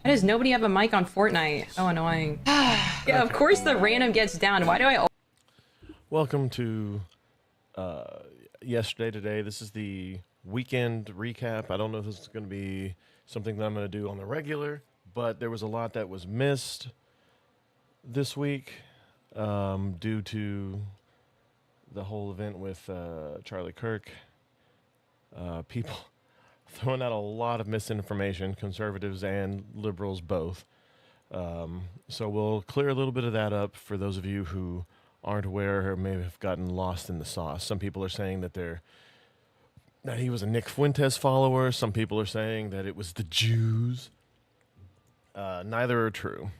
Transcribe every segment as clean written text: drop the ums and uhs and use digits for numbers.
Why does nobody have a mic on Fortnite? So annoying. Yeah, of course the random gets down. Why do I... Welcome to Yesterday Today. This is the weekend recap. I don't know if this is going to be something that I'm going to do on the regular, but there was a lot that was missed this week due to the whole event with Charlie Kirk. People throwing out a lot of misinformation, conservatives and liberals both. So we'll clear a little bit of that up for those of you who aren't aware or may have gotten lost in the sauce. Some people are saying that he was a Nick Fuentes follower. Some people are saying that it was the Jews. Neither are true,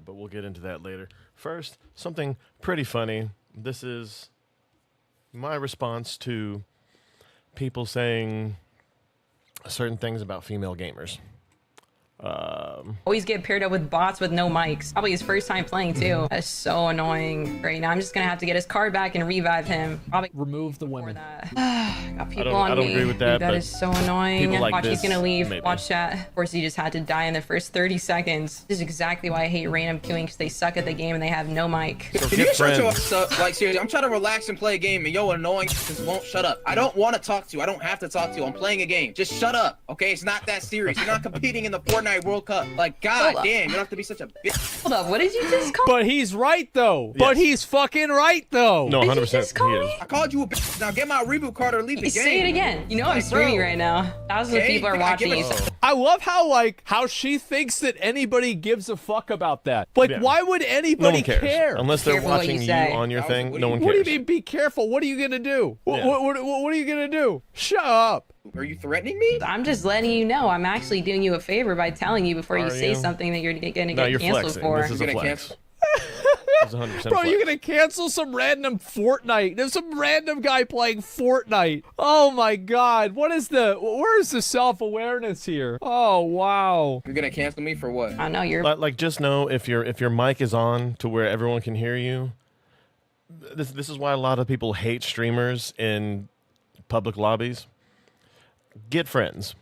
but we'll get into that later. First, something pretty funny. This is my response to people saying certain things about female gamers. Always get paired up with bots with no mics. Probably his first time playing too. That's so annoying. Right now I'm just gonna have to get his card back and revive him. Probably remove the women. Got people on me. I don't agree with that. Dude, that is so annoying. Like Watch, he's gonna leave. Maybe. Watch chat. Of course, he just had to die in the first 30 seconds. This is exactly why I hate random queuing, because they suck at the game and they have no mic. So Can you shut your ass up? Like, seriously, I'm trying to relax and play a game, and yo, annoying just won't shut up. I don't want to talk to you. I don't have to talk to you. I'm playing a game. Just shut up, okay? It's not that serious. You're not competing in the Fortnite World Cup. Like, god damn, you don't have to be such a bitch. Hold up, what did you just call? But he's right though. Yes. But he's fucking right though. No, Did 100%. you just call he me? is. I called you a bitch. Now get my reboot card or leave the game. Say it again. You know I'm Like, streaming bro. right now. Thousands of Okay, people are I give watching. a- I love how she thinks that anybody gives a fuck about that. Like, Yeah. why would No anybody one cares. care? Unless they're Careful what watching you you say. on your What thing, do no one What cares. do you mean, be careful? What are you gonna do? Yeah. What are you gonna do? Shut up. Are you threatening me? I'm just letting you know. I'm actually doing you a favor by telling you before you Are say you? something that you're gonna No, get you're canceled flexing. for. This is You're a gonna flex. cancel? This is 100% Bro, flex. you're gonna cancel some random Fortnite. There's some random guy playing Fortnite. Oh my god. Where's the self-awareness here? Oh wow. You're gonna cancel me for what? I know you're. Like, just know if your mic is on to where everyone can hear you. This is why a lot of people hate streamers in public lobbies. Get friends.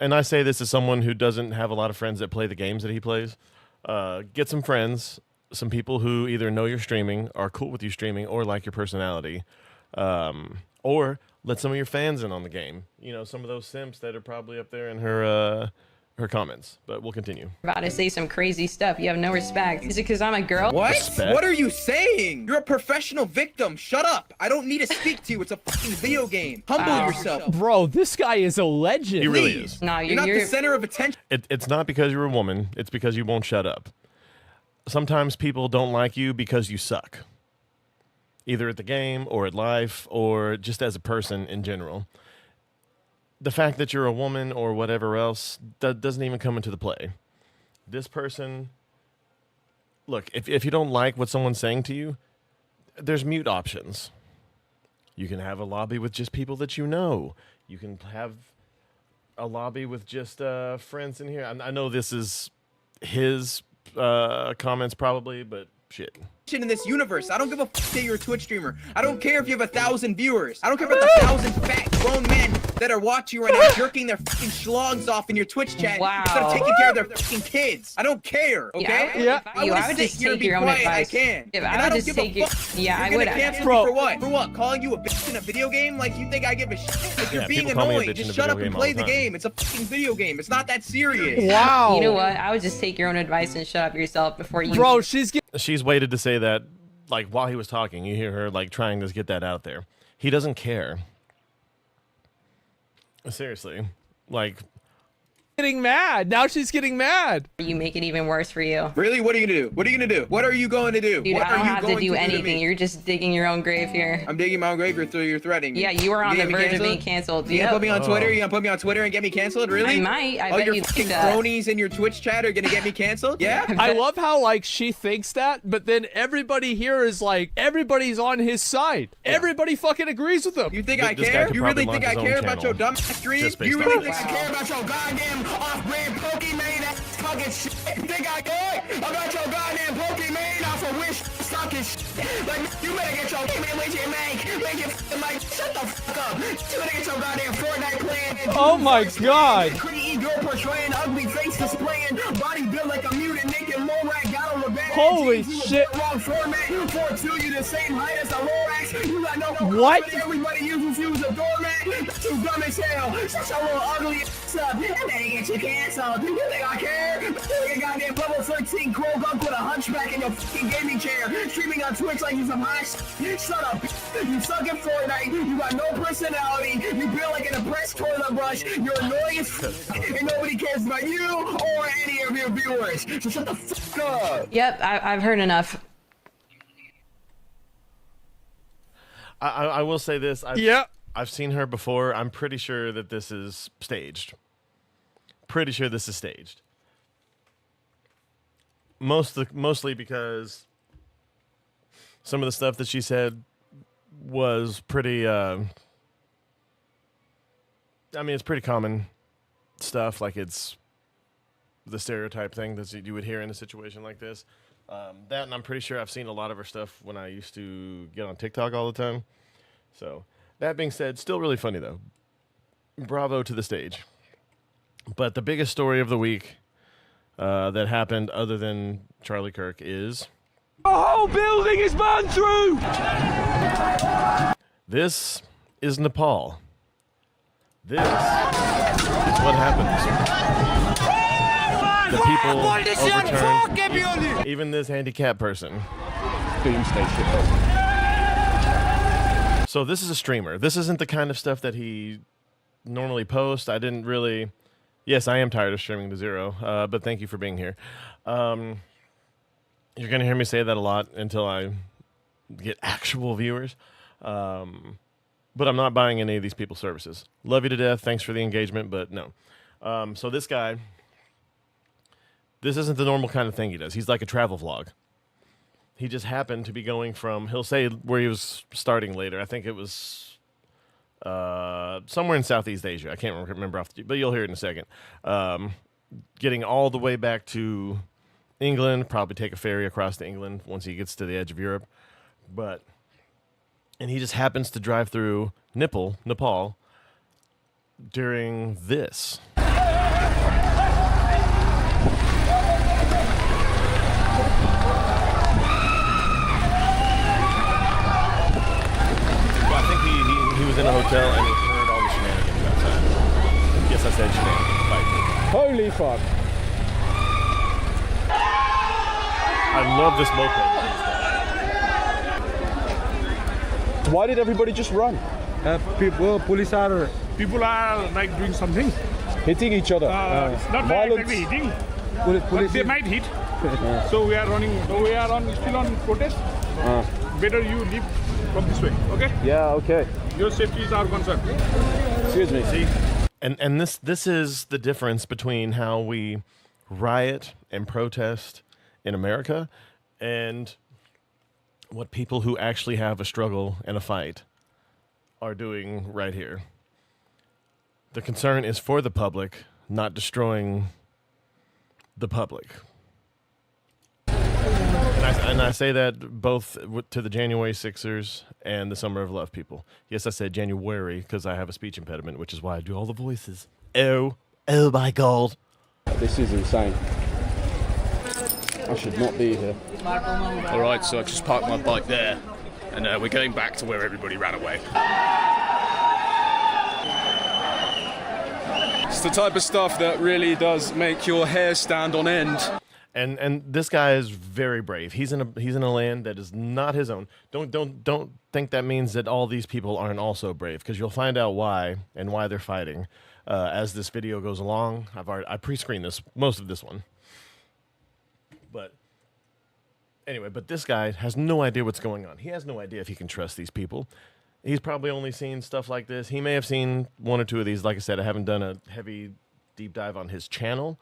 And I say this as someone who doesn't have a lot of friends that play the games that he plays. Get some friends, some people who either know you're streaming, are cool with you streaming, or like your personality. Or let some of your fans in on the game. You know, some of those simps that are probably up there in her comments. But we'll continue. About to say some crazy stuff. You have no respect. Is it because I'm a girl? What? Respect. What are you saying? You're a professional victim. Shut up. I don't need to speak to you. It's a fucking video game. Humble Wow. yourself. Bro, this guy is a legend. He really Please. is. No, You're not you're. the center of attention. It's not because you're a woman. It's because you won't shut up. Sometimes people don't like you because you suck. Either at the game or at life or just as a person in general. The fact that you're a woman or whatever else, that doesn't even come into the play. This person, look, if you don't like what someone's saying to you, there's mute options. You can have a lobby with just people that you know. You can have a lobby with just friends in here. I know this is his comments probably, but shit. In this universe. I don't give a fuck that you're a Twitch streamer. I don't care if you have 1,000 viewers. I don't care about the 1,000 fat grown men that are watching you right now jerking their fucking schlogs off in your Twitch chat Wow. instead of taking care of their fucking kids. I don't care, okay? Yeah. I would just take your own advice. I can. If And I would don't just give take a your, fuck. yeah, I You're would. gonna cancel Bro. me for what? For what? Calling you a bitch in a video game? Like, you think I give a shit? Like, you're Yeah, being people call me a annoying. bitch in Just a shut video up and game all play the the time. game. It's a fucking video game. It's not that serious. Wow. You know what? I would just take your own advice and shut up yourself before you. Bro, she's getting She's waited to say that, like, while he was talking. You hear her, like, trying to get that out there. He doesn't care. Seriously. Like, mad. Now she's getting mad. You make it even worse for you. Really? What are you gonna do? What are you gonna do? What are you going to do? Dude, what I don't are you have to going do me? anything. You're just digging your own grave here. I'm digging my own grave. You're threatening me. Yeah, you are on the gonna get me verge of being canceled? canceled. You gonna put me on Oh. Twitter? You gonna put me on Twitter and get me canceled? Really? I might. I All bet your you fucking think that. cronies in your Twitch chat are gonna get me canceled? Yeah? I love how, like, she thinks that, but then everybody here is like, everybody's on his side. Everybody fucking agrees with him. You think Th- I this guy care? could You probably really think I launch his care own about your channel dumb stream? just based You on really this. think I care about your goddamn off-brand Pokemon ass fucking shit? You think I care about your goddamn Pokemon off of Wish sucking shit? Like, you better get your Pokemon with your make your fucking mic. Shut the fuck up. You better get your goddamn Fortnite playing. Oh my god. You're portraying ugly face to displaying body built like a mutant naked Lorax. Got on the bed. Holy shit. Wrong format. 4'2", you the same height as a Lorax. You got no What? but everybody uses you as a doormat. Too dumb as hell. Such a little ugly stuff. And then you get you canceled. You think I care? You goddamn level 13 Crow Gunk with a hunchback in your fucking gaming chair. Streaming on Twitch like you some high shit. Shut up. You suck at Fortnite. You got no personality. You build like an oppressed toilet brush. You're annoying as fuck. And nobody cares about you or any of your viewers. So shut the fuck up. Yep, I've heard enough. I will say this. Yep. I've seen her before. I'm pretty sure that this is staged. Pretty sure this is staged. Mostly because some of the stuff that she said was pretty. I mean, it's pretty common stuff. Like it's the stereotype thing that you would hear in a situation like this. That, and I'm pretty sure I've seen a lot of her stuff when I used to get on TikTok all the time. So, that being said, still really funny, though. Bravo to the stage. But the biggest story of the week that happened other than Charlie Kirk is... The whole building is burned through! This is Nepal. This is what happens. The people overturned even this handicapped person. So this is a streamer. This isn't the kind of stuff that he normally posts. I didn't really... Yes, I am tired of streaming to zero, but thank you for being here. You're going to hear me say that a lot until I get actual viewers. But I'm not buying any of these people's services. Love you to death. Thanks for the engagement, but no. So this guy... This isn't the normal kind of thing he does. He's like a travel vlog. He just happened to be going from, he'll say where he was starting later. I think it was somewhere in Southeast Asia. I can't remember off the, but you'll hear it in a second. Getting all the way back to England, probably take a ferry across to England once he gets to the edge of Europe. And he just happens to drive through Nepal during this. In a hotel and he heard all the shenanigans outside. Yes, I said shenanigans. Fight. Holy fuck. I love this moped. Why did everybody just run? People are like doing something. Hitting each other. It's not violence. exactly hitting, but they might hit. So we are running. So we are still on protest. Better you leave from this way, okay? Yeah, okay. Your safety is our concern. Excuse me. See? And this is the difference between how we riot and protest in America and what people who actually have a struggle and a fight are doing right here. The concern is for the public, not destroying the public. And I say that both to the January Sixers and the Summer of Love people. Yes, I said January because I have a speech impediment, which is why I do all the voices. Oh my God. This is insane. I should not be here. All right, so I've just parked my bike there, and we're going back to where everybody ran away. It's the type of stuff that really does make your hair stand on end. And this guy is very brave. He's in a land that is not his own. Don't think that means that all these people aren't also brave, because you'll find out why and why they're fighting as this video goes along. I pre-screened most of this one. But anyway, this guy has no idea what's going on. He has no idea if he can trust these people. He's probably only seen stuff like this. He may have seen one or two of these. Like I said, I haven't done a heavy deep dive on his channel.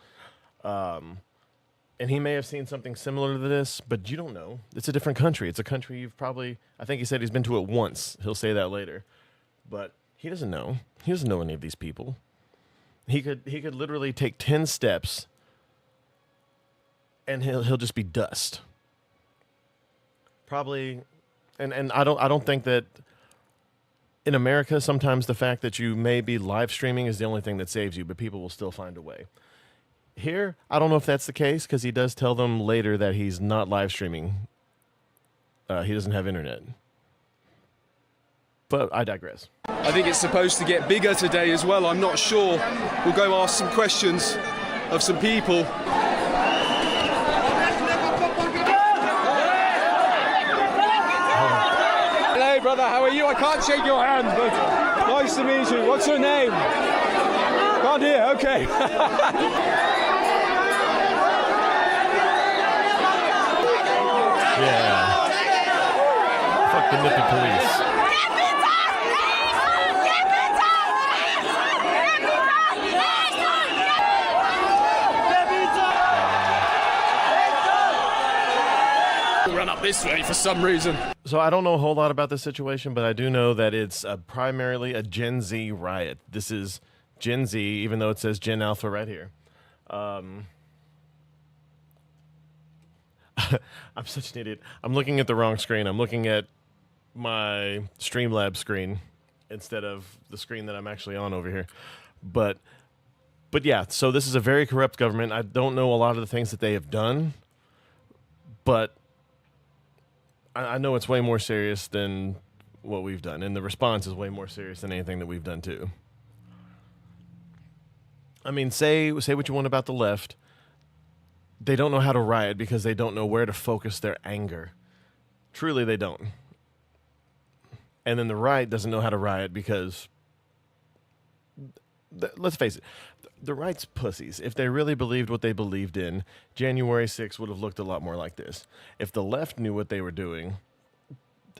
And he may have seen something similar to this, but you don't know. It's a different country. It's a country you've probably, I think he said he's been to it once. He'll say that later. But he doesn't know. He doesn't know any of these people. He could literally take 10 steps and he'll just be dust. Probably, and I don't think that in America sometimes the fact that you may be live streaming is the only thing that saves you, but people will still find a way. Here, I don't know if that's the case because he does tell them later that he's not live streaming. He doesn't have internet. But I digress. I think it's supposed to get bigger today as well. I'm not sure. We'll go ask some questions of some people. Hello, brother. How are you? I can't shake your hand, but nice to meet you. What's your name? Can't hear. Okay. Yeah. Fuck the nippy police. Run up this way for some reason. So I don't know a whole lot about this situation, but I do know that it's primarily a Gen Z riot. This is Gen Z, even though it says Gen Alpha right here. I'm such an idiot. I'm looking at the wrong screen. I'm looking at my Streamlabs screen instead of the screen that I'm actually on over here. But yeah, so this is a very corrupt government. I don't know a lot of the things that they have done, but I know it's way more serious than what we've done, and the response is way more serious than anything that we've done too. I mean, say what you want about the left. They don't know how to riot because they don't know where to focus their anger. Truly, they don't. And then the right doesn't know how to riot because, let's face it, the right's pussies. If they really believed what they believed in, January 6th would have looked a lot more like this. If the left knew what they were doing,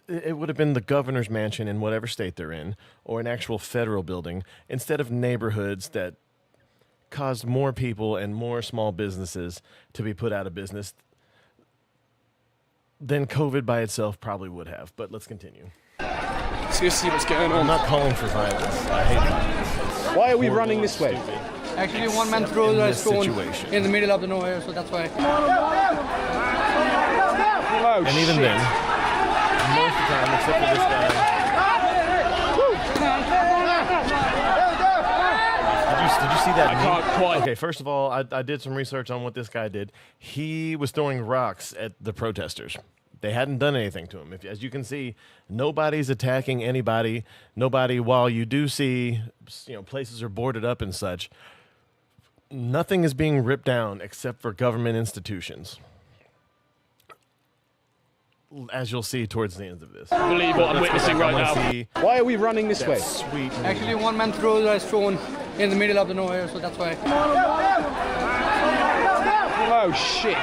it would have been the governor's mansion in whatever state they're in, or an actual federal building, instead of neighborhoods that caused more people and more small businesses to be put out of business than COVID by itself probably would have. But let's continue. Let's go see what's going on. I'm not calling for violence. I hate violence. Why are we running this way? Stupid. Actually, one man threw In a this stone situation. in the middle of the nowhere, so that's why. Oh, And even then, most of the time, except for this guy. Did you see that? I can't quite. Okay, first of all, I did some research on what this guy did. He was throwing rocks at the protesters. They hadn't done anything to him. As you can see, nobody's attacking anybody. Nobody, while you do see, places are boarded up and such, nothing is being ripped down except for government institutions. As you'll see towards the end of this. Believe what I'm witnessing right now. Why are we running this way? Sweet. Actually, one man threw a stone in the middle of the nowhere, so that's why. Oh shit!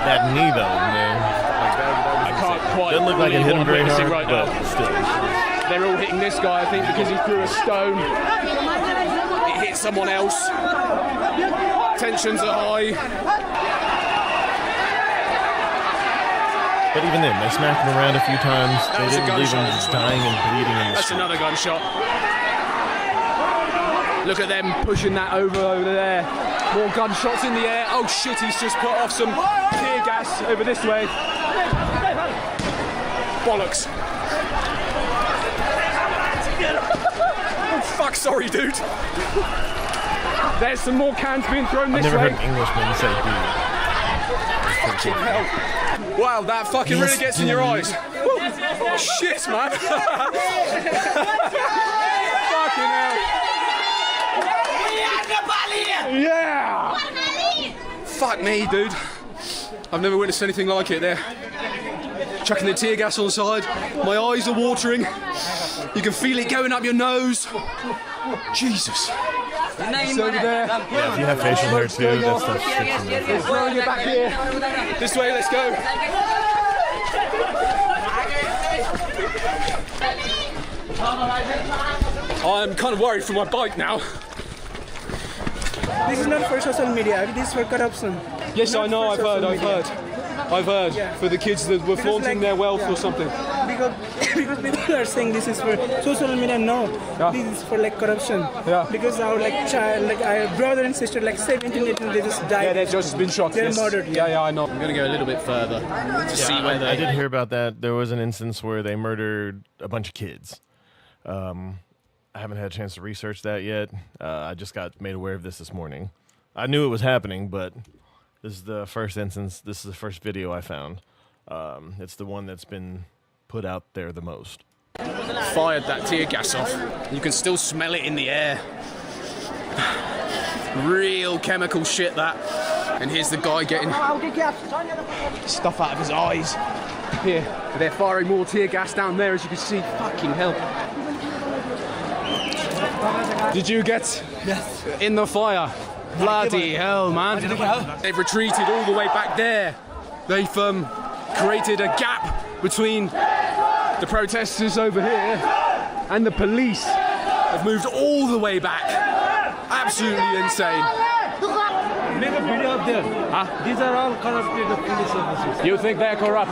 That knee though, man. I can't quite. Doesn't look like it hit him very hard, right now. but still. They're all hitting this guy, I think, because he threw a stone. It hit someone else. Tensions are high. But even then, they smacked him around a few times. That They was a didn't leave him gunshot. just dying and bleeding in the That's street. another gunshot. Look at them pushing that over there. More gunshots in the air. Oh shit, he's just put off some tear gas over this way. Bollocks. Oh fuck, sorry dude. There's some more cans being thrown I've this never way. heard an Englishman say Fucking hell. Wow, that fucking really gets in your eyes. Woo. Shit, man. Fucking hell. Yeah! Fuck me, dude. I've never witnessed anything like it there. Chucking the tear gas on the side. My eyes are watering. You can feel it going up your nose. Jesus. It's over there. Yeah, if you have facial hair too, that stuff sticks in there. Throwing it back here. This way, let's go. I'm kind of worried for my bike now. This is not for social media, this is for corruption. Yes, Not I know, for social media. I've heard. Yeah. For the kids that were flaunting their wealth or something. Because people are saying this is for social media, no. Yeah. This is for like corruption. Yeah. Because our child, our brother and sister, 17, 18, they just died. Yeah, they've just been shot. They're yes. murdered. Yeah, I know. I'm going to go a little bit further to see where they... I did hear about that. There was an instance where they murdered a bunch of kids. I haven't had a chance to research that yet. I just got made aware of this morning. I knew it was happening, but this is the first instance. This is the first video I found. It's the one that's been put out there the most. Fired that tear gas off. You can still smell it in the air. Real chemical shit, that. And here's the guy getting stuff out of his eyes. Here, they're firing more tear gas down there, as you can see. Fucking hell. Did you get in the fire? Bloody hell, man. They've retreated all the way back there. They've created a gap between the protesters over here and the police. They've moved all the way back. Absolutely insane. Make a video of them. Huh? These are all corrupted police officers. You think they're corrupt?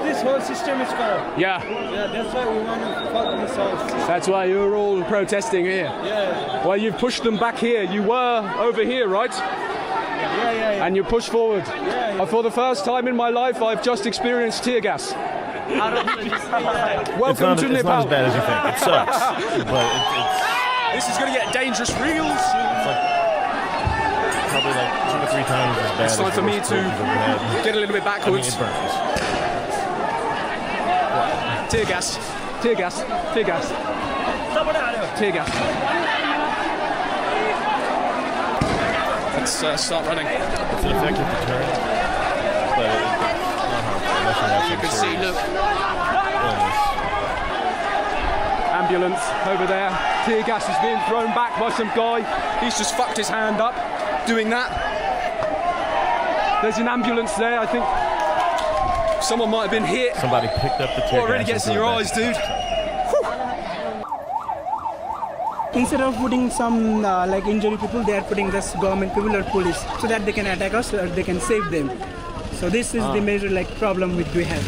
This whole system is corrupt. Yeah. Yeah, that's why we want to fuck this whole system. That's why you're all protesting here. Yeah. Well, you've pushed them back here. You were over here, right? Yeah. And you pushed forward. Yeah. For the first time in my life, I've just experienced tear gas. Welcome to Nepal. It's not as bad as you think. It sucks, but it's This is going to get dangerous real soon. it's like probably like 2 or 3 times as bad. It's time as for the me worst to explosions I've had. get a little bit I mean, backwards. it burns. Tear gas. Tear gas. Tear gas. Tear gas. Let's start running. It's an effective deterrent, but it's not harmful unless you have some You can see, serious look, illness. ambulance over there. Tear gas is being thrown back by some guy. He's just fucked his hand up doing that. There's an ambulance there. I think someone might have been hit. Somebody picked up the tear Oh, it really gas gets and in your threw it eyes, back. dude. Instead of putting some like injury people, they are putting this government people or police so that they can attack us or they can save them. So this is the major like problem which we have.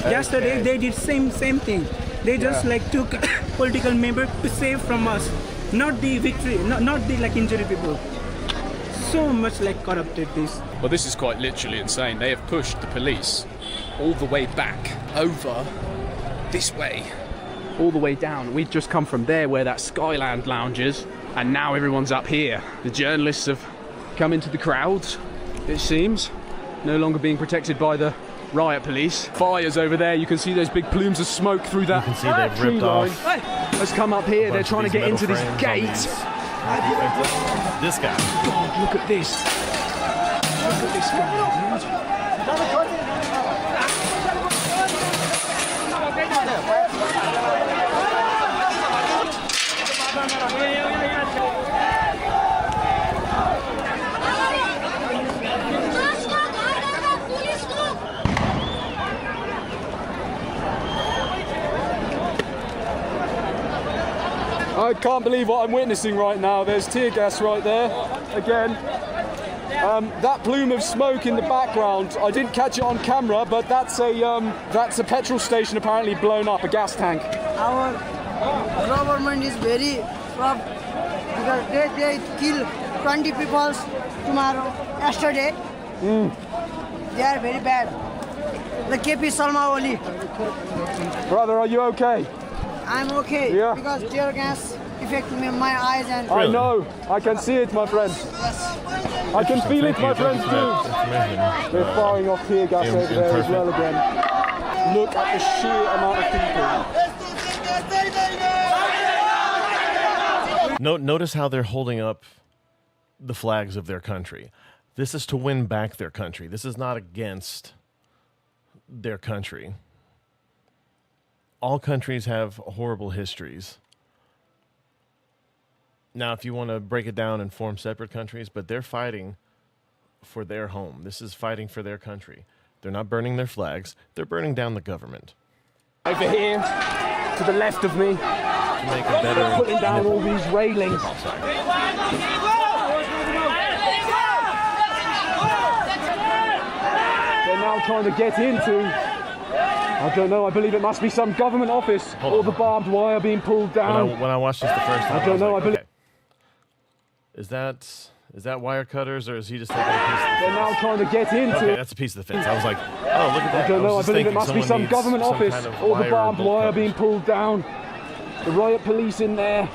Yesterday they did same thing. They just like took political member to save from us, not the victory, not the like injury people. So much like corrupted this. Well, this is quite literally insane. They have pushed the police all the way back over this way, all the way down. We've just come from there where that Skyland lounge is, and now everyone's up here. The journalists have come into the crowds, it seems, no longer being protected by the riot police. Fires over there, you can see those big plumes of smoke through that You can see they've tree ripped line. off Has come up here, they're bunch of trying to these get into metal this frames on gate. these. This guy. God, look at this. Look at this guy, dude. I can't believe what I'm witnessing right now. There's tear gas right there, again. That plume of smoke in the background, I didn't catch it on camera, but that's a petrol station apparently blown up, a gas tank. Our government is very corrupt because they kill 20 people tomorrow, yesterday. They are very bad. The KP Salma Oli. Brother, are you okay? I'm okay Yeah. because tear gas affected me my eyes and. I know, I can see it, my friend. Yes. I can feel it, Thank my you. friends, Thank you for too. that information. They're firing off tear gas in- over there as in well again. Look at the sheer amount of people. Notice how they're holding up the flags of their country. This is to win back their country. This is not against their country. All countries have horrible histories. Now, if you want to break it down and form separate countries, but they're fighting for their home. This is fighting for their country. They're not burning their flags. They're burning down the government. Over here, to the left of me, To make a better putting down all these railings. They're now trying to get into, I don't know, I believe it must be some government office. Hold All on. the barbed wire being pulled down. When I watched this the first time, I don't was know, like, I believe- okay, is that wire cutters, or is he just taking a piece of the They're now fence? trying to get into. Okay, that's a piece of the fence. I was like, oh, look at that. I don't know, I was just believe it thinking must be someone some needs government some office. kind of All the wire barbed bolt wire cutters. being pulled down. The riot police in there.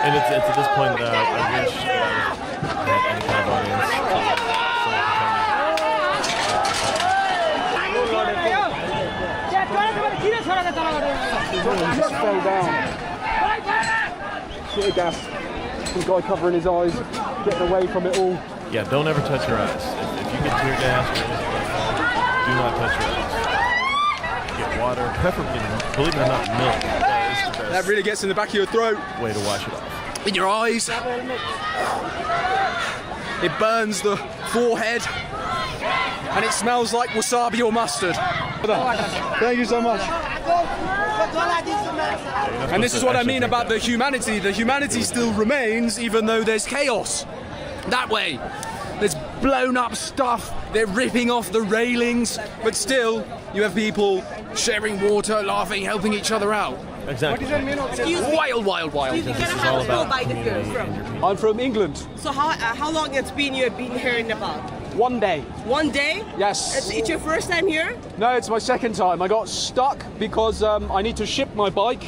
And it's at this point that I wish that any kind of audience. He just fell down. Tear gas. Some guy covering his eyes, getting away from it all. Yeah, don't ever touch your eyes. If you get tear gas or anything like that, do not touch your eyes. Get water, preferably, believe it or not, milk. That is the best. That really gets in the back of your throat. Way to wash it off. In your eyes. It burns the forehead. And it smells like wasabi or mustard. Thank you so much. And this is what I mean about the humanity. The humanity still remains even though there's chaos. That way. There's blown up stuff. They're ripping off the railings. But still, you have people sharing water, laughing, helping each other out. Exactly. Wild, wild, wild. This is all about community. I'm from England. So how long it's been you have been here in Nepal? 1 day. 1 day? Yes. It's your first time here? No, it's my second time. I got stuck because I need to ship my bike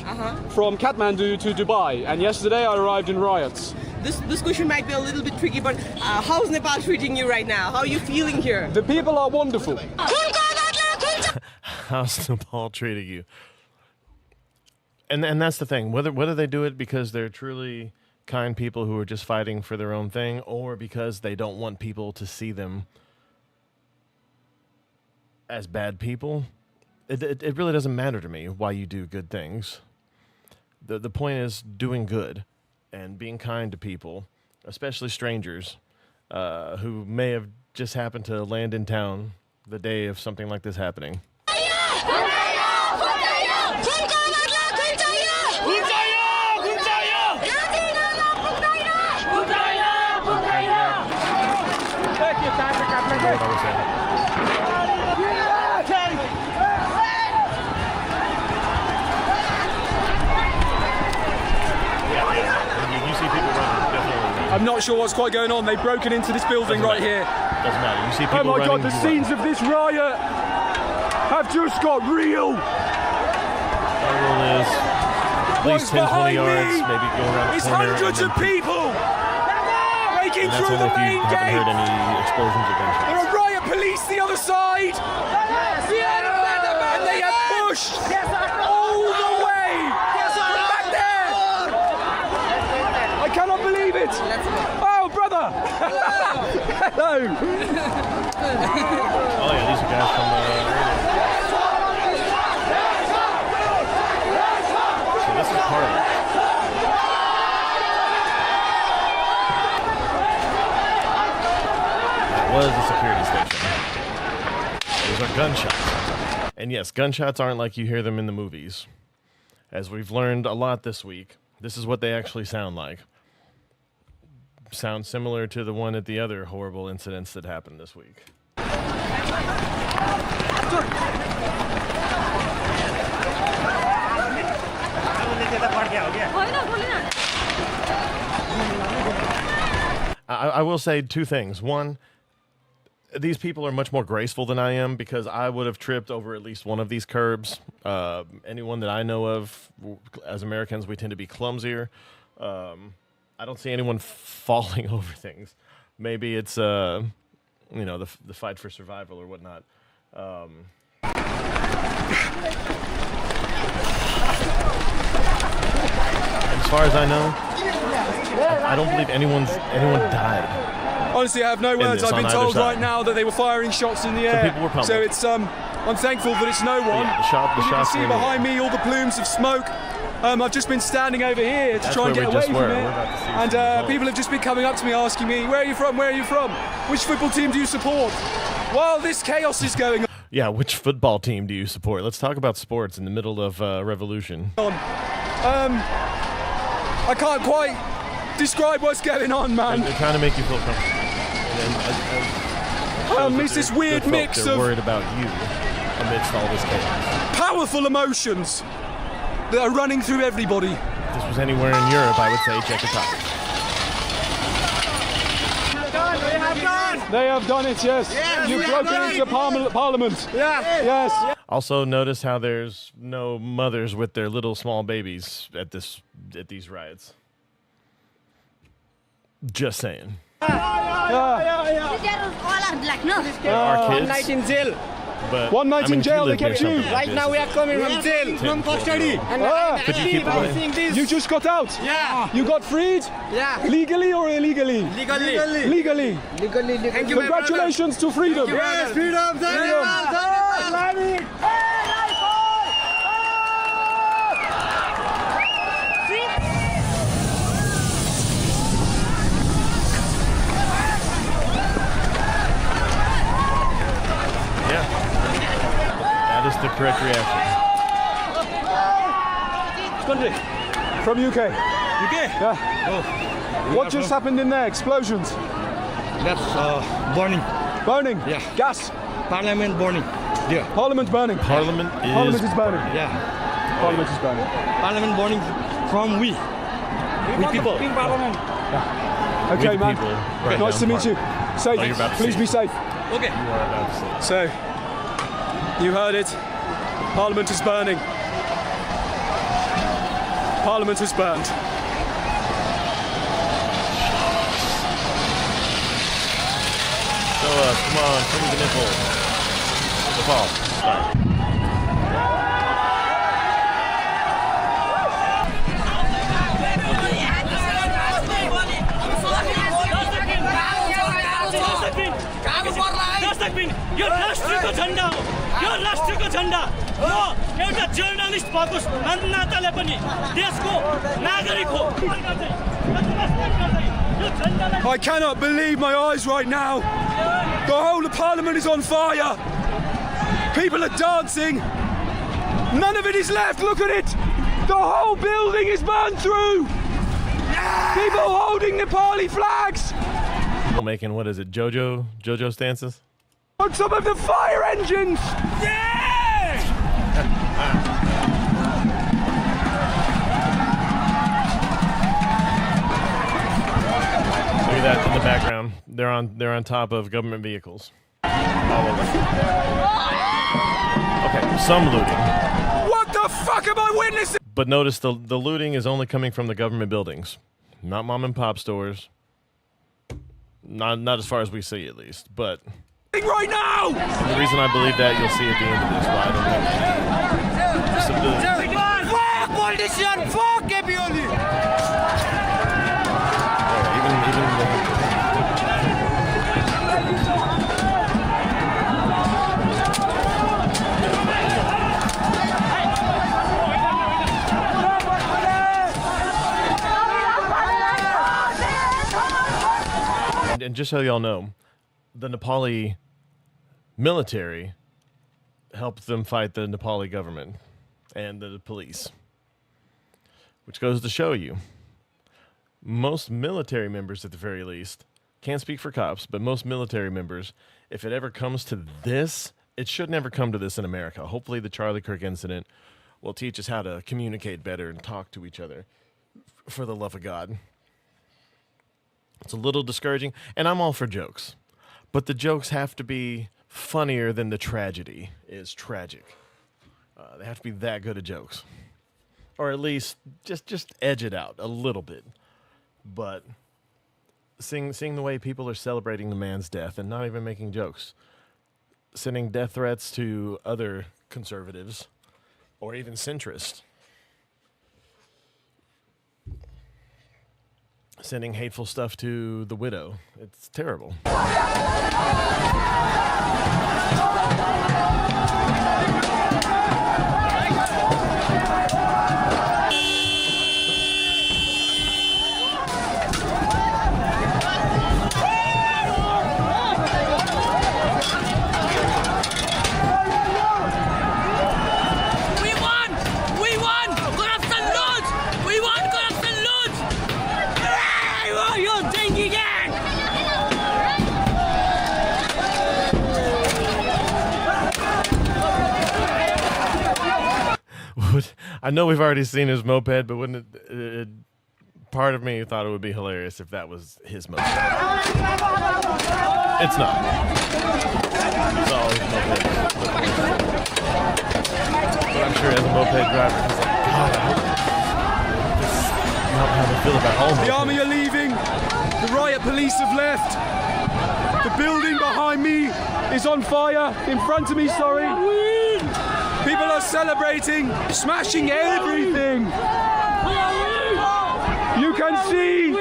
from Kathmandu to Dubai. And yesterday I arrived in riots. This question might be a little bit tricky, but how's Nepal treating you right now? How are you feeling here? The people are wonderful. How's Nepal treating you? And that's the thing. Whether they do it because they're truly kind people who are just fighting for their own thing, or because they don't want people to see them as bad people, it really doesn't matter to me why you do good things. The point is doing good and being kind to people, especially strangers who may have just happened to land in town the day of something like this happening. I'm not sure what's quite going on. They've broken into this building right here. Doesn't matter. You see people oh my running, God, the scenes of this riot have just got real. Our rule is at least 10, 20 yards, maybe go around the It's corner. hundreds of people breaking through the main gate. gate. Haven't heard any explosions or gunshots. There are riot police the other side. And they have pushed all the way from back there. I cannot believe it. Oh, brother. Hello. Oh, yeah, these are guys from So this is Parliament. That was a security station. Those are gunshots. And yes, gunshots aren't like you hear them in the movies. As we've learned a lot this week, this is what they actually sound like. Sound similar to the one at the other horrible incidents that happened this week. I will say two things. One, these people are much more graceful than I am because I would have tripped over at least one of these curbs. Anyone that I know of, as Americans, we tend to be clumsier. I don't see anyone falling over things. Maybe it's, the fight for survival or whatnot. As far as I know, I don't believe anyone died. Honestly, I have no words. I've been told right now that they were firing shots in the air. People were pummeled. So it's I'm thankful that it's no one. Yeah, the you can see were behind me all the plumes of smoke. I've just been standing over here to try and get away from it. And people have just been coming up to me asking me, where are you from? Where are you from? Which football team do you support? While this chaos is going on. Yeah, which football team do you support? Let's talk about sports in the middle of revolution. I can't quite describe what's going on, man. They're trying to make you feel comfortable. It's this weird mix they're of worried about you amidst all this chaos. Powerful emotions that are running through everybody. If this was anywhere in Europe, I would say check the tires. They have done it, yes. You've broken into Parliament. Yes. Also, notice how there's no mothers with their little small babies at these riots. Just saying. All are black, no? Our kids, One night in jail. but One night in jail, they kept you. Right now we are coming from jail, from custody. Could you keep away? Seeing this. You just got out. Yeah. You got freed. Yeah. Legally or illegally? Legally. Legally. Thank you, my brother. Congratulations to freedom. Yes, freedom. Yeah. That is the correct reaction. Country. From UK. UK? Yeah. Oh. What just happened in there? Explosions. That's burning. Burning. Yeah. Gas. Parliament burning. Yeah. Parliament burning. Parliament Parliament is burning. Yeah. Parliament is burning. Parliament burning from we people. Parliament. Okay, the man. people right Nice to now. meet you. Safe. Oh, you're about to Please see. be safe. Okay. You are about to see. So, you heard it. Parliament is burning. Parliament is burned. Show us, come on, show me the nipple. The ball. Sorry. यो राष्ट्रको झण्डा हो यो राष्ट्रको झण्डा म एउटा journalist भएको नाताले पनि देशको नागरिक हो I cannot believe my eyes right now. The whole of Parliament is on fire. People are dancing. None of it is left. Look at it. The whole building is burned through. People holding Nepali flags. Making, what is it, JoJo stances? On some of the fire engines. Look at that in the background. They're on top of government vehicles. All over. Okay, some looting. What the fuck am I witnessing? But notice the looting is only coming from the government buildings, not mom and pop stores. Not as far as we see, at least. But right now. And the reason I believe that, you'll see at the end of this. Why I don't think Fuck politician, fuck Ebioli. And just so y'all know, the Nepali military helped them fight the Nepali government and the police, which goes to show you most military members, at the very least, can't speak for cops, but most military members, if it ever comes to this, it should never come to this in America. Hopefully the Charlie Kirk incident will teach us how to communicate better and talk to each other, for the love of God. It's a little discouraging, and I'm all for jokes, but the jokes have to be funnier than the tragedy is tragic. They have to be that good at jokes, or at least just edge it out a little bit. But seeing the way people are celebrating the man's death and not even making jokes, sending death threats to other conservatives or even centrists, sending hateful stuff to the widow. It's terrible. I know we've already seen his moped, but wouldn't it part of me thought it would be hilarious if that was his moped. It's not. It's always moped. But I'm sure as a moped driver, he's like, God, I hope this is not how they feel about all mopeds. The army are leaving. The riot police have left. The building behind me is on fire. In front of me, sorry. People are celebrating, smashing everything. You can see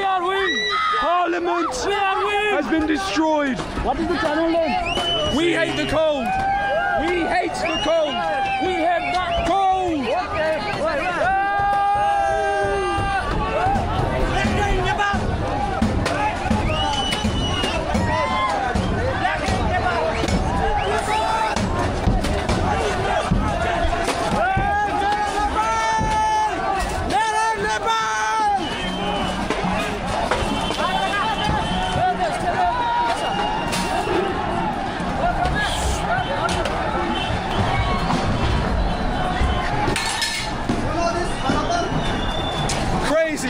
Parliament has been destroyed. What is the channel name? We hate the cold. We hate the cold. We hate the cold.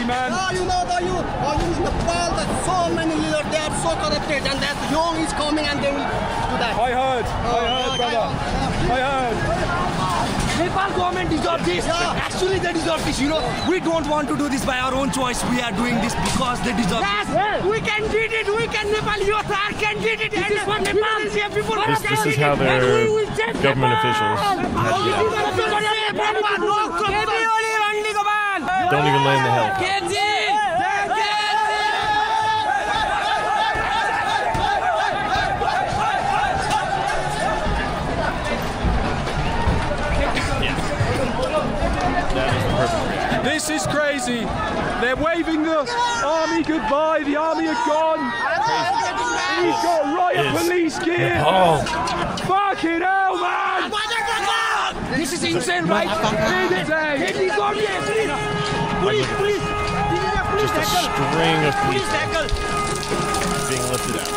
Man. No, you know, you in Nepal, that so many leaders, they are so corrupted, and that young is coming and they will do that. I heard, brother. I heard. Nepal government deserves this. Actually, they deserve this. You know, we don't want to do this by our own choice. We are doing this because they deserve this. Yes, we can beat it. We can. Nepal youth can beat it. This is for Nepal. This is how their government officials don't even land the helicopter. This is crazy. They're waving the army goodbye. The army are gone. He's got riot police gear. Fucking hell, man. This is insane, right? Police. Just a string of police being lifted out.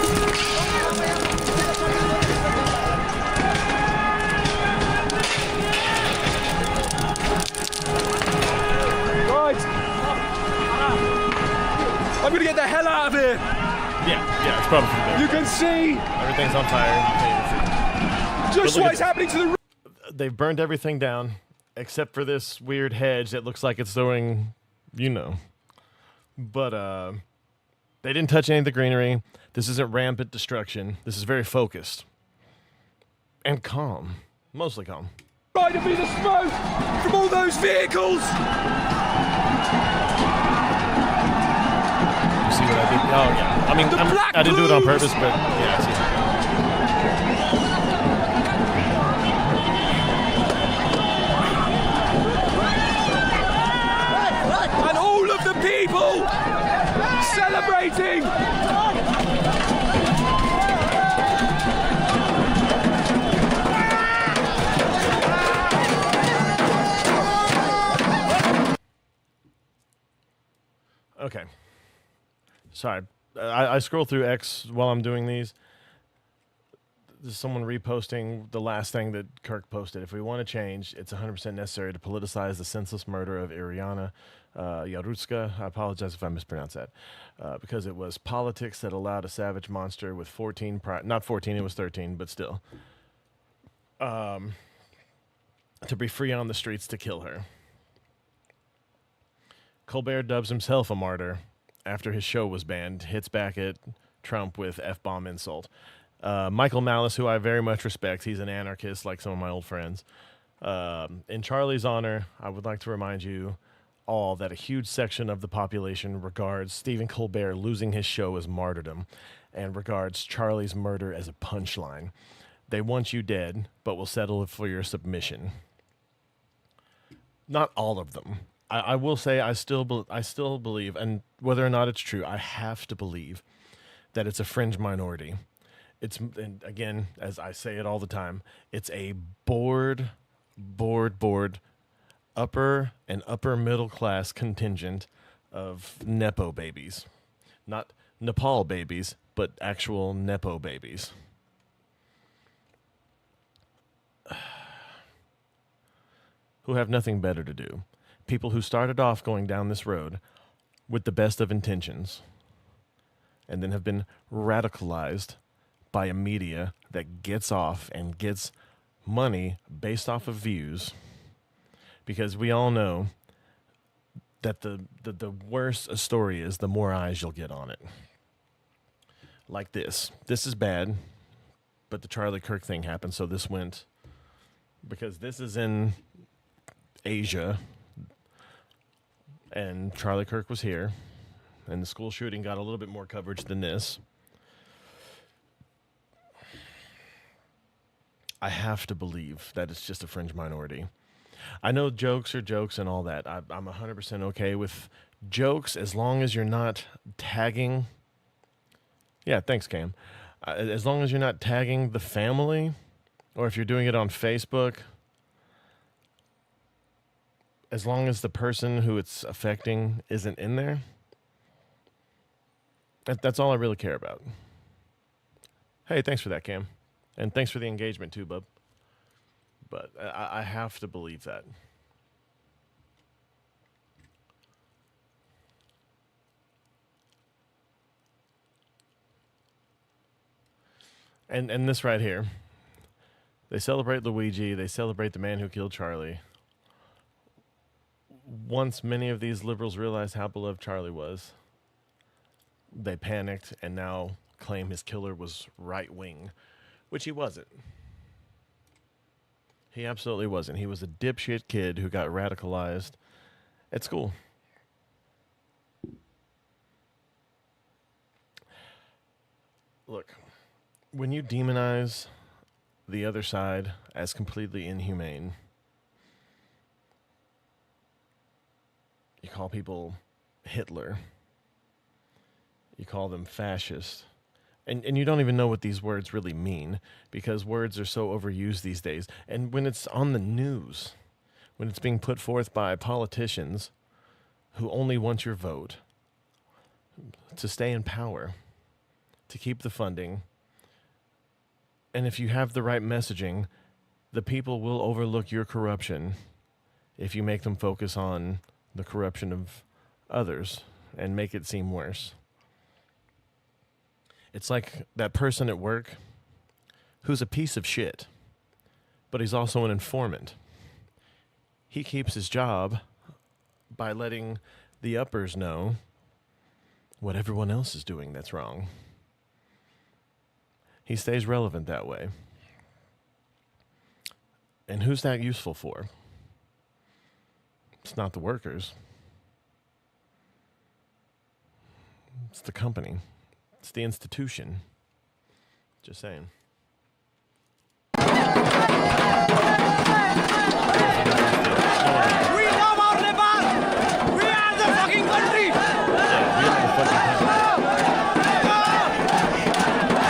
Right. I'm gonna get the hell out of here. Yeah, it's probably there. You can see everything's on fire. Just what is happening to the. They've burned everything down except for this weird hedge that looks like it's throwing, But they didn't touch any of the greenery. This isn't rampant destruction. This is very focused and calm, mostly calm. Right to be the smoke from all those vehicles. You see what I did? Oh yeah. I mean, I didn't do it on purpose, but yeah. I see. People celebrating. Okay. Sorry. I scroll through X while I'm doing these. There's someone reposting the last thing that Kirk posted. If we want to change, it's 100% necessary to politicize the senseless murder of Iriana Yarutska. I apologize if I mispronounce that. Because it was politics that allowed a savage monster with not 14, it was 13, but still. To be free on the streets to kill her. Colbert dubs himself a martyr after his show was banned, hits back at Trump with F-bomb insult. Michael Malice, who I very much respect, he's an anarchist like some of my old friends. In Charlie's honor, I would like to remind you all that a huge section of the population regards Stephen Colbert losing his show as martyrdom and regards Charlie's murder as a punchline. They want you dead, but will settle for your submission. Not all of them. I will say I still believe, and whether or not it's true, I have to believe that it's a fringe minority. And again, as I say it all the time, it's a bored upper and upper middle class contingent of Nepo babies. Not Nepal babies, but actual Nepo babies. Who have nothing better to do. People who started off going down this road with the best of intentions and then have been radicalized by a media that gets off and gets money based off of views, because we all know that the worse a story is, the more eyes you'll get on it. Like this. This is bad, but the Charlie Kirk thing happened, so this went, because this is in Asia, and Charlie Kirk was here, and the school shooting got a little bit more coverage than this. I have to believe that it's just a fringe minority. I know jokes are jokes and all that. I'm 100% okay with jokes as long as you're not tagging. Yeah, thanks, Cam. As long as you're not tagging the family, or if you're doing it on Facebook, as long as the person who it's affecting isn't in there, that's all I really care about. Hey, thanks for that, Cam. And thanks for the engagement too, bub. But I have to believe that. And this right here. They celebrate Luigi. They celebrate the man who killed Charlie. Once many of these liberals realized how beloved Charlie was, they panicked and now claim his killer was right-wing, which he wasn't. He absolutely wasn't. He was a dipshit kid who got radicalized at school. Look, when you demonize the other side as completely inhumane, you call people Hitler, you call them fascist, and you don't even know what these words really mean, because words are so overused these days. And when it's on the news, when it's being put forth by politicians who only want your vote to stay in power, to keep the funding, and if you have the right messaging, the people will overlook your corruption if you make them focus on the corruption of others and make it seem worse. It's like that person at work who's a piece of shit, but he's also an informant. He keeps his job by letting the uppers know what everyone else is doing that's wrong. He stays relevant that way. And who's that useful for? It's not the workers. It's the company. It's the institution. Just saying. We love our Nepal! We are the fucking country! Yeah, we are the fucking country.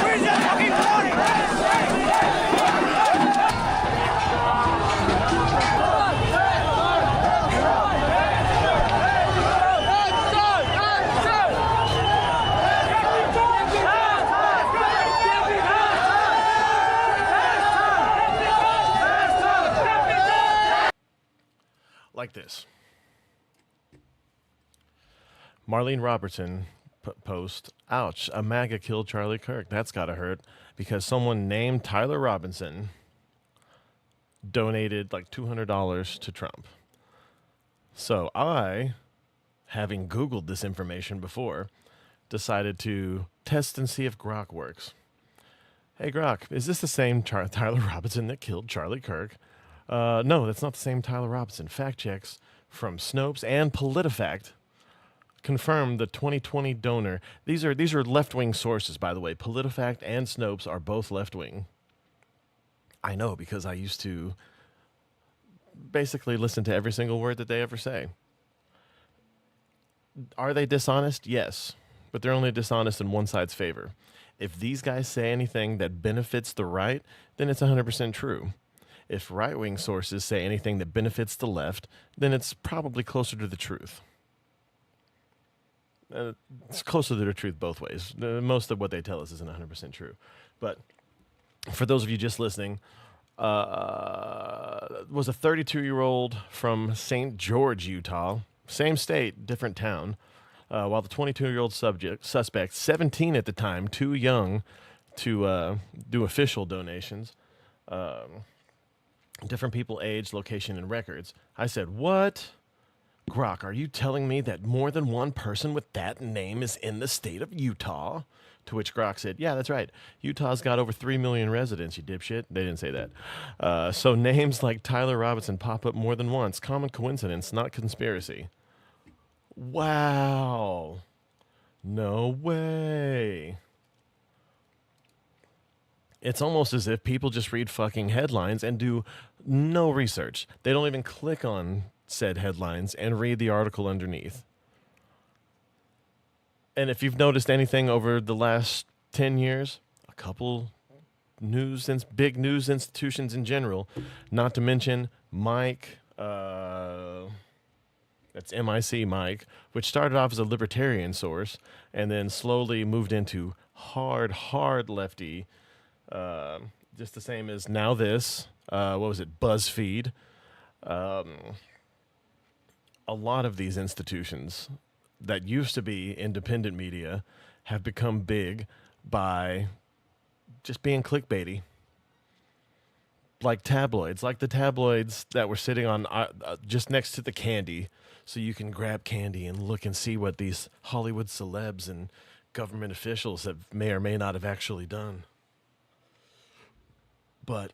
Where's the fucking glory? Like this. Marlene Robertson post, ouch, a MAGA killed Charlie Kirk. That's gotta hurt, because someone named Tyler Robinson donated like $200 to Trump. So I, having Googled this information before, decided to test and see if Grok works. Hey Grok, is this the same Tyler Robinson that killed Charlie Kirk? No, that's not the same Tyler Robinson. Fact checks from Snopes and PolitiFact confirm the 2020 donor. These are left-wing sources, by the way. PolitiFact and Snopes are both left-wing. I know, because I used to basically listen to every single word that they ever say. Are they dishonest? Yes, but they're only dishonest in one side's favor. If these guys say anything that benefits the right, then it's 100% true. If right-wing sources say anything that benefits the left, then it's probably closer to the truth. It's closer to the truth both ways. Most of what they tell us isn't 100% true. But for those of you just listening, was a 32-year-old from St. George, Utah, same state, different town, while the 22-year-old suspect, 17 at the time, too young to do official donations. Different people, age, location, and records. I said, what? Grok, are you telling me that more than one person with that name is in the state of Utah? To which Grok said, yeah, that's right. Utah's got over 3 million residents, you dipshit. They didn't say that. So names like Tyler Robinson pop up more than once. Common coincidence, not conspiracy. Wow. No way. It's almost as if people just read fucking headlines and do no research. They don't even click on said headlines and read the article underneath. And if you've noticed anything over the last 10 years, a couple big news institutions in general, not to mention Mike, that's MIC Mike, which started off as a libertarian source and then slowly moved into hard lefty, just the same as now this, what was it, BuzzFeed. A lot of these institutions that used to be independent media have become big by just being clickbaity. Like tabloids, like the tabloids that were sitting on just next to the candy, so you can grab candy and look and see what these Hollywood celebs and government officials may or may not have actually done. But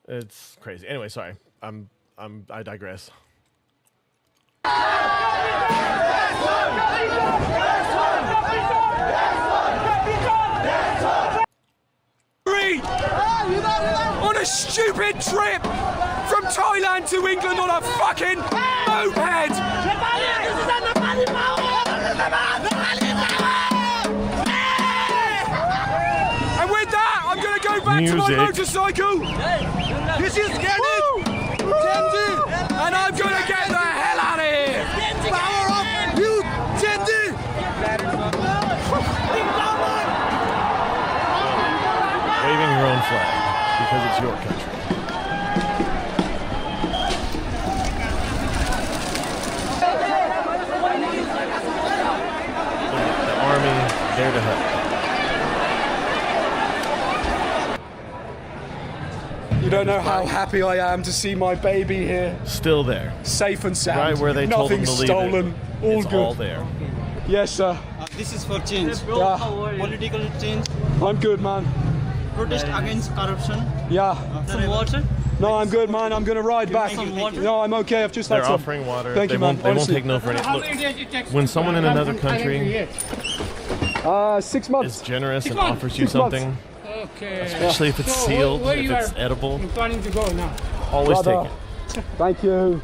it's crazy. Anyway, sorry. I digress. On a stupid trip from Thailand to England on a fucking moped. And with that, I'm gonna go back to my motorcycle. This is and I'm gonna get the hell out of here. Power up, you Tendi. Waving your own flag because it's your country. The army there to help. You don't know how happy I am to see my baby here. Still there. Safe and sound. Right where they told him to leave stolen. it. All it's good. all there. Yes, sir. This is for change. Yeah. Political change. I'm good, man. Protest against corruption. Yeah. Some water. No, I'm good, man. I'm gonna ride back. No, I'm okay. I've just had They're some. offering water. Thank you, man. They won't take no for any. Look, when someone in another country 6 months is generous and offers you something, okay, especially if it's sealed, if it's edible, I'm planning to go now. always take it. Thank you.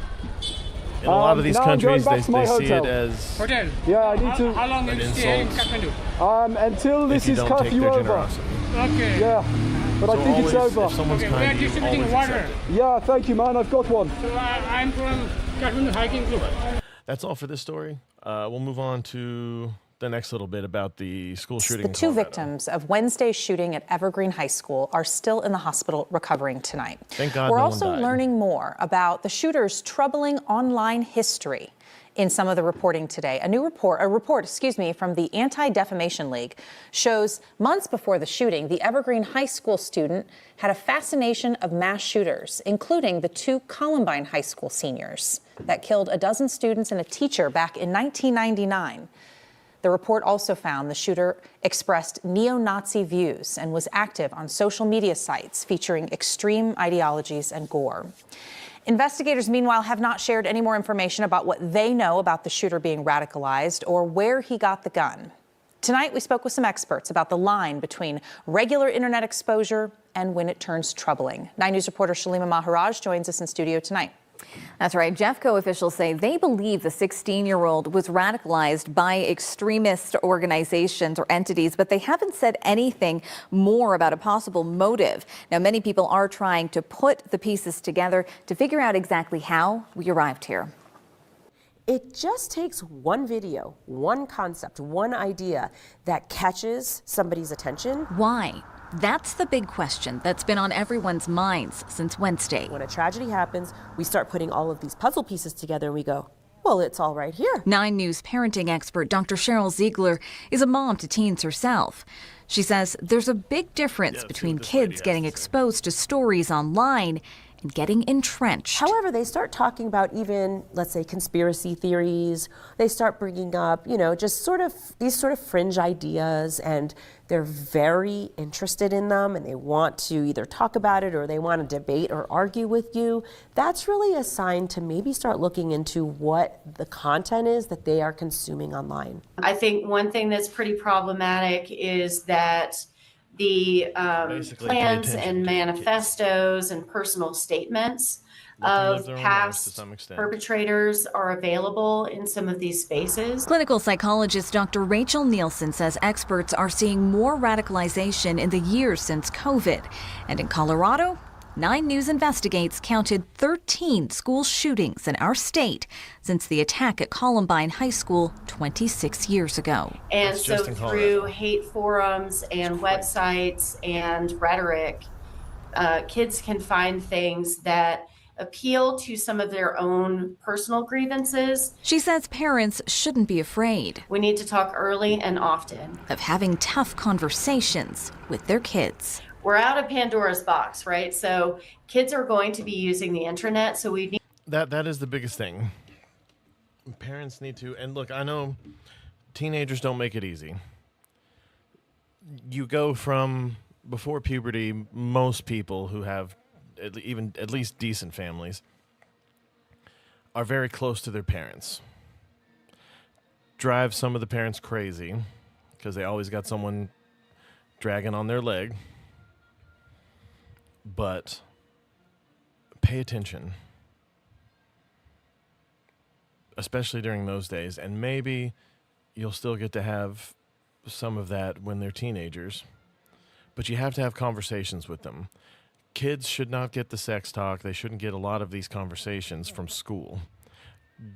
In a lot of these countries, they see hotel. it as Hotel. Yeah, I need to. How long will you stay in Kathmandu? Until this is don't take curfew their over. generosity. Okay. Yeah, but I think it's over. If someone's Okay, we are kind, you distributing always water. accept it. Yeah, thank you, man. I've got one. So I'm from Kathmandu Hiking Club. That's all for this story. We'll move on to the next little bit about the school shooting. The in two Colorado. victims of Wednesday's shooting at Evergreen High School are still in the hospital recovering tonight. Thank God We're no one also died. learning more about the shooter's troubling online history in some of the reporting today. A report from the Anti-Defamation League shows months before the shooting, the Evergreen High School student had a fascination of mass shooters, including the two Columbine High School seniors that killed a dozen students and a teacher back in 1999. The report also found the shooter expressed neo-Nazi views and was active on social media sites featuring extreme ideologies and gore. Investigators, meanwhile, have not shared any more information about what they know about the shooter being radicalized or where he got the gun. Tonight, we spoke with some experts about the line between regular internet exposure and when it turns troubling. 9 News reporter Shalima Maharaj joins us in studio tonight. That's right. Jeffco officials say they believe the 16-year-old was radicalized by extremist organizations or entities, but they haven't said anything more about a possible motive. Now, many people are trying to put the pieces together to figure out exactly how we arrived here. It just takes one video, one concept, one idea that catches somebody's attention. Why? That's the big question that's been on everyone's minds since Wednesday. When a tragedy happens, we start putting all of these puzzle pieces together and we go, well, it's all right here. 9 News parenting expert Dr. Cheryl Ziegler is a mom to teens herself. She says there's a big difference between kids getting exposed to stories online and getting entrenched. However, they start talking about even, let's say, conspiracy theories. They start bringing up, just sort of these sort of fringe ideas, and they're very interested in them, and they want to either talk about it or they want to debate or argue with you. That's really a sign to maybe start looking into what the content is that they are consuming online. I think one thing that's pretty problematic is that the plans and manifestos and personal statements of past perpetrators are available in some of these spaces. Clinical psychologist Dr. Rachel Nielsen says experts are seeing more radicalization in the years since COVID. And in Colorado, 9 News Investigates counted 13 school shootings in our state since the attack at Columbine High School 26 years ago. And so through hate forums and websites and rhetoric, kids can find things that appeal to some of their own personal grievances. She says parents shouldn't be afraid. We need to talk early and often of having tough conversations with their kids. We're out of Pandora's box, right? So kids are going to be using the internet, so we need... That is the biggest thing. Parents need to, and look, I know teenagers don't make it easy. You go from, before puberty, most people who have at least decent families are very close to their parents. Drive some of the parents crazy because they always got someone dragging on their leg. But pay attention, especially during those days, and maybe you'll still get to have some of that when they're teenagers, but you have to have conversations with them. Kids should not get the sex talk. They shouldn't get a lot of these conversations from school.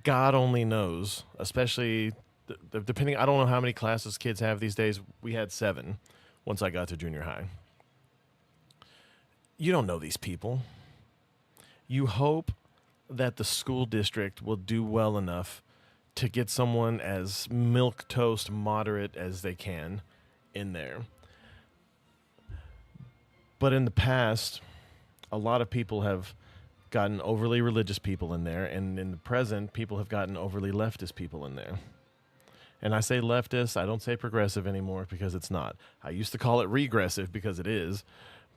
God only knows, especially depending, I don't know how many classes kids have these days. We had 7 once I got to junior high. You don't know these people. You hope that the school district will do well enough to get someone as milquetoast moderate as they can in there. But in the past, a lot of people have gotten overly religious people in there, and in the present, people have gotten overly leftist people in there. And I say leftist, I don't say progressive anymore because it's not. I used to call it regressive because it is,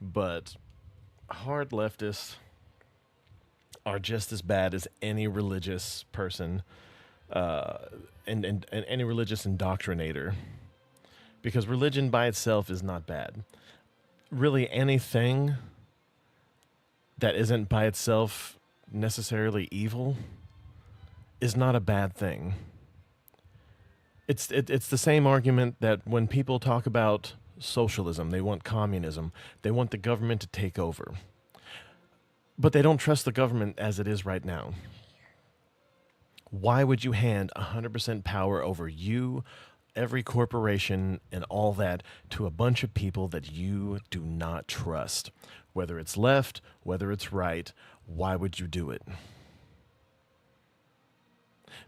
but hard leftists are just as bad as any religious person and any religious indoctrinator, because religion by itself is not bad. Really, anything that isn't by itself necessarily evil is not a bad thing. It's the same argument that when people talk about socialism, they want communism, they want the government to take over. But they don't trust the government as it is right now. Why would you hand 100% power over you, every corporation, and all that to a bunch of people that you do not trust? Whether it's left, whether it's right, why would you do it?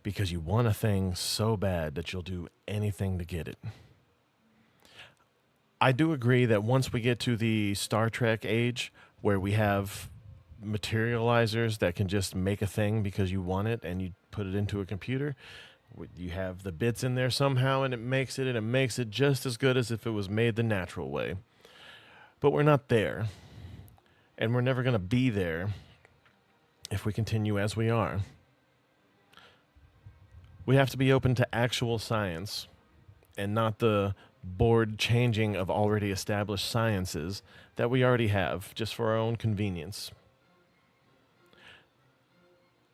Because you want a thing so bad that you'll do anything to get it. I do agree that once we get to the Star Trek age, where we have materializers that can just make a thing because you want it and you put it into a computer, you have the bits in there somehow and it makes it just as good as if it was made the natural way. But we're not there, and we're never going to be there if we continue as we are. We have to be open to actual science and not the bored changing of already established sciences that we already have just for our own convenience.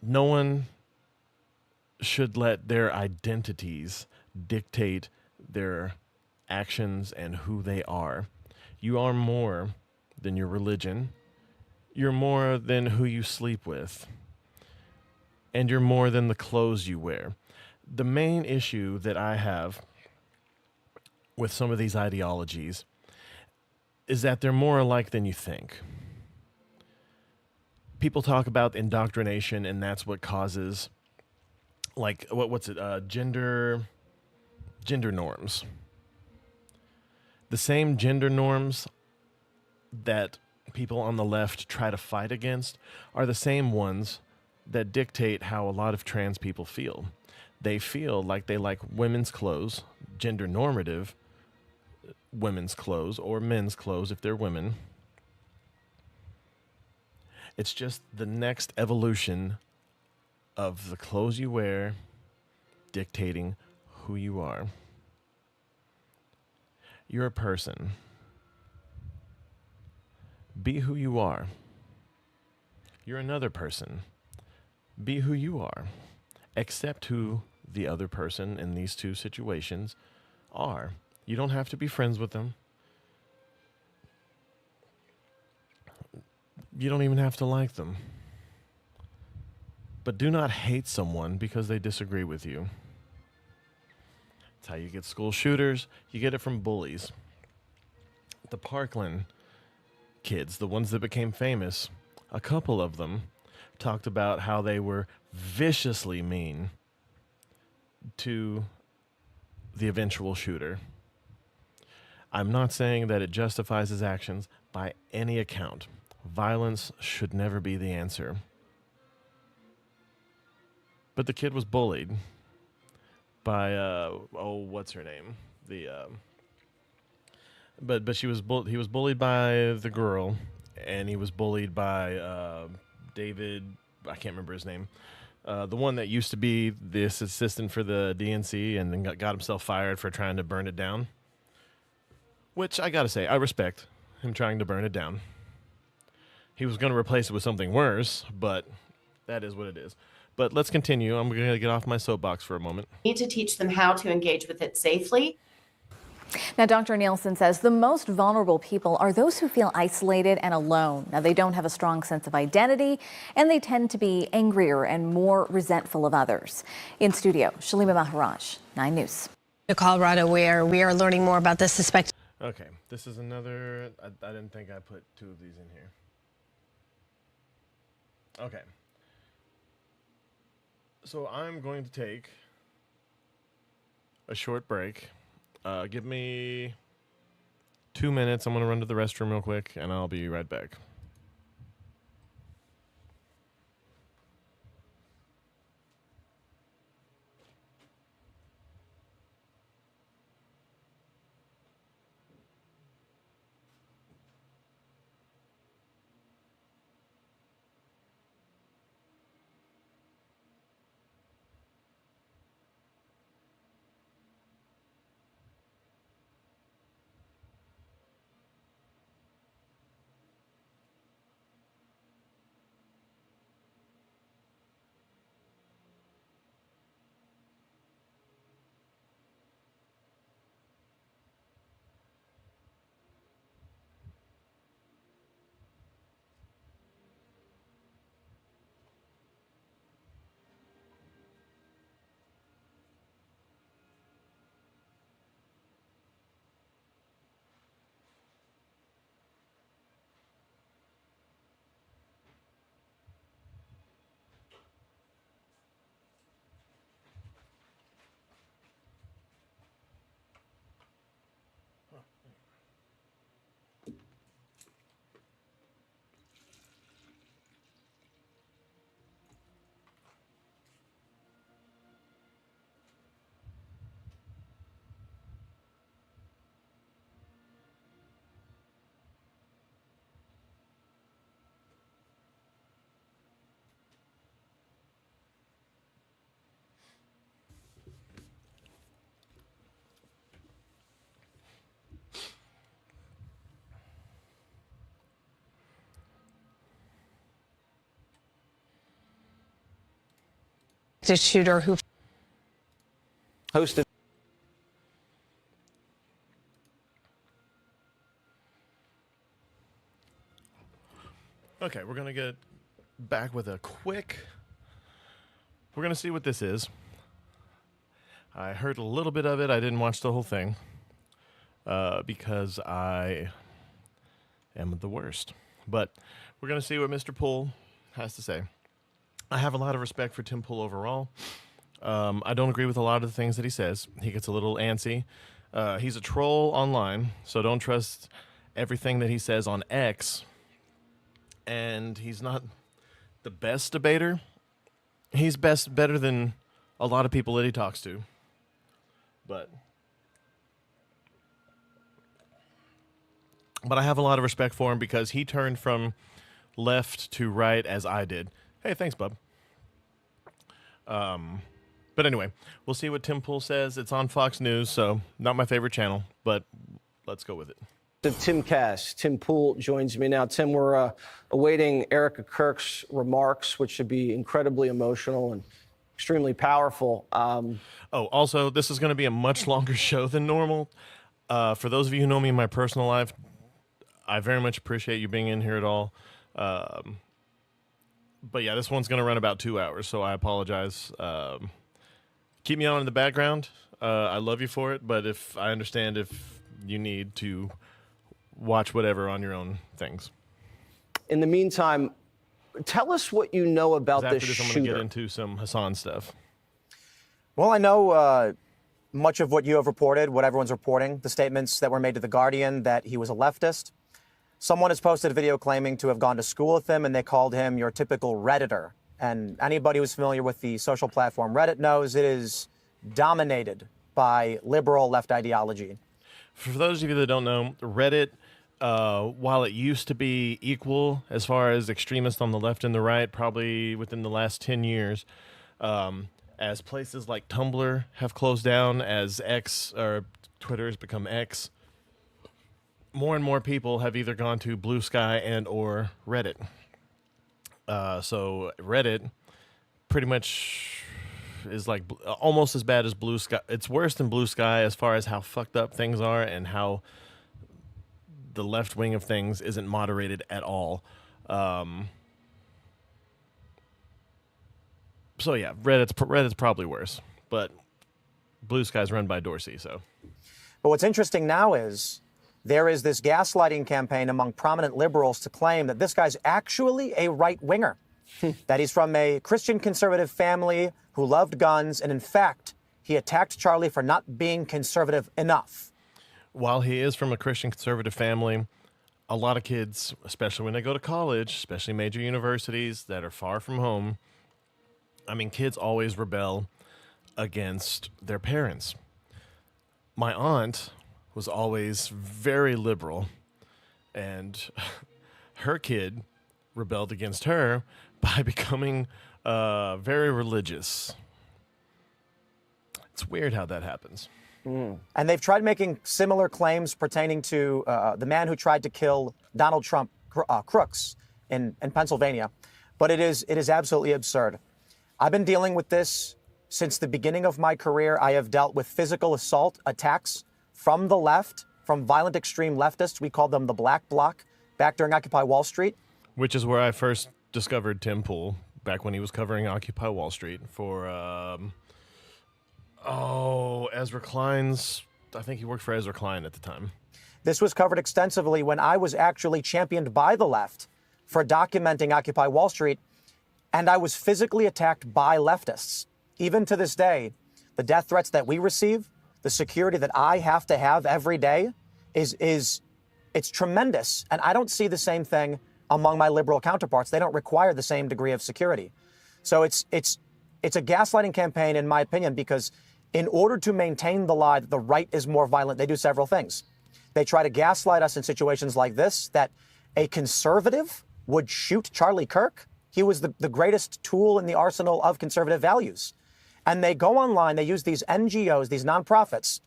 No one should let their identities dictate their actions and who they are. You are more than your religion. You're more than who you sleep with. And you're more than the clothes you wear. The main issue that I have with some of these ideologies is that they're more alike than you think. People talk about indoctrination, and that's what causes, like, what's it? Gender norms. The same gender norms that people on the left try to fight against are the same ones that dictate how a lot of trans people feel. They feel like they like women's clothes, gender normative women's clothes, or men's clothes if they're women. It's just the next evolution of the clothes you wear dictating who you are. You're a person. Be who you are. You're another person. Be who you are. Accept who the other person in these two situations are. You don't have to be friends with them. You don't even have to like them. But do not hate someone because they disagree with you. That's how you get school shooters. You get it from bullies. The Parkland kids, the ones that became famous, a couple of them talked about how they were viciously mean to the eventual shooter. I'm not saying that it justifies his actions by any account. Violence should never be the answer. But the kid was bullied by what's her name? But he was bullied by the girl, and he was bullied by David, I can't remember his name. The one that used to be this assistant for the DNC and then got himself fired for trying to burn it down. Which I gotta say, I respect him trying to burn it down. He was going to replace it with something worse, but that is what it is. But let's continue. I'm going to get off my soapbox for a moment. Need to teach them how to engage with it safely. Now, Dr. Nielsen says the most vulnerable people are those who feel isolated and alone. Now, they don't have a strong sense of identity, and they tend to be angrier and more resentful of others. In studio, Shalima Maharaj, 9 News. To Colorado, where we are learning more about the suspected. Okay, this is another. I didn't think I put two of these in here. Okay. So I'm going to take a short break. Give me 2 minutes. I'm going to run to the restroom real quick, and I'll be right back. Shooter who hosted. Okay, we're going to get back with a quick. We're going to see what this is. I heard a little bit of it. I didn't watch the whole thing because I am the worst. But we're going to see what Mr. Poole has to say. I have a lot of respect for Tim Poole overall. I don't agree with a lot of the things that he says. He gets a little antsy. He's a troll online, so don't trust everything that he says on X. And he's not the best debater. He's better than a lot of people that he talks to. But I have a lot of respect for him because he turned from left to right as I did. Hey, thanks, bub. But anyway, we'll see what Tim Poole says. It's on Fox News, so not my favorite channel, but let's go with it. The Tim Cass. Tim Poole joins me now. Tim, we're awaiting Erica Kirk's remarks, which should be incredibly emotional and extremely powerful. Also, this is going to be a much longer show than normal. For those of you who know me in my personal life, I very much appreciate you being in here at all. But yeah, this one's going to run about 2 hours, so I apologize. Keep me on in the background. I love you for it, but I understand if you need to watch whatever on your own things. In the meantime, tell us what you know about this shooter. I'm going to get into some Hassan stuff. Well, I know much of what you have reported, what everyone's reporting, the statements that were made to The Guardian that he was a leftist. Someone has posted a video claiming to have gone to school with him, and they called him your typical Redditor. And anybody who's familiar with the social platform Reddit knows it is dominated by liberal left ideology. For those of you that don't know, Reddit, while it used to be equal as far as extremists on the left and the right, probably within the last 10 years, as places like Tumblr have closed down, as X or Twitter has become X, more and more people have either gone to Blue Sky and or Reddit. So Reddit pretty much is like almost as bad as Blue Sky. It's worse than Blue Sky as far as how fucked up things are and how the left wing of things isn't moderated at all. So yeah, Reddit's probably worse, but Blue Sky's run by Dorsey. So, but what's interesting now is there is this gaslighting campaign among prominent liberals to claim that this guy's actually a right-winger, that he's from a Christian conservative family who loved guns, and in fact, he attacked Charlie for not being conservative enough. While he is from a Christian conservative family, a lot of kids, especially when they go to college, especially major universities that are far from home, I mean, kids always rebel against their parents. My aunt was always very liberal, and her kid rebelled against her by becoming very religious. It's weird how that happens. And they've tried making similar claims pertaining to the man who tried to kill Donald Trump, Crooks, in Pennsylvania. But it is absolutely absurd. I've been dealing with this since the beginning of my career. I have dealt with physical assault attacks from the left, from violent extreme leftists. We called them the Black Bloc back during Occupy Wall Street. Which is where I first discovered Tim Poole, back when he was covering Occupy Wall Street for, Ezra Klein's, I think he worked for Ezra Klein at the time. This was covered extensively when I was actually championed by the left for documenting Occupy Wall Street, and I was physically attacked by leftists. Even to this day, the death threats that we receive, the security that I have to have every day it's tremendous. And I don't see the same thing among my liberal counterparts. They don't require the same degree of security. So it's a gaslighting campaign, in my opinion, because in order to maintain the lie that the right is more violent, they do several things. They try to gaslight us in situations like this, that a conservative would shoot Charlie Kirk. He was the greatest tool in the arsenal of conservative values. And they go online, they use these NGOs, these nonprofits,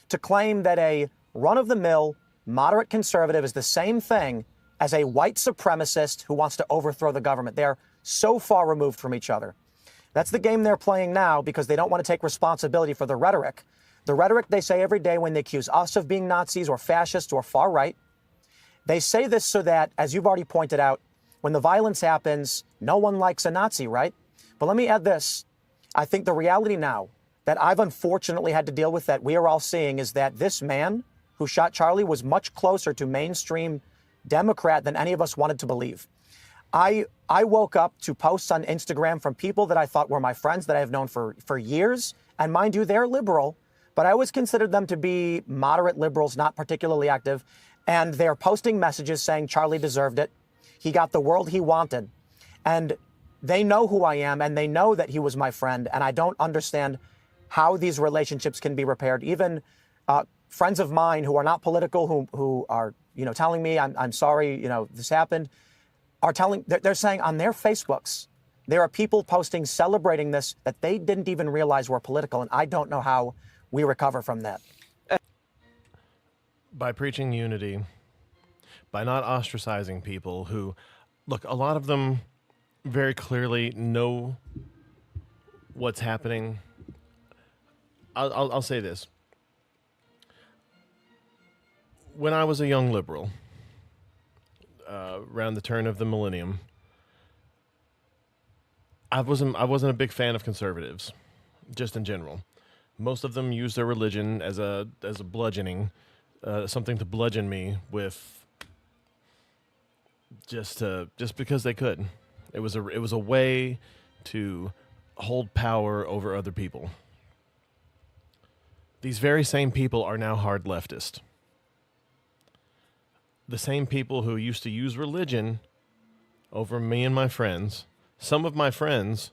to claim that a run-of-the-mill moderate conservative is the same thing as a white supremacist who wants to overthrow the government. They're so far removed from each other. That's the game they're playing now because they don't want to take responsibility for the rhetoric. The rhetoric they say every day when they accuse us of being Nazis or fascists or far right. They say this so that, as you've already pointed out, when the violence happens, no one likes a Nazi, right? But let me add this. I think the reality now that I've unfortunately had to deal with, that we are all seeing, is that this man who shot Charlie was much closer to mainstream Democrat than any of us wanted to believe. I woke up to posts on Instagram from people that I thought were my friends that I have known for years. And mind you, they're liberal, but I always considered them to be moderate liberals, not particularly active. And they're posting messages saying Charlie deserved it. He got the world he wanted. And they know who I am, and they know that he was my friend. And I don't understand how these relationships can be repaired. Even friends of mine who are not political, who are, telling me I'm sorry, this happened, they're saying on their Facebooks, there are people posting celebrating this that they didn't even realize were political. And I don't know how we recover from that. By preaching unity, by not ostracizing people who, look, a lot of them very clearly know what's happening. I'll say this. When I was a young liberal, around the turn of the millennium, I wasn't a big fan of conservatives, just in general. Most of them used their religion as a bludgeoning, something to bludgeon me with, just because they could. It was a way to hold power over other people. These very same people are now hard leftist. The same people who used to use religion over me and my friends. Some of my friends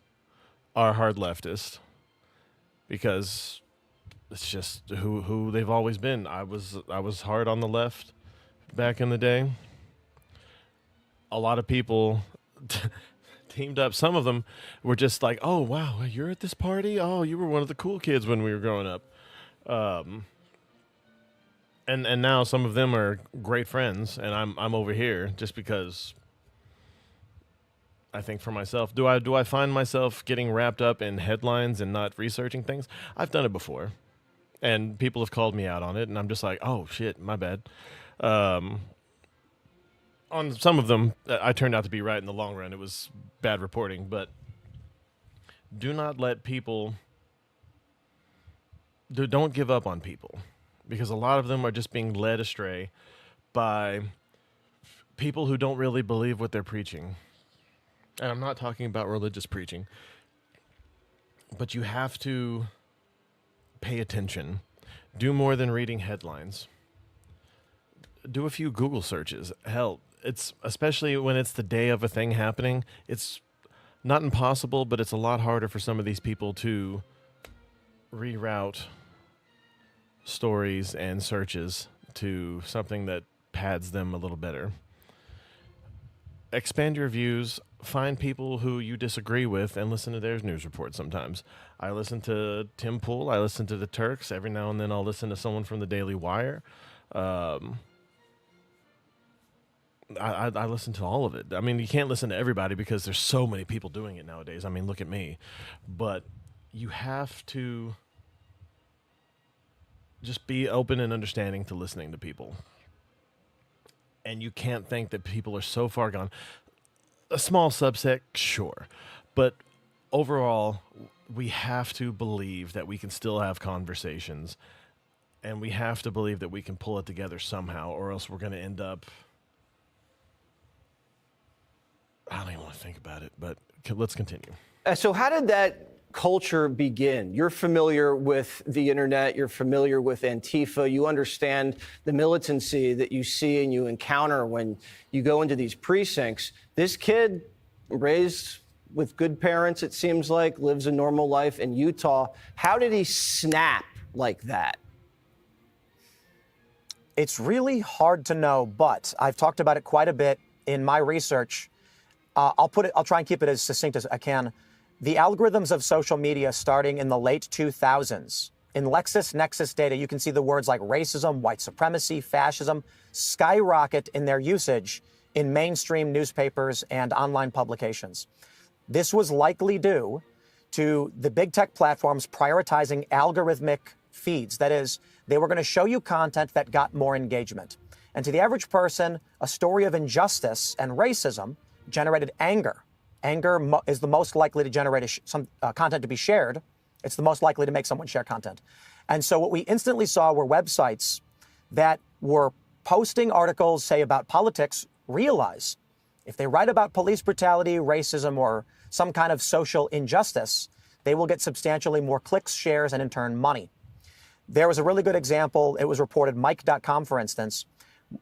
are hard leftist because it's just who they've always been. I was hard on the left back in the day. A lot of people teamed up. Some of them were just like, "Oh wow, you're at this party? Oh, you were one of the cool kids when we were growing up." And now some of them are great friends, and I'm over here just because I think for myself. Do I find myself getting wrapped up in headlines and not researching things? I've done it before, and people have called me out on it, and I'm just like, oh shit, my bad. On some of them, I turned out to be right in the long run. It was bad reporting, but do not let people. Don't give up on people, because a lot of them are just being led astray by people who don't really believe what they're preaching. And I'm not talking about religious preaching, but you have to pay attention. Do more than reading headlines. Do a few Google searches. Hell, it's especially when it's the day of a thing happening, it's not impossible, but it's a lot harder for some of these people to reroute stories and searches to something that pads them a little better. Expand your views. Find people who you disagree with and listen to their news reports sometimes. I listen to Tim Pool. I listen to the Turks. Every now and then I'll listen to someone from the Daily Wire. I listen to all of it. I mean, you can't listen to everybody because there's so many people doing it nowadays. I mean, look at me. But you have to just be open and understanding to listening to people. And you can't think that people are so far gone. A small subset, sure. But overall, we have to believe that we can still have conversations. And we have to believe that we can pull it together somehow, or else we're going to end up... I don't even want to think about it, but let's continue. So how did that culture begin? You're familiar with the internet, you're familiar with Antifa, you understand the militancy that you see and you encounter when you go into these precincts. This kid, raised with good parents, it seems like, lives a normal life in Utah. How did he snap like that? It's really hard to know, but I've talked about it quite a bit in my research. I'll try and keep it as succinct as I can. The algorithms of social media starting in the late 2000s, in LexisNexis data, you can see the words like racism, white supremacy, fascism skyrocket in their usage in mainstream newspapers and online publications. This was likely due to the big tech platforms prioritizing algorithmic feeds. That is, they were going to show you content that got more engagement. And to the average person, a story of injustice and racism generated anger. Anger is the most likely to generate some content to be shared. It's the most likely to make someone share content. And so what we instantly saw were websites that were posting articles, say, about politics, realize if they write about police brutality, racism, or some kind of social injustice, they will get substantially more clicks, shares, and in turn, money. There was a really good example. It was reported, Mike.com, for instance,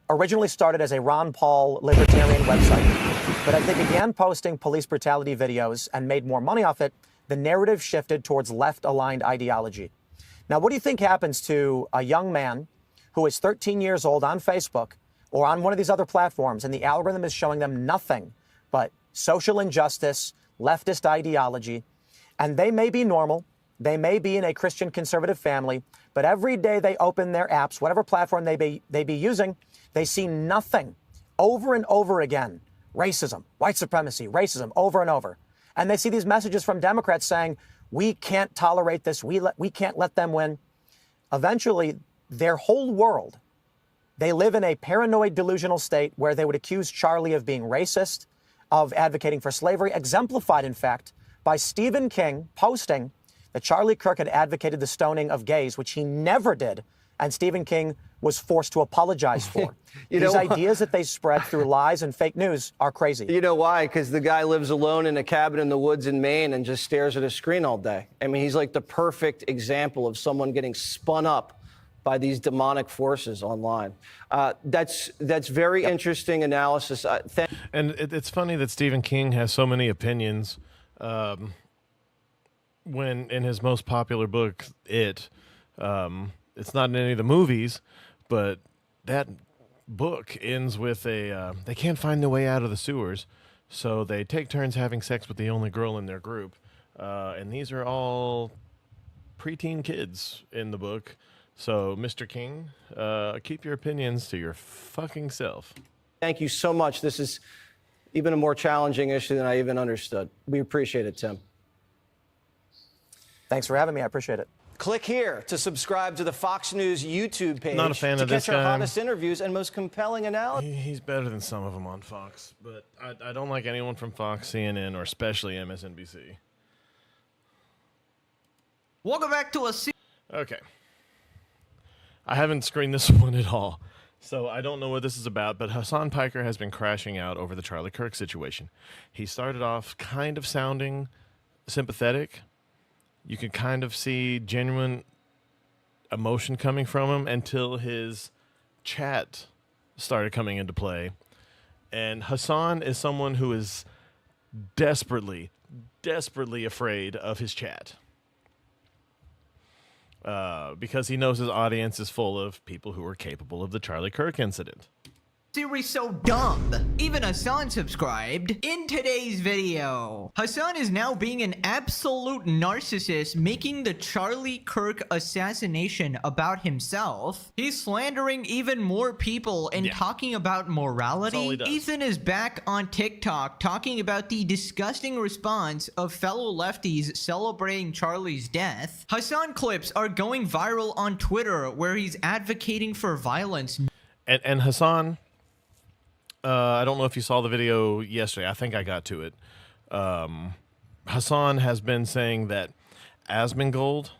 originally started as a Ron Paul libertarian website, but as they began posting police brutality videos and made more money off it, the narrative shifted towards left-aligned ideology. Now, what do you think happens to a young man who is 13 years old on Facebook or on one of these other platforms, and the algorithm is showing them nothing but social injustice, leftist ideology, and they may be normal, they may be in a Christian conservative family, but every day they open their apps, whatever platform they be using, they see nothing over and over again. Racism, white supremacy, racism, over and over. And they see these messages from Democrats saying, we can't tolerate this, we can't let them win. Eventually, their whole world, they live in a paranoid, delusional state where they would accuse Charlie of being racist, of advocating for slavery, exemplified, in fact, by Stephen King posting that Charlie Kirk had advocated the stoning of gays, which he never did, and Stephen King was forced to apologize for. These ideas that they spread through lies and fake news are crazy. You know why? Because the guy lives alone in a cabin in the woods in Maine and just stares at a screen all day. I mean, he's like the perfect example of someone getting spun up by these demonic forces online. That's very interesting analysis. And it's funny that Stephen King has so many opinions. When in his most popular book, it's not in any of the movies, but that book ends with they can't find their way out of the sewers, so they take turns having sex with the only girl in their group. And these are all preteen kids in the book. So, Mr. King, keep your opinions to your fucking self. Thank you so much. This is even a more challenging issue than I even understood. We appreciate it, Tim. Thanks for having me. I appreciate it. Click here to subscribe to the Fox News YouTube page Not a fan to of catch this our guy. hottest interviews and most compelling analysis. He's better than some of them on Fox, but I don't like anyone from Fox, CNN, or especially MSNBC. Welcome back to a... Okay. I haven't screened this one at all, so I don't know what this is about, but Hassan Piker has been crashing out over the Charlie Kirk situation. He started off kind of sounding sympathetic. You could kind of see genuine emotion coming from him until his chat started coming into play. And Hassan is someone who is desperately afraid of his chat. Because he knows his audience is full of people who are capable of the Charlie Kirk incident. Series so dumb. Even Hassan subscribed. In today's video, Hassan is now being an absolute narcissist, making the Charlie Kirk assassination about himself. He's slandering even more people and talking about morality. Ethan is back on TikTok talking about the disgusting response of fellow lefties celebrating Charlie's death. Hassan clips are going viral on Twitter where he's advocating for violence. And Hassan... I don't know if you saw the video yesterday. I think I got to it. Hassan has been saying that Asmongold,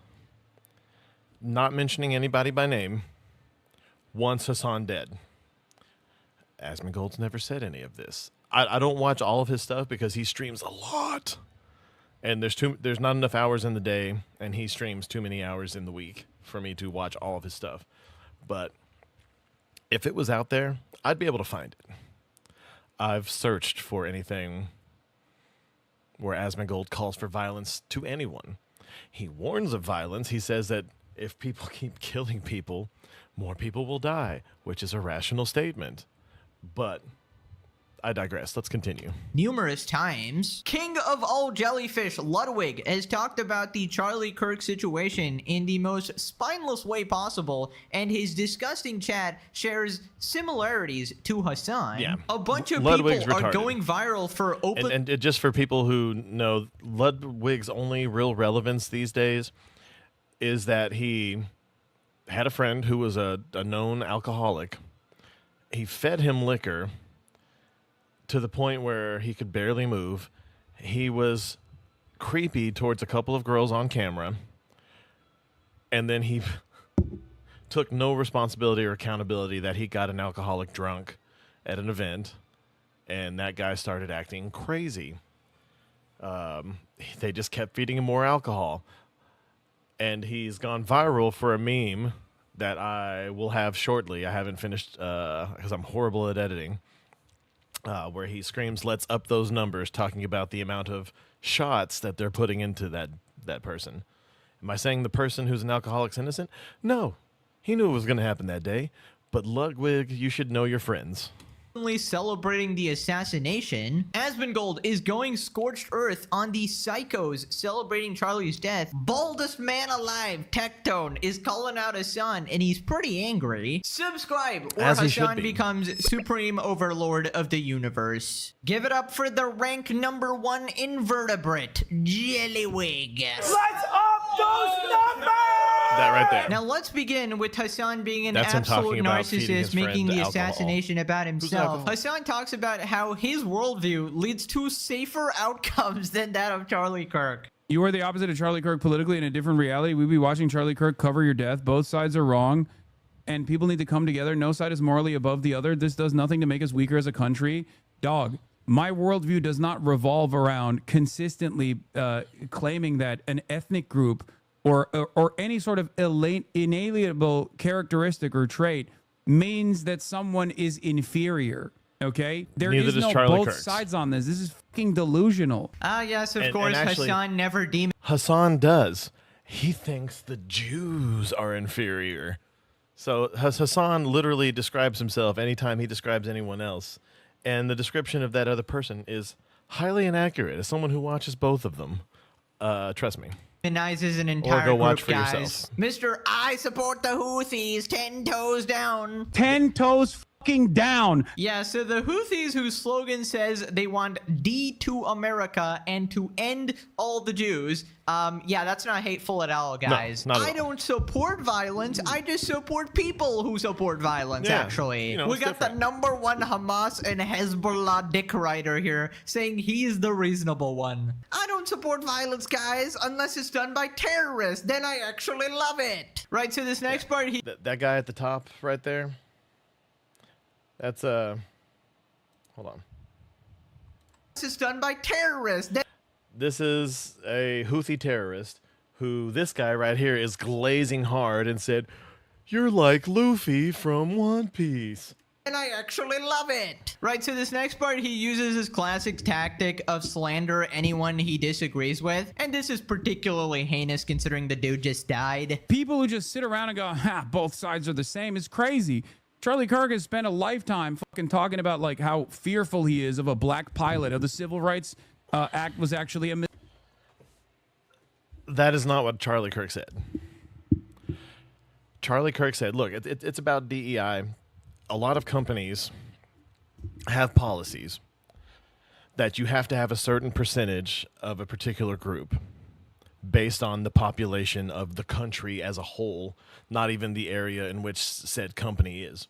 not mentioning anybody by name, wants Hassan dead. Asmongold's never said any of this. I don't watch all of his stuff because he streams a lot. And there's not enough hours in the day, and he streams too many hours in the week for me to watch all of his stuff. But if it was out there, I'd be able to find it. I've searched for anything where Asmongold calls for violence to anyone. He warns of violence. He says that if people keep killing people, more people will die, which is a rational statement. But I digress. Let's continue. Numerous times. King of all jellyfish, Ludwig, has talked about the Charlie Kirk situation in the most spineless way possible, and his disgusting chat shares similarities to Hassan. Yeah. A bunch of Ludwig's people retarded. are going viral for open... And just for people who know, Ludwig's only real relevance these days is that he had a friend who was a known alcoholic. He fed him liquor to the point where he could barely move. He was creepy towards a couple of girls on camera. And then he took no responsibility or accountability that he got an alcoholic drunk at an event, and that guy started acting crazy. They just kept feeding him more alcohol. And he's gone viral for a meme that I will have shortly. I haven't finished because I'm horrible at editing. Where he screams, "Let's up those numbers," talking about the amount of shots that they're putting into that person. Am I saying the person who's an alcoholic's innocent? No. He knew it was going to happen that day. But Ludwig, you should know your friends. Celebrating the assassination, Asmongold is going scorched earth on the psychos celebrating Charlie's death. Baldest man alive, Tectone, is calling out Hassan, and he's pretty angry. Subscribe, or As he should Hassan be. becomes supreme overlord of the universe. Give it up for the rank #1 invertebrate, Jellywig. Let's up those numbers! That right there. Now let's begin with Hassan being an That's him talking absolute about feeding his narcissist, making friend the alcohol. assassination about himself. alcohol? Hassan talks about how his worldview leads to safer outcomes than that of Charlie Kirk. You are the opposite of Charlie Kirk politically in a different reality. We'd be watching Charlie Kirk cover your death. Both sides are wrong, and people need to come together. No side is morally above the other. This does nothing to make us weaker as a country. Dog, my worldview does not revolve around consistently claiming that an ethnic group or any sort of inalienable characteristic or trait means that someone is inferior. Okay, there Neither is does no Charlie both Kirk's. sides on this. This is fucking delusional. Yes, of And course, actually, Hassan never demonizes. Hassan does. He thinks the Jews are inferior. So Hassan literally describes himself anytime he describes anyone else. And the description of that other person is highly inaccurate. As someone who watches both of them, trust me. Demonizes an entire go group, watch for guys. yourself. Mr. I support the Houthis, 10 toes down. 10 toes fucking down. Yeah, so the Houthis, whose slogan says they want D to America and to end all the Jews. Yeah, that's not hateful at all, guys. not at I all. don't support violence. I just support people who support violence, Yeah, actually. you know, We it's got the #1 Hamas and Hezbollah dick rider here saying he's the reasonable one. I don't support violence, guys, unless it's done by terrorists. Then I actually love it. Right, so this next part, That guy at the top right there, that's hold on. this is done by terrorists. This is a Houthi terrorist who this guy right here is glazing hard and said, "You're like Luffy from One Piece." And I actually love it. Right, so this next part, he uses his classic tactic of slander anyone he disagrees with. And this is particularly heinous considering the dude just died. People who just sit around and go, ha, both sides are the same is crazy. Charlie Kirk has spent a lifetime fucking talking about like how fearful he is of a black pilot, of the Civil Rights Act was actually a That is not what Charlie Kirk said. Charlie Kirk said, look, it's about DEI. A lot of companies have policies that you have to have a certain percentage of a particular group based on the population of the country as a whole, not even the area in which said company is.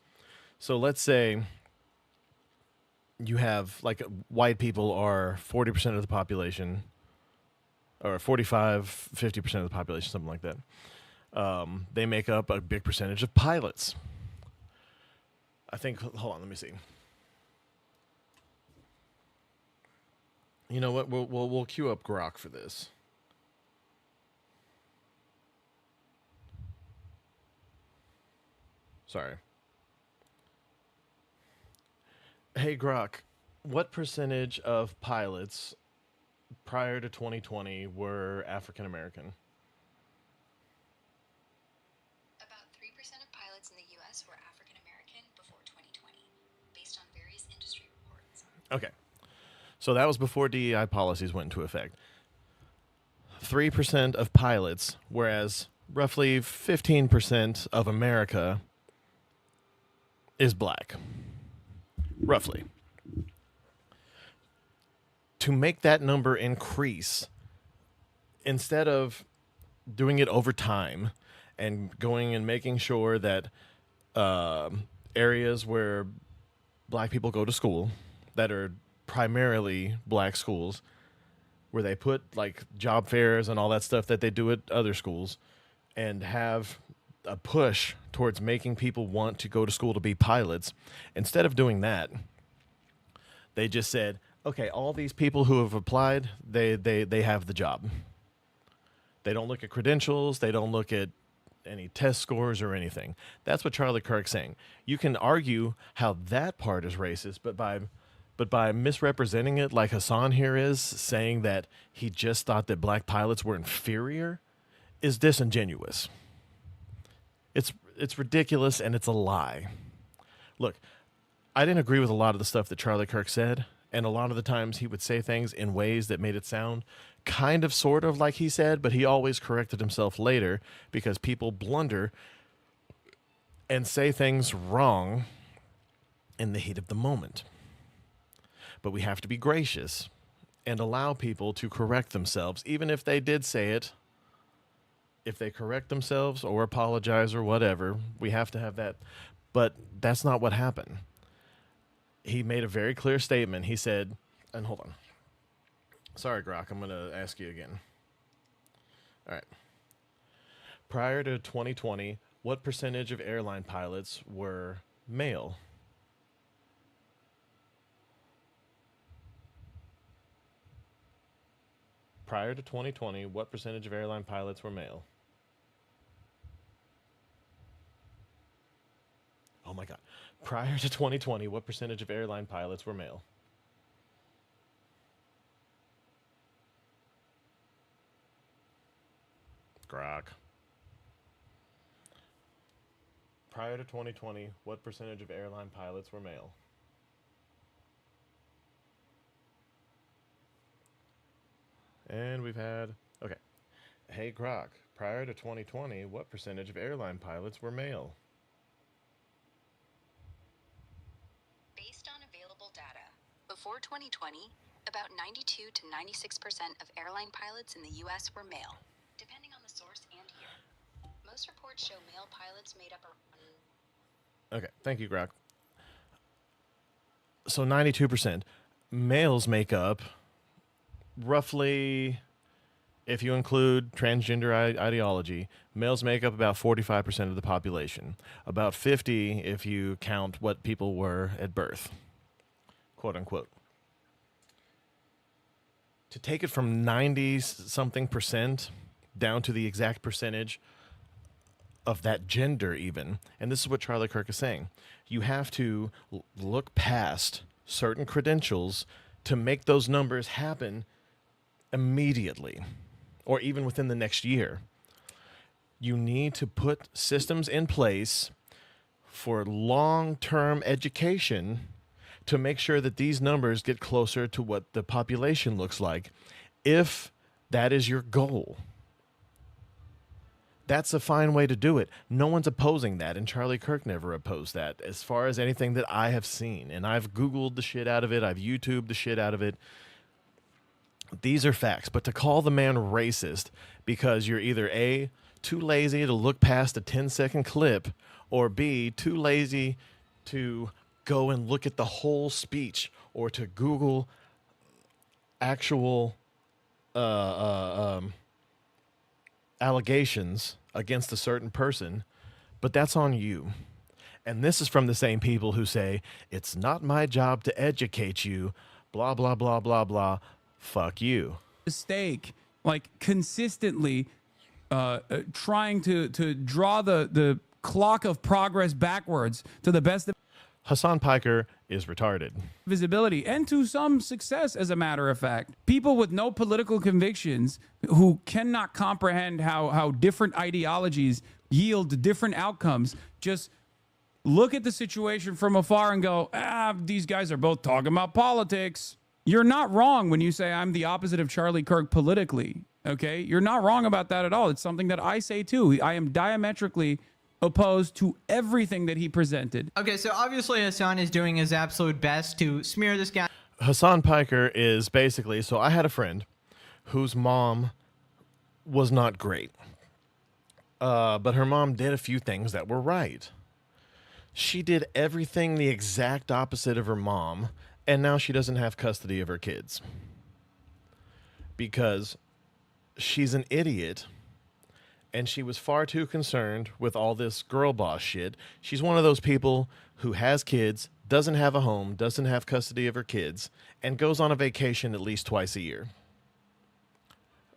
So let's say you have, like, white people are 40% of the population, or 45, 50% of the population, something like that. They make up a big percentage of pilots. I think, hold on, let me see. You know what? We'll queue up Grok for this. Sorry. Hey Grok, what percentage of pilots prior to 2020 were African American? About 3% of pilots in the U.S. were African American before 2020, based on various industry reports. Okay. So that was before DEI policies went into effect. 3% of pilots, whereas roughly 15% of America is black. Roughly. To make that number increase, instead of doing it over time and going and making sure that areas where black people go to school that are primarily black schools, where they put like job fairs and all that stuff that they do at other schools, and have a push towards making people want to go to school to be pilots. Instead of doing that, they just said, okay, all these people who have applied, they have the job. They don't look at credentials. They don't look at any test scores or anything. That's what Charlie Kirk's saying. You can argue how that part is racist, but by misrepresenting it like Hassan here is, saying that he just thought that black pilots were inferior, is disingenuous. It's ridiculous, and it's a lie. Look, I didn't agree with a lot of the stuff that Charlie Kirk said, and a lot of the times he would say things in ways that made it sound kind of sort of like he said, but he always corrected himself later because people blunder and say things wrong in the heat of the moment. But we have to be gracious and allow people to correct themselves, even if they did say it. If they correct themselves or apologize or whatever, we have to have that. But that's not what happened. He made a very clear statement. He said, and hold on. Sorry, Grok, I'm going to ask you again. All right. Prior to 2020, what percentage of airline pilots were male? Prior to 2020, what percentage of airline pilots were male? Oh my God. Prior to 2020, what percentage of airline pilots were male? Grok. Prior to 2020, what percentage of airline pilots were male? And we've had, okay. Hey, Grok, prior to 2020, what percentage of airline pilots were male? Based on available data, before 2020, about 92 to 96% of airline pilots in the U.S. were male, depending on the source and year. Most reports show male pilots made up around... Okay, thank you, Grok. So 92%. Males make up roughly, if you include transgender ideology, males make up about 45% of the population. About 50 if you count what people were at birth, quote unquote. To take it from 90-something percent down to the exact percentage of that gender even, and this is what Charlie Kirk is saying, you have to look past certain credentials to make those numbers happen immediately or even within the next year. You need to put systems in place for long-term education to make sure that these numbers get closer to what the population looks like, if that is your goal. That's a fine way to do it. No one's opposing that, and Charlie Kirk never opposed that as far as anything that I have seen. And I've Googled the shit out of it. I've YouTubed the shit out of it. These are facts. But to call the man racist because you're either A, too lazy to look past a 10-second clip, or B, too lazy to go and look at the whole speech, or to Google actual allegations against a certain person, but that's on you. And this is from the same people who say, it's not my job to educate you, blah, blah, blah, blah, blah. Fuck you. Mistake, like consistently trying to draw the clock of progress backwards to the best of Hassan Piker is retarded. Visibility and to some success, as a matter of fact. People with no political convictions who cannot comprehend how different ideologies yield different outcomes just look at the situation from afar and go, these guys are both talking about politics. You're not wrong when you say I'm the opposite of Charlie Kirk politically, okay? You're not wrong about that at all. It's something that I say too. I am diametrically opposed to everything that he presented. Okay, so obviously Hassan is doing his absolute best to smear this guy. Hassan Piker is basically, so I had a friend whose mom was not great, but her mom did a few things that were right. She did everything the exact opposite of her mom, and now she doesn't have custody of her kids because she's an idiot And she was far too concerned with all this girl boss shit. She's one of those people who has kids, doesn't have a home, doesn't have custody of her kids, and goes on a vacation at least twice a year.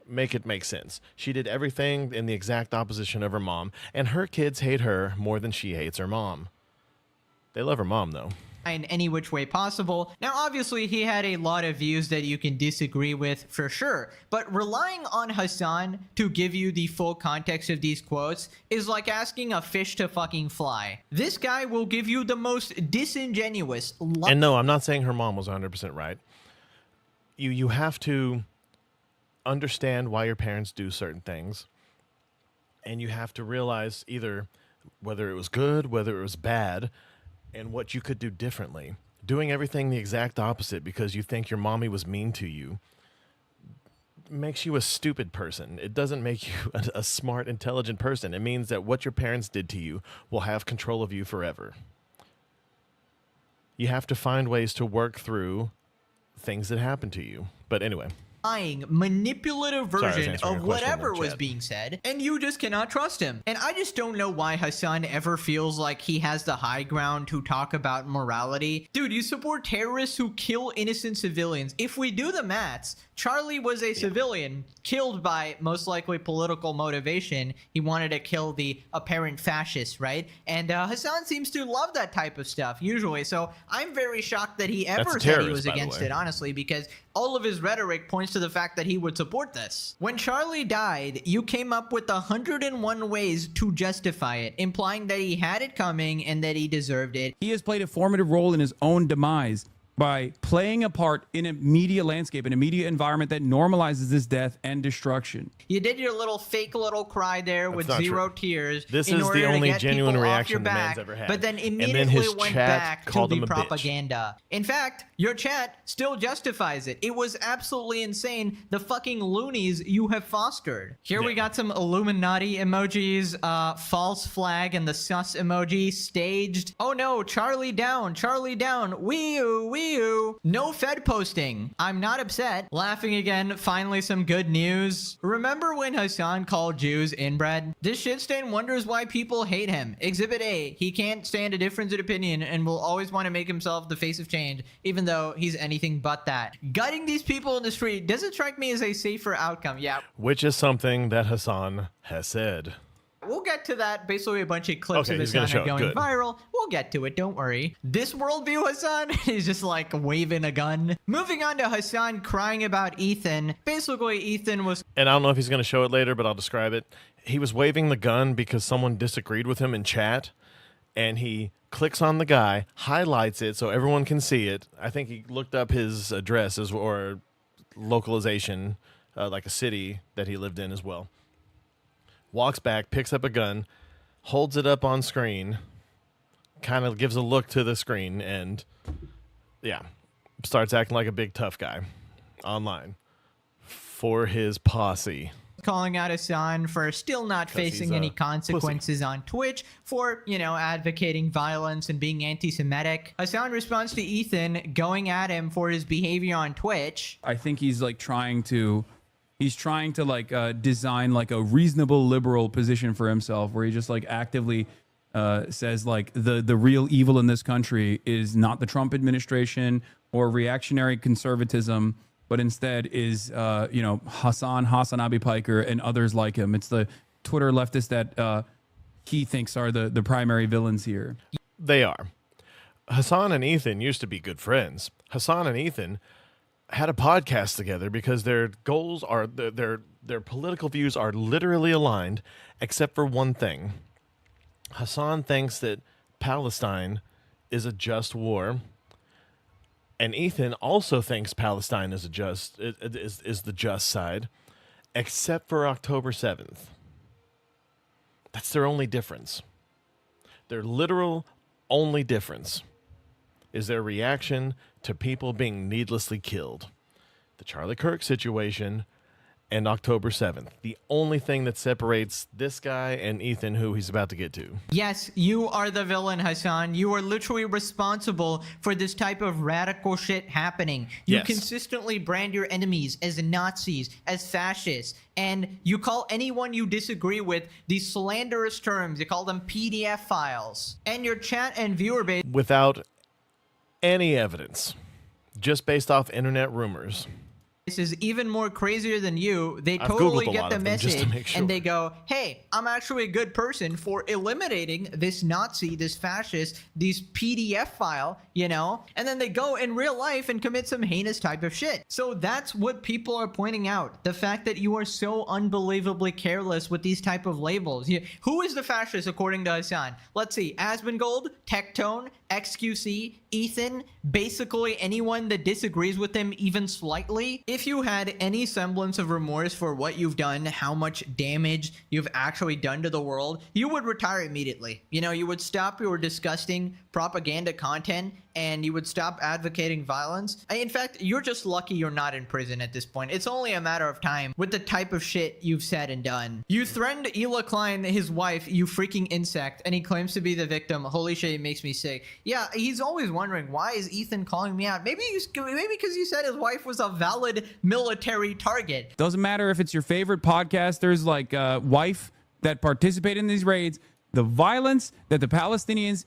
Make it make sense. She did everything in the exact opposition of her mom, and her kids hate her more than she hates her mom. They love her mom, though. In any which way possible. Now, obviously, he had a lot of views that you can disagree with for sure, but relying on Hasan to give you the full context of these quotes is like asking a fish to fucking fly. This guy will give you the most disingenuous... And no, I'm not saying her mom was 100% right. You have to understand why your parents do certain things, and you have to realize either whether it was good, whether it was bad, and what you could do differently. Doing everything the exact opposite because you think your mommy was mean to you makes you a stupid person. It doesn't make you a smart, intelligent person. It means that what your parents did to you will have control of you forever. You have to find ways to work through things that happen to you. But anyway. Manipulative version Sorry, of whatever was being said, and you just cannot trust him. And I just don't know why Hasan ever feels like he has the high ground to talk about morality. Dude, you support terrorists who kill innocent civilians. If we do the maths, Charlie was a civilian killed by most likely political motivation. He wanted to kill the apparent fascist, right? And Hasan seems to love that type of stuff usually. So I'm very shocked that he ever said he was against it, honestly, because all of his rhetoric points to the fact that he would support this. When Charlie died, you came up with 101 ways to justify it, implying that he had it coming and that he deserved it. He has played a formative role in his own demise by playing a part in a media landscape, in a media environment that normalizes this death and destruction. You did your little fake little cry there with zero tears. This in is order the to only get genuine people off reaction your the back, man's ever had. but then And immediately his went chat back to called the him a bitch. propaganda. In fact, your chat still justifies it. It was absolutely insane, the fucking loonies you have fostered. Here we got some Illuminati emojis, false flag and the sus emoji staged. Oh no, Charlie down, wee-oo, wee-oo. No Fed posting. I'm not upset. Laughing again. Finally, some good news. Remember when Hasan called Jews inbred? This shitstain wonders why people hate him. Exhibit A. He can't stand a difference in opinion and will always want to make himself the face of change, even though he's anything but that. Gutting these people in the street doesn't strike me as a safer outcome. Yeah. Which is something that Hasan has said. We'll get to that. Basically, a bunch of clips of he's Hasan gonna are going show it. Good. viral. We'll get to it. Don't worry. This worldview, Hasan, is just like waving a gun. Moving on to Hasan crying about Ethan. Basically, Ethan was... And I don't know if he's going to show it later, but I'll describe it. He was waving the gun because someone disagreed with him in chat, and he clicks on the guy, highlights it so everyone can see it. I think he looked up his address or localization, like a city that he lived in as well. Walks back, picks up a gun, holds it up on screen, kind of gives a look to the screen, and yeah, starts acting like a big tough guy online for his posse. Calling out Hasan for still not facing any consequences on Twitch for, you know, advocating violence and being anti-Semitic. Hasan responds to Ethan going at him for his behavior on Twitch. I think he's like trying to like design like a reasonable liberal position for himself, where he just like actively says like the real evil in this country is not the Trump administration or reactionary conservatism, but instead is Hassan Abi Piker and others like him. It's the Twitter leftists that he thinks are the primary villains here. They are. Hasan and Ethan used to be good friends. Hasan and Ethan had a podcast together because their goals are their political views are literally aligned, except for one thing. Hasan thinks that Palestine is a just war, and Ethan also thinks Palestine is is the just side, except for October 7th. That's their only difference. Their literal only difference is their reaction to people being needlessly killed. The Charlie Kirk situation and October 7th. The only thing that separates this guy and Ethan, who he's about to get to. Yes, you are the villain, Hassan. You are literally responsible for this type of radical shit happening. You Yes. consistently brand your enemies as Nazis, as fascists, and you call anyone you disagree with these slanderous terms. You call them PDF files. And your chat and viewer base Without any evidence, just based off internet rumors. This is even more crazier than you. They I've totally Googled a get lot the of them just to message make sure. and they go, hey, I'm actually a good person for eliminating this Nazi, this fascist, this PDF file, you know? And then they go in real life and commit some heinous type of shit. So that's what people are pointing out. The fact that you are so unbelievably careless with these type of labels. Who is the fascist according to Hassan? Let's see. Asmongold, Tectone, XQC, Ethan, basically anyone that disagrees with him even slightly. If you had any semblance of remorse for what you've done, how much damage you've actually done to the world, you would retire immediately. You know, you would stop your disgusting propaganda content and you would stop advocating violence. In fact, you're just lucky you're not in prison at this point. It's only a matter of time with the type of shit you've said and done. You threatened Ela Klein, his wife, you freaking insect, and he claims to be the victim. Holy shit, it makes me sick. Yeah, he's always wondering, why is Ethan calling me out? Maybe because you said his wife was a valid military target. Doesn't matter if it's your favorite podcasters like wife that participate in these raids. The violence that the Palestinians...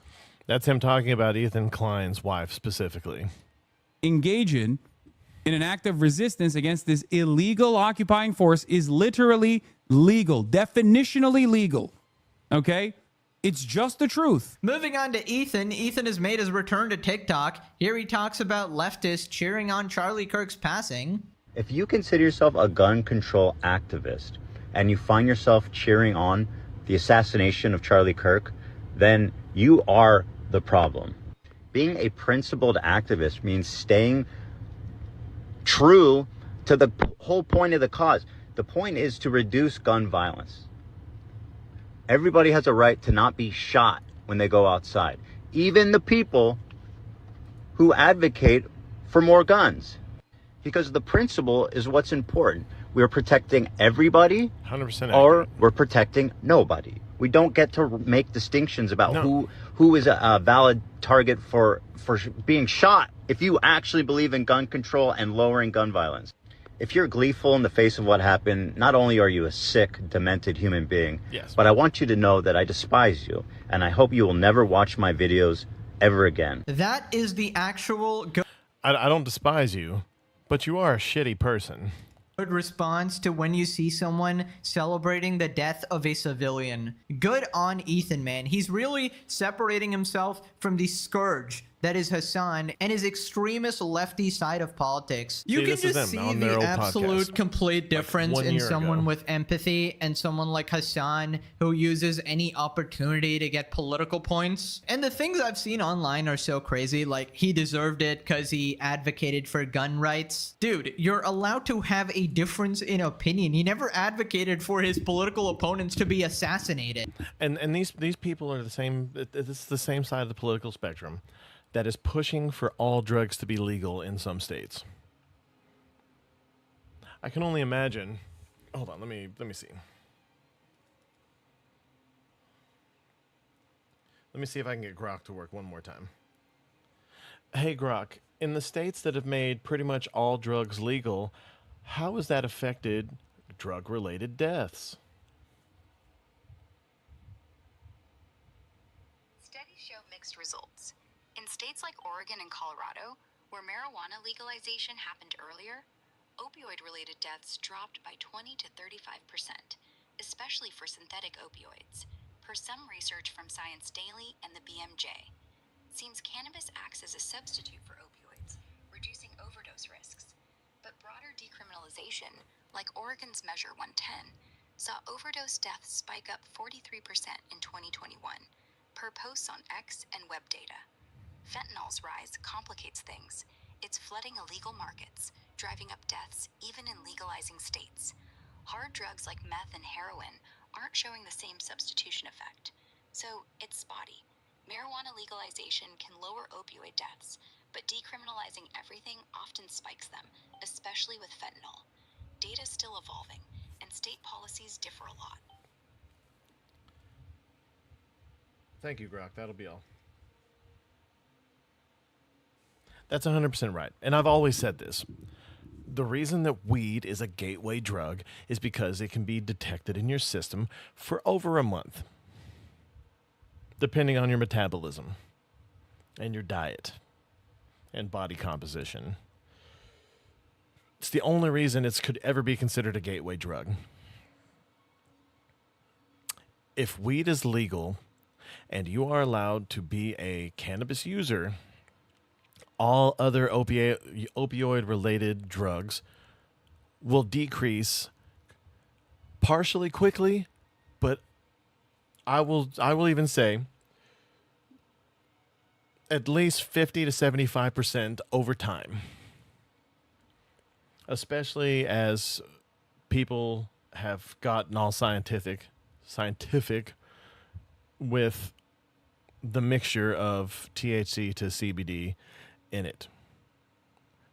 That's him talking about Ethan Klein's wife specifically. Engage in an act of resistance against this illegal occupying force is literally legal, definitionally legal. Okay? It's just the truth. Moving on to Ethan. Ethan has made his return to TikTok. Here he talks about leftists cheering on Charlie Kirk's passing. If you consider yourself a gun control activist and you find yourself cheering on the assassination of Charlie Kirk, then you are the problem. Being a principled activist means staying true to the whole point of the cause. The point is to reduce gun violence. Everybody has a right to not be shot when they go outside, even the people who advocate for more guns, because the principle is what's important. We're protecting everybody 100% or we're protecting nobody. We don't get to make distinctions about who is a valid target for being shot if you actually believe in gun control and lowering gun violence. If you're gleeful in the face of what happened, not only are you a sick, demented human being, but I want you to know that I despise you, and I hope you will never watch my videos ever again. That is the actual I don't despise you, but you are a shitty person. good response to when you see someone celebrating the death of a civilian. Good on Ethan, man. He's really separating himself from the scourge that is Hassan and his extremist lefty side of politics. You can just see the absolute complete difference in someone with empathy and someone like Hassan who uses any opportunity to get political points. And the things I've seen online are so crazy, like he deserved it because he advocated for gun rights. Dude, you're allowed to have a difference in opinion. He never advocated for his political opponents to be assassinated. And these people are the same. It's the same side of the political spectrum that is pushing for all drugs to be legal in some states. I can only imagine. Hold on, let me see. Let me see if I can get Grok to work one more time. Hey Grok, in the states that have made pretty much all drugs legal, how has that affected drug-related deaths? Studies show mixed results. In states like Oregon and Colorado, where marijuana legalization happened earlier, opioid-related deaths dropped by 20 to 35%, especially for synthetic opioids, per some research from Science Daily and the BMJ. Seems cannabis acts as a substitute for opioids, reducing overdose risks. But broader decriminalization, like Oregon's Measure 110, saw overdose deaths spike up 43% in 2021, per posts on X and web data. Fentanyl's rise complicates things. It's flooding illegal markets, driving up deaths even in legalizing states. Hard drugs like meth and heroin aren't showing the same substitution effect. So it's spotty. Marijuana legalization can lower opioid deaths, but decriminalizing everything often spikes them, especially with fentanyl. data is still evolving, and state policies differ a lot. Thank you, Grok. That'll be all. That's 100% right. And I've always said this. The reason that weed is a gateway drug is because it can be detected in your system for over a month, depending on your metabolism and your diet and body composition. It's the only reason it could ever be considered a gateway drug. If weed is legal and you are allowed to be a cannabis user, all other opioid-related drugs will decrease partially quickly, but I will even say at least 50 to 75% over time, especially as people have gotten all scientific with the mixture of THC to CBD in it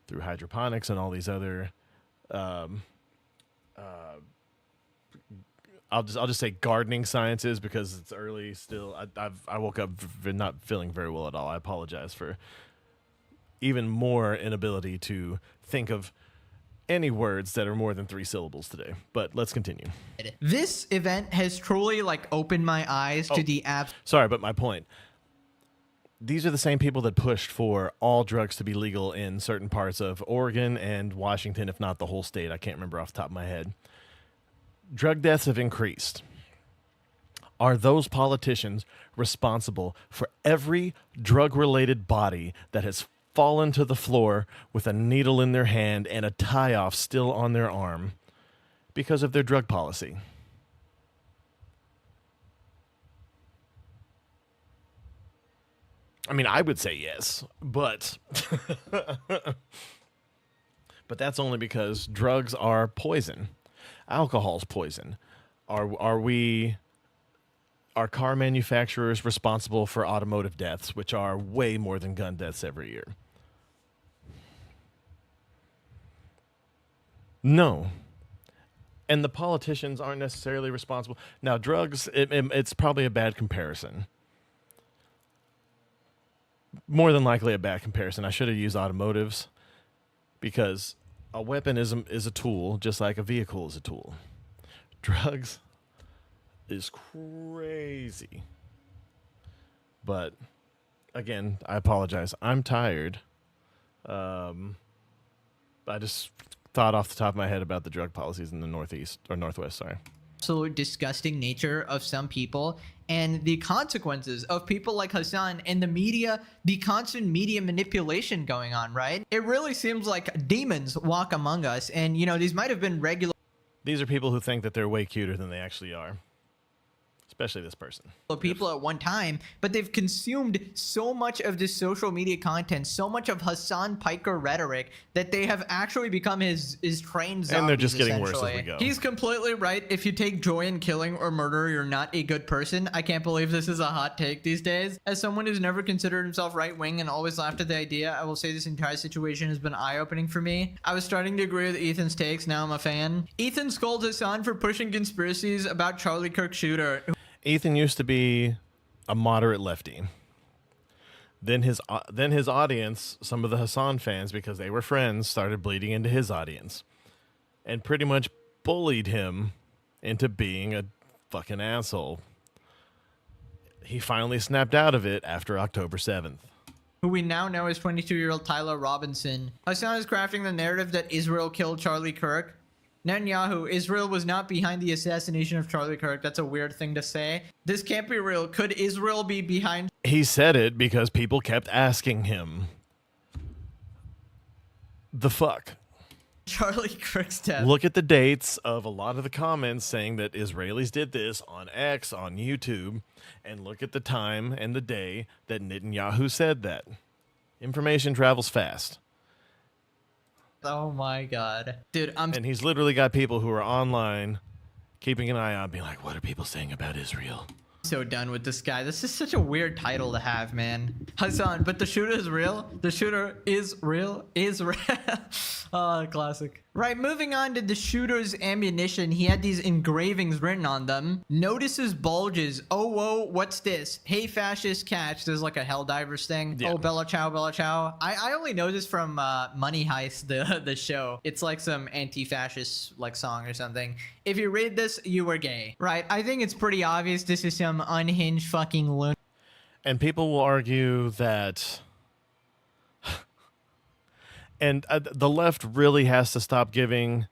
through hydroponics and all these other I'll just say gardening sciences because it's early still. I woke up not feeling very well at all. I apologize for even more inability to think of any words that are more than 3 syllables today. But let's continue. This event has truly opened my eyes to the apps. Sorry, but my point. These are the same people that pushed for all drugs to be legal in certain parts of Oregon and Washington, if not the whole state. I can't remember off the top of my head. Drug deaths have increased. Are those politicians responsible for every drug-related body that has fallen to the floor with a needle in their hand and a tie-off still on their arm because of their drug policy? I mean, I would say yes, but but that's only because drugs are poison. Alcohol's poison. Are car manufacturers responsible for automotive deaths, which are way more than gun deaths every year? No. And the politicians aren't necessarily responsible. Now, drugs, it's probably a bad comparison. More than likely a bad comparison. I should have used automotives because a weapon is a tool, just like a vehicle is a tool. Drugs is crazy. But again, I apologize. I'm tired. I just thought off the top of my head about the drug policies in the Northeast or Northwest. Sorry. Absolute disgusting nature of some people and the consequences of people like Hassan and the media, the constant media manipulation going on, right? It really seems like demons walk among us, and these might have been regular. These are people who think that they're way cuter than they actually are. Especially this person. People at one time, but they've consumed so much of this social media content, so much of Hassan Piker rhetoric that they have actually become his trained zombies. And they're just getting worse as we go. He's completely right. If you take joy in killing or murder, you're not a good person. I can't believe this is a hot take these days. As someone who's never considered himself right-wing and always laughed at the idea, I will say this entire situation has been eye-opening for me. I was starting to agree with Ethan's takes. Now I'm a fan. Ethan scolds Hassan for pushing conspiracies about Charlie Kirk shooter. Ethan used to be a moderate lefty. Then his audience, some of the Hassan fans, because they were friends, started bleeding into his audience and pretty much bullied him into being a fucking asshole. He finally snapped out of it after October 7th. Who we now know as 22-year-old Tyler Robinson. Hassan is crafting the narrative that Israel killed Charlie Kirk. Netanyahu, Israel was not behind the assassination of Charlie Kirk. That's a weird thing to say. This can't be real. Could Israel be behind? He said it because people kept asking him. The fuck? Charlie Kirk's death. Look at the dates of a lot of the comments saying that Israelis did this on X, on YouTube, and look at the time and the day that Netanyahu said that. Information travels fast. Oh my god. Dude, And he's literally got people who are online keeping an eye on, being like, what are people saying about Israel? So done with this guy. This is such a weird title to have, man. Hassan, but the shooter is real. The shooter is real. Is real. Oh, classic. Right, moving on to the shooter's ammunition. He had these engravings written on them. Notices bulges. Oh, whoa, what's this? Hey, fascist catch. There's like a Helldivers thing. Yeah. Oh, Bella Ciao, Bella Ciao. I only know this from Money Heist, the show. It's like some anti-fascist like song or something. If you read this, you were gay. Right, I think it's pretty obvious this is some unhinged fucking loon. And people will argue that... And the left really has to stop giving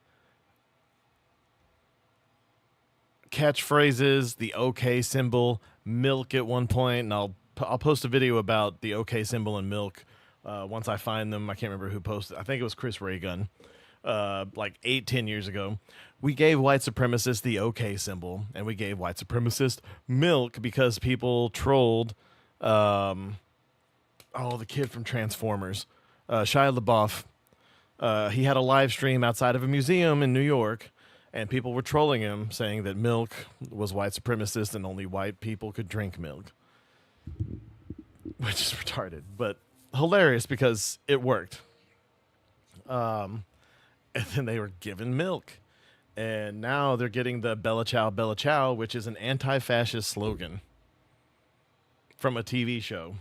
catchphrases, the OK symbol, milk at one point, and I'll post a video about the OK symbol and milk once I find them. I can't remember who posted. I think it was Chris Raygun, like 8-10 years ago. We gave white supremacists the OK symbol, and we gave white supremacists milk because people trolled. The kid from Transformers. Shia LaBeouf, he had a live stream outside of a museum in New York, and people were trolling him, saying that milk was white supremacist and only white people could drink milk. Which is retarded, but hilarious because it worked. And then they were given milk. And now they're getting the Bella Ciao, which is an anti-fascist slogan from a TV show.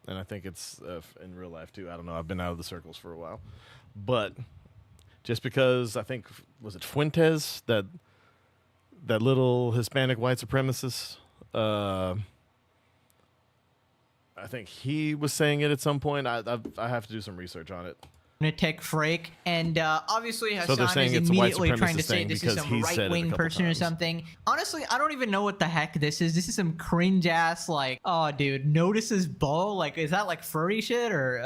And I think it's in real life, too. I don't know. I've been out of the circles for a while. But just because I think, was it Fuentes, that little Hispanic white supremacist? I think he was saying it at some point. I have to do some research on it. Lunatic freak, and obviously So they're Hassan saying is it's a white immediately trying to supremacist say thing this is because some he said it a right-wing couple person or times. something. Honestly, I don't even know what the heck this is. This is some cringe-ass, like, oh, dude, notices Bo? Like, is that like furry shit or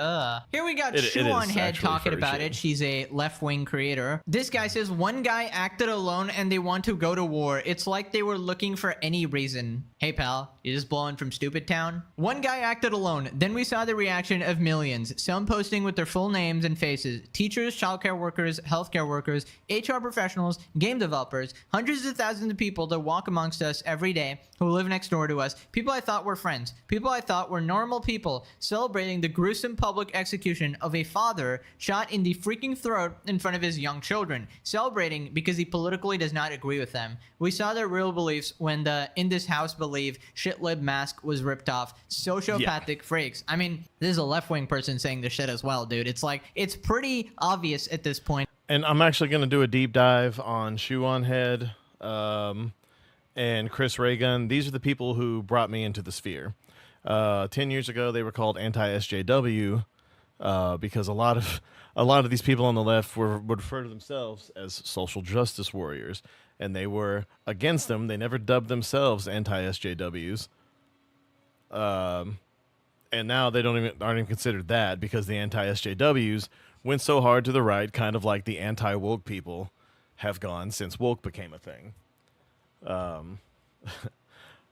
Here we got It Shoe is on Head actually talking furry about shit. it. She's a left-wing creator. This guy says, one guy acted alone and they want to go to war. It's like they were looking for any reason. Hey, pal, you just blowing from Stupid Town? One guy acted alone. Then we saw the reaction of millions. Some posting with their full names and faces. Teachers, childcare workers, healthcare workers, HR professionals, game developers, hundreds of thousands of people that walk amongst us every day who live next door to us, people I thought were friends, people I thought were normal people, celebrating the gruesome public execution of a father shot in the freaking throat in front of his young children, celebrating because he politically does not agree with them. We saw their real beliefs when the In This House Believe shitlib mask was ripped off. Sociopathic freaks. I mean, this is a left-wing person saying this shit as well, dude. It's like, it's pretty obvious at this point. And I'm actually going to do a deep dive on Shoe on Head and Chris Raygun. These are the people who brought me into the sphere. 10 years ago, they were called anti-SJW because a lot of these people on the left would refer to themselves as social justice warriors, and they were against them. They never dubbed themselves anti-SJWs. And now they aren't even considered that because the anti-SJWs went so hard to the right, kind of like the anti-woke people have gone since woke became a thing. A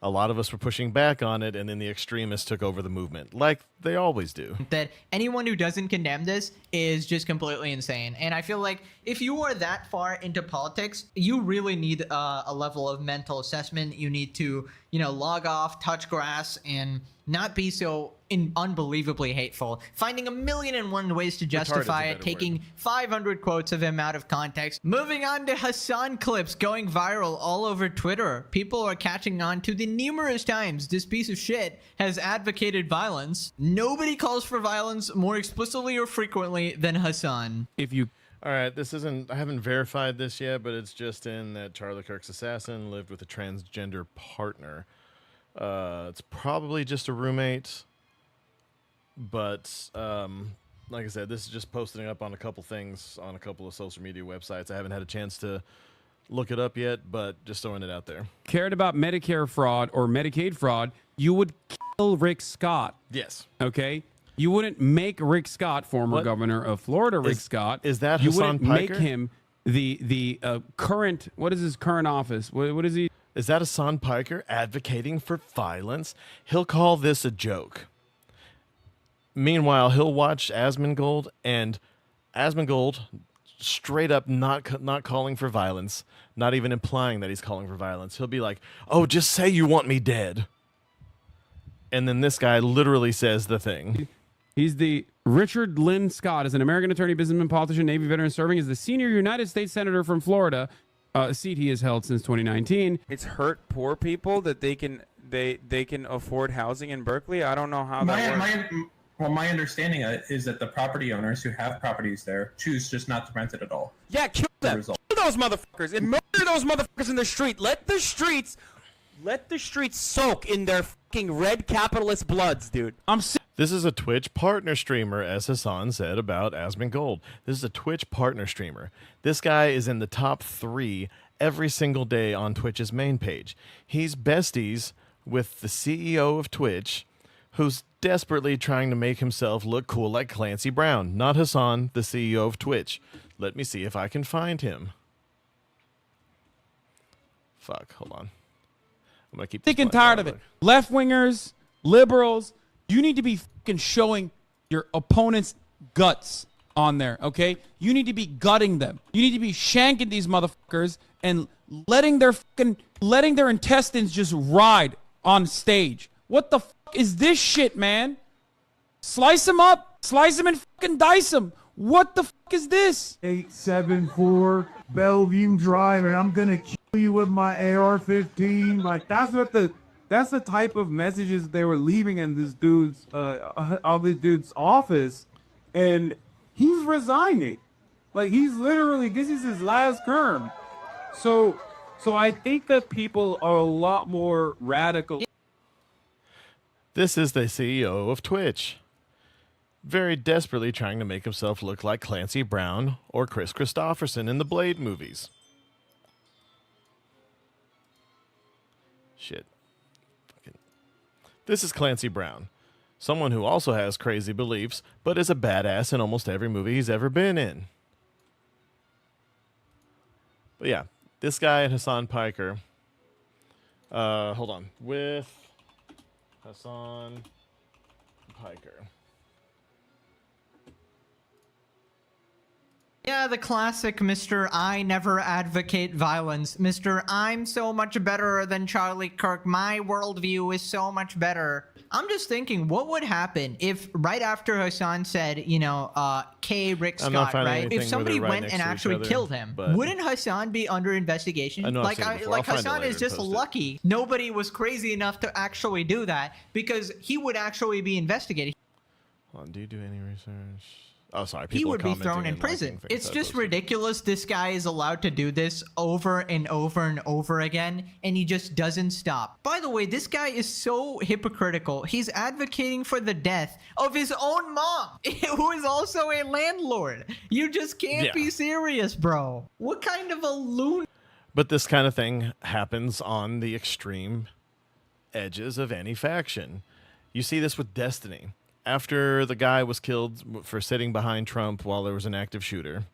lot of us were pushing back on it, and then the extremists took over the movement, like they always do. That anyone who doesn't condemn this is just completely insane. And I feel like if you are that far into politics, you really need a level of mental assessment. You need to, log off, touch grass, and not be so unbelievably hateful. Finding 1,000,001 ways to justify it, taking 500 quotes of him out of context. Moving on to Hassan clips going viral all over Twitter. People are catching on to the numerous times this piece of shit has advocated violence. Nobody calls for violence more explicitly or frequently than Hassan. All right, I haven't verified this yet, but it's just in that Charlie Kirk's assassin lived with a transgender partner. It's probably just a roommate, but like I said, this is just posting up on a couple things on a couple of social media websites. I haven't had a chance to look it up yet, but just throwing it out there. Cared about Medicare fraud or Medicaid fraud, you would kill Rick Scott. Yes. Okay? You wouldn't make Rick Scott, former governor of Florida, Rick Scott. Is that you Hassan wouldn't Piker? make him the current, what is his current office? What is he? Is that Hassan Piker advocating for violence? He'll call this a joke. Meanwhile, he'll watch Asmongold, and Asmongold straight up not calling for violence, not even implying that he's calling for violence. He'll be like, "Oh, just say you want me dead." And then this guy literally says the thing. He's the Richard Lynn Scott is an American attorney, businessman, politician, Navy veteran, serving as the senior United States Senator from Florida, a seat he has held since 2019. It's hurt poor people that they can afford housing in Berkeley. I don't know how that works. My understanding is that the property owners who have properties there choose just not to rent it at all. Yeah, kill them. Kill those motherfuckers and murder those motherfuckers in the street. Let the streets soak in their fucking red capitalist bloods, dude. This is a Twitch partner streamer, as Hassan said about Asmongold. This is a Twitch partner streamer. This guy is in the top 3 every single day on Twitch's main page. He's besties with the CEO of Twitch, who's desperately trying to make himself look cool like Clancy Brown. Not Hassan, the CEO of Twitch. Let me see if I can find him. Fuck, hold on. I'm gonna keep Sick and tired of it. Left-wingers, liberals, you need to be fucking showing your opponent's guts on there, okay? You need to be gutting them. You need to be shanking these motherfuckers and letting their intestines just ride on stage. What the fuck is this shit, man? Slice them up, slice them and fucking dice them. What the fuck is this? 874 Bellevue Drive, and I'm gonna kill you with my AR-15. Like that's the type of messages they were leaving in this dude's office, and he's resigning. Like he's literally, this is his last term. So I think that people are a lot more radical. This is the CEO of Twitch, very desperately trying to make himself look like Clancy Brown or Chris Christopherson in the Blade movies. Shit. This is Clancy Brown, someone who also has crazy beliefs, but is a badass in almost every movie he's ever been in. But yeah, this guy and Hassan Piker, hold on, with Hassan Piker. Yeah, the classic Mr. I never advocate violence. Mr. I'm so much better than Charlie Kirk. My worldview is so much better. I'm just thinking, what would happen if right after Hassan said, K. Rick Scott, right? If somebody went and actually killed him, wouldn't Hassan be under investigation? Like Hassan is just lucky nobody was crazy enough to actually do that, because he would actually be investigated. Hold on, do you do any research? Oh, sorry. He would be thrown in prison. It's just ridiculous. This guy is allowed to do this over and over and over again, and he just doesn't stop. By the way, this guy is so hypocritical. He's advocating for the death of his own mom, who is also a landlord. You just can't be serious, bro. What kind of a loon? But this kind of thing happens on the extreme edges of any faction. You see this with Destiny. After the guy was killed for sitting behind Trump while there was an active shooter,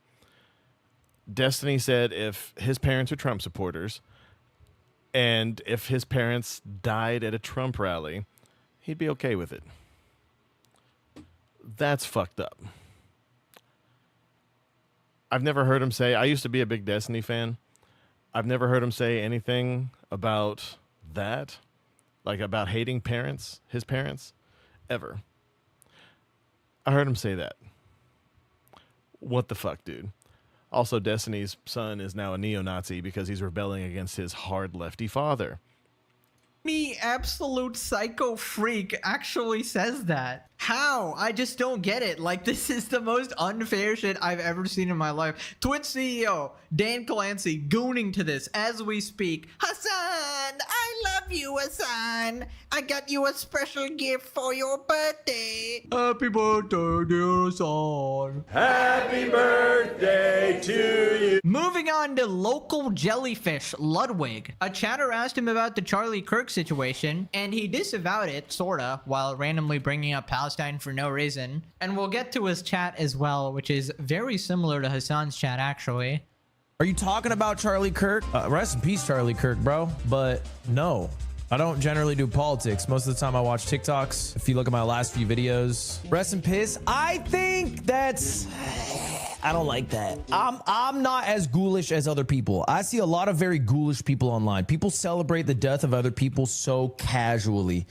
Destiny said if his parents are Trump supporters and if his parents died at a Trump rally, he'd be okay with it. That's fucked up. I've never heard him say, I used to be a big Destiny fan. I've never heard him say anything about that, like about hating parents, his parents, ever. I heard him say that. What the fuck, dude? Also, Destiny's son is now a neo-Nazi because he's rebelling against his hard lefty father. Me, absolute psycho freak, actually says that. How? I just don't get it. Like, this is the most unfair shit I've ever seen in my life. Twitch CEO Dan Clancy gooning to this as we speak. Hassan, I love you, Hassan. I got you a special gift for your birthday. Happy birthday, dear Hassan. Happy birthday to you. Moving on to local jellyfish Ludwig. A chatter asked him about the Charlie Kirk situation, and he disavowed it, sorta, while randomly bringing up Palestine for no reason. And we'll get to his chat as well, which is very similar to Hassan's chat, actually. Are you talking about Charlie Kirk? Rest in peace, Charlie Kirk, bro. But no, I don't generally do politics. Most of the time I watch TikToks. If you look at my last few videos, rest in peace. I think that's I don't like that. I'm not as ghoulish as other people. I see a lot of very ghoulish people online. People celebrate the death of other people so casually.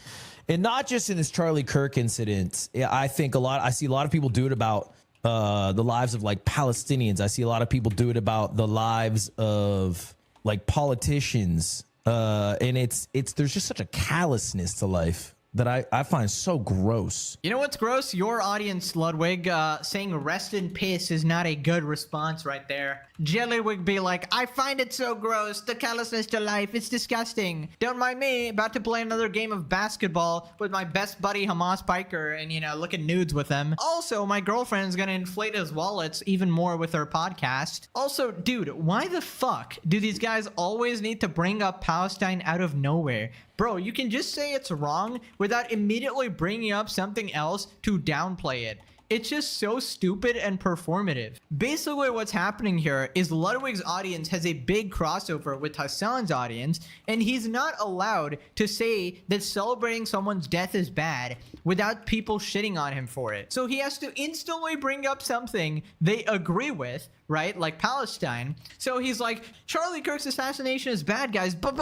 And not just in this Charlie Kirk incident. I see a lot of people do it about the lives of like Palestinians. I see a lot of people do it about the lives of like politicians. And there's just such a callousness to life that I find so gross. You know what's gross? Your audience, Ludwig, saying rest in peace is not a good response right there. Jellywig be like, I find it so gross. The callousness to life. It's disgusting. Don't mind me. About to play another game of basketball with my best buddy Hamas Piker and, you know, look at nudes with him. Also, my girlfriend's gonna inflate his wallets even more with her podcast. Also, dude, why the fuck do these guys always need to bring up Palestine out of nowhere? Bro, you can just say it's wrong without immediately bringing up something else to downplay it. It's just so stupid and performative. Basically what's happening here is Ludwig's audience has a big crossover with Hassan's audience, and he's not allowed to say that celebrating someone's death is bad without people shitting on him for it. So he has to instantly bring up something they agree with, right? Like Palestine. So he's like, Charlie Kirk's assassination is bad, guys, but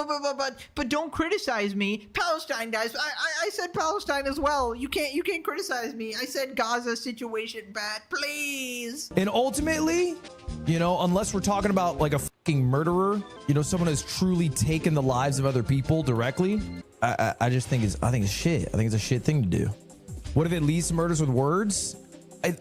don't criticize me. Palestine, guys. I said Palestine as well. You can't criticize me. I said Gaza situation bad, please. And ultimately, you know, unless we're talking about like a fucking murderer, you know, someone who's truly taken the lives of other people directly, I just think it's shit. I think it's a shit thing to do. What if it leads to murders with words?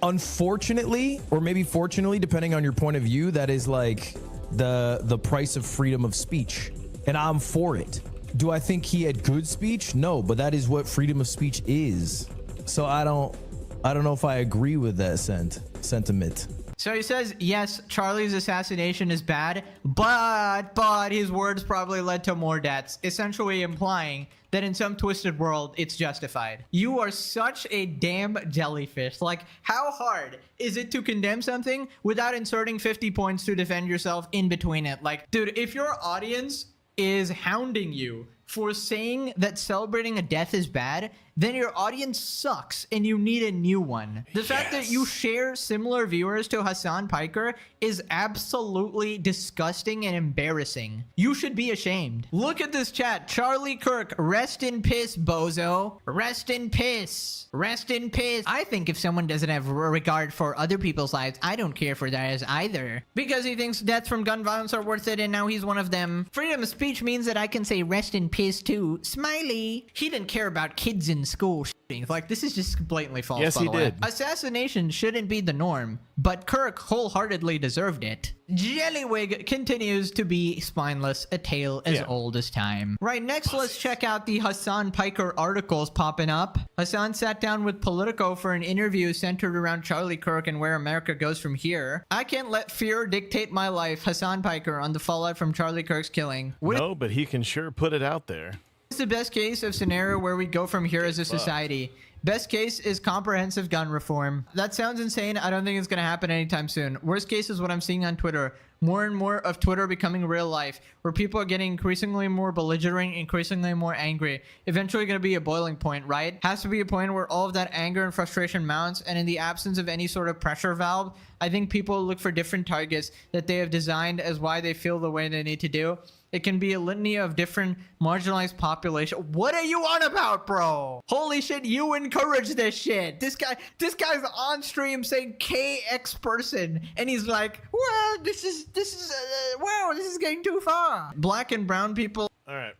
Unfortunately, or maybe fortunately, depending on your point of view, that is like the price of freedom of speech, and I'm for it. Do I think he had good speech? No, but that is what freedom of speech is. So I don't know if I agree with that sentiment. So he says, yes, Charlie's assassination is bad, but his words probably led to more deaths, essentially implying that in some twisted world, it's justified. You are such a damn jellyfish. Like, how hard is it to condemn something without inserting 50 points to defend yourself in between it? Like, dude, if your audience is hounding you for saying that celebrating a death is bad, then your audience sucks and you need a new one. The fact that you share similar viewers to Hassan Piker is absolutely disgusting and embarrassing. You should be ashamed. Look at this chat. Charlie Kirk, rest in piss, bozo. Rest in piss. Rest in piss. I think if someone doesn't have regard for other people's lives, I don't care for theirs either. Because he thinks deaths from gun violence are worth it and now he's one of them. Freedom of speech means that I can say rest in piss too. Smiley. He didn't care about kids in school shooting. Like, this is just blatantly false. Yes, he did. Assassination shouldn't be the norm, but Kirk wholeheartedly deserved it. Jellywig continues to be spineless, a tale as old as time. Right, next let's check out the Hassan Piker articles popping up. Hassan sat down with Politico for an interview centered around Charlie Kirk and where America goes from here. I can't let fear dictate my life. Hassan Piker on the fallout from Charlie Kirk's killing. No, but he can sure put it out there. What's the best case of scenario where we go from here as a society? Best case is comprehensive gun reform. That sounds insane. I don't think it's going to happen anytime soon. Worst case is what I'm seeing on Twitter. More and more of Twitter becoming real life, where people are getting increasingly more belligerent, increasingly more angry. Eventually going to be a boiling point, right? Has to be a point where all of that anger and frustration mounts, and in the absence of any sort of pressure valve, I think people look for different targets that they have designed as why they feel the way they need to do. It can be a litany of different marginalized population. What are you on about, bro? Holy shit, you encourage this shit. This guy's on stream saying KX person, and he's like, well, this is getting too far. Black and brown people. All right.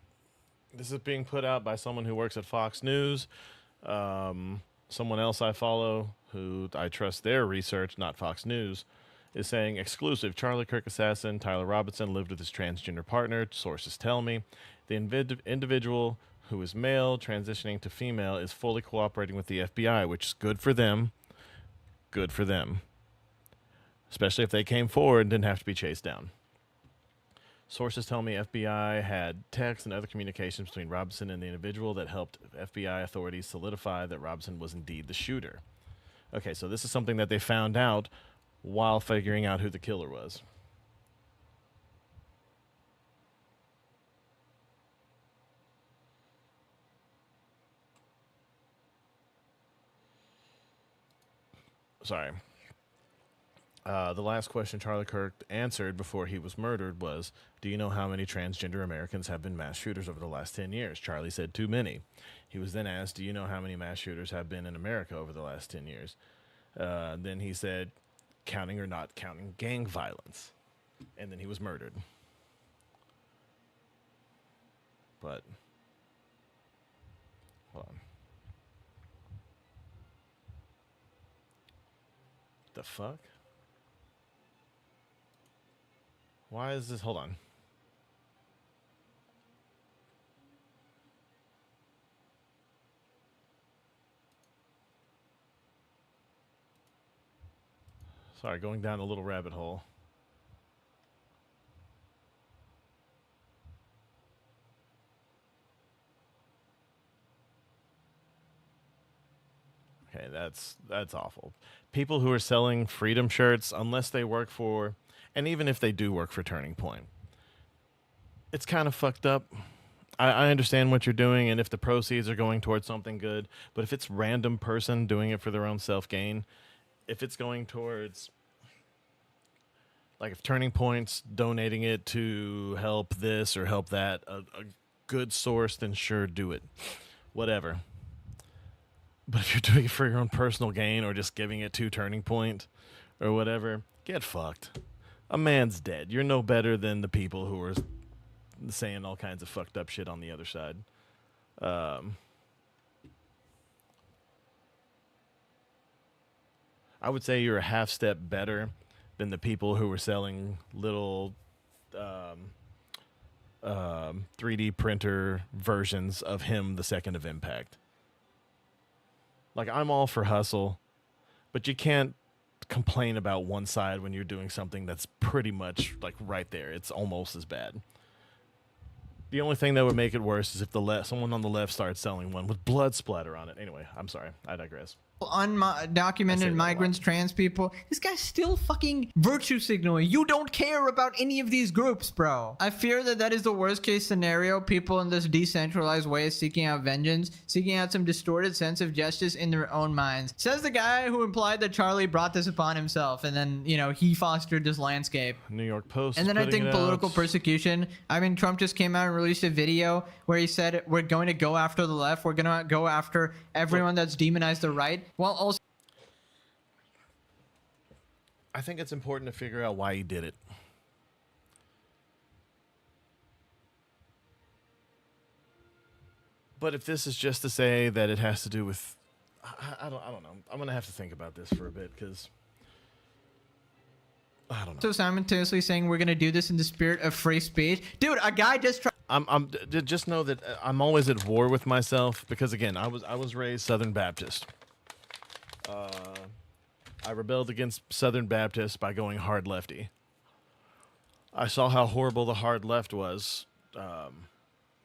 This is being put out by someone who works at Fox News. Someone else I follow who I trust their research, not Fox News, is saying, exclusive, Charlie Kirk assassin Tyler Robinson lived with his transgender partner. Sources tell me the individual who is male transitioning to female is fully cooperating with the FBI, which is good for them. Good for them. Especially if they came forward and didn't have to be chased down. Sources tell me FBI had texts and other communications between Robinson and the individual that helped FBI authorities solidify that Robinson was indeed the shooter. Okay, so this is something that they found out while figuring out who the killer was. Sorry. The last question Charlie Kirk answered before he was murdered was, do you know how many transgender Americans have been mass shooters over the last 10 years? Charlie said too many. He was then asked, do you know how many mass shooters have been in America over the last 10 years? Then he said, counting or not counting gang violence. And then he was murdered. But, hold on. The fuck? Why is this? Hold on. Sorry, going down a little rabbit hole. Okay, that's awful. People who are selling freedom shirts, unless they work for, and even if they do work for Turning Point, it's kind of fucked up. I understand what you're doing, and if the proceeds are going towards something good, but if it's random person doing it for their own self-gain, if it's going towards, like if Turning Point's donating it to help this or help that, a good source, then sure, do it. Whatever. But if you're doing it for your own personal gain or just giving it to Turning Point or whatever, get fucked. A man's dead. You're no better than the people who are saying all kinds of fucked up shit on the other side. I would say you're a half step better than the people who were selling little 3D printer versions of him the second of Impact. Like, I'm all for hustle, but you can't complain about one side when you're doing something that's pretty much like right there. It's almost as bad. The only thing that would make it worse is if someone on the left starts selling one with blood splatter on it. Anyway, I'm sorry. I digress. Undocumented migrants, trans people. This guy's still fucking virtue signaling. You don't care about any of these groups, bro. I fear that is the worst case scenario. People in this decentralized way seeking out vengeance, seeking out some distorted sense of justice in their own minds. Says the guy who implied that Charlie brought this upon himself, and then, you know, he fostered this landscape. New York Post. And then I think political persecution. I mean, Trump just came out and released a video where he said, we're going to go after the left. We're going to go after everyone that's demonized the right. Well, also, I think it's important to figure out why he did it. But if this is just to say that it has to do with, I don't know. I'm gonna have to think about this for a bit because I don't know. So simultaneously saying we're gonna do this in the spirit of free speech, dude. A guy just tried. Just know that I'm always at war with myself because again, I was raised Southern Baptist. I rebelled against Southern Baptists by going hard lefty. I saw how horrible the hard left was. A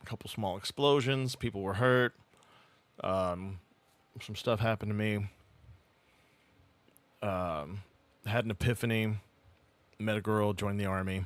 couple small explosions, people were hurt. Some stuff happened to me. Had an epiphany. Met a girl, joined the army.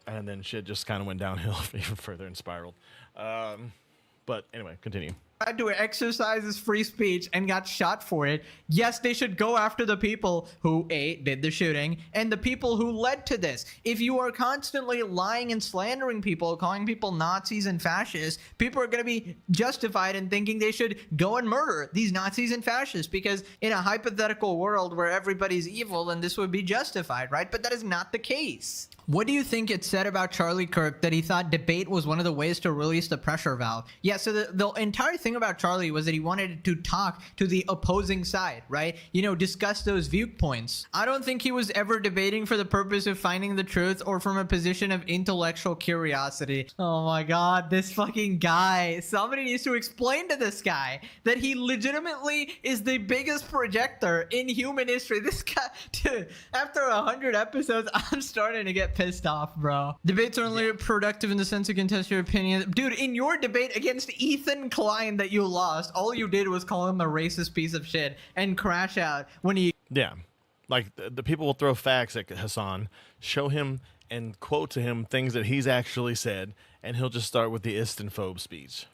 And then shit just kind of went downhill even further and spiraled. But anyway, continue. Tried to exercise his free speech and got shot for it. Yes, they should go after the people who did the shooting and the people who led to this. If you are constantly lying and slandering people, calling people Nazis and fascists, people are going to be justified in thinking they should go and murder these Nazis and fascists because in a hypothetical world where everybody's evil, then this would be justified, right? But that is not the case. What do you think it said about Charlie Kirk that he thought debate was one of the ways to release the pressure valve? Yeah, so the entire thing about Charlie was that he wanted to talk to the opposing side, right? You know, discuss those viewpoints. I don't think he was ever debating for the purpose of finding the truth or from a position of intellectual curiosity. Oh my God, this fucking guy. Somebody needs to explain to this guy that he legitimately is the biggest projector in human history. This guy, dude, after 100 episodes, I'm starting to get pissed off, bro. Debates are only productive in the sense of contest your opinion. Dude, in your debate against Ethan Klein that you lost, all you did was call him a racist piece of shit and crash out when he... Yeah. Like, the people will throw facts at Hassan, show him and quote to him things that he's actually said, and he'll just start with the Istanphobe speech.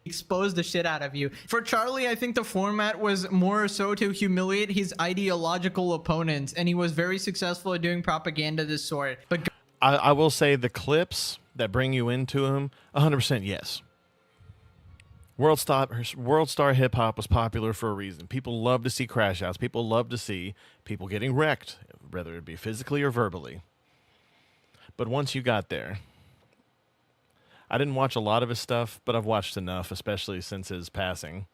expose the shit out of you. For Charlie, I think the format was more so to humiliate his ideological opponents, and he was very successful at doing propaganda of this sort. But I will say the clips that bring you into him, 100% yes. World Star Hip Hop was popular for a reason. People love to see crash outs. People love to see people getting wrecked, whether it be physically or verbally. But once you got there, I didn't watch a lot of his stuff, but I've watched enough, especially since his passing.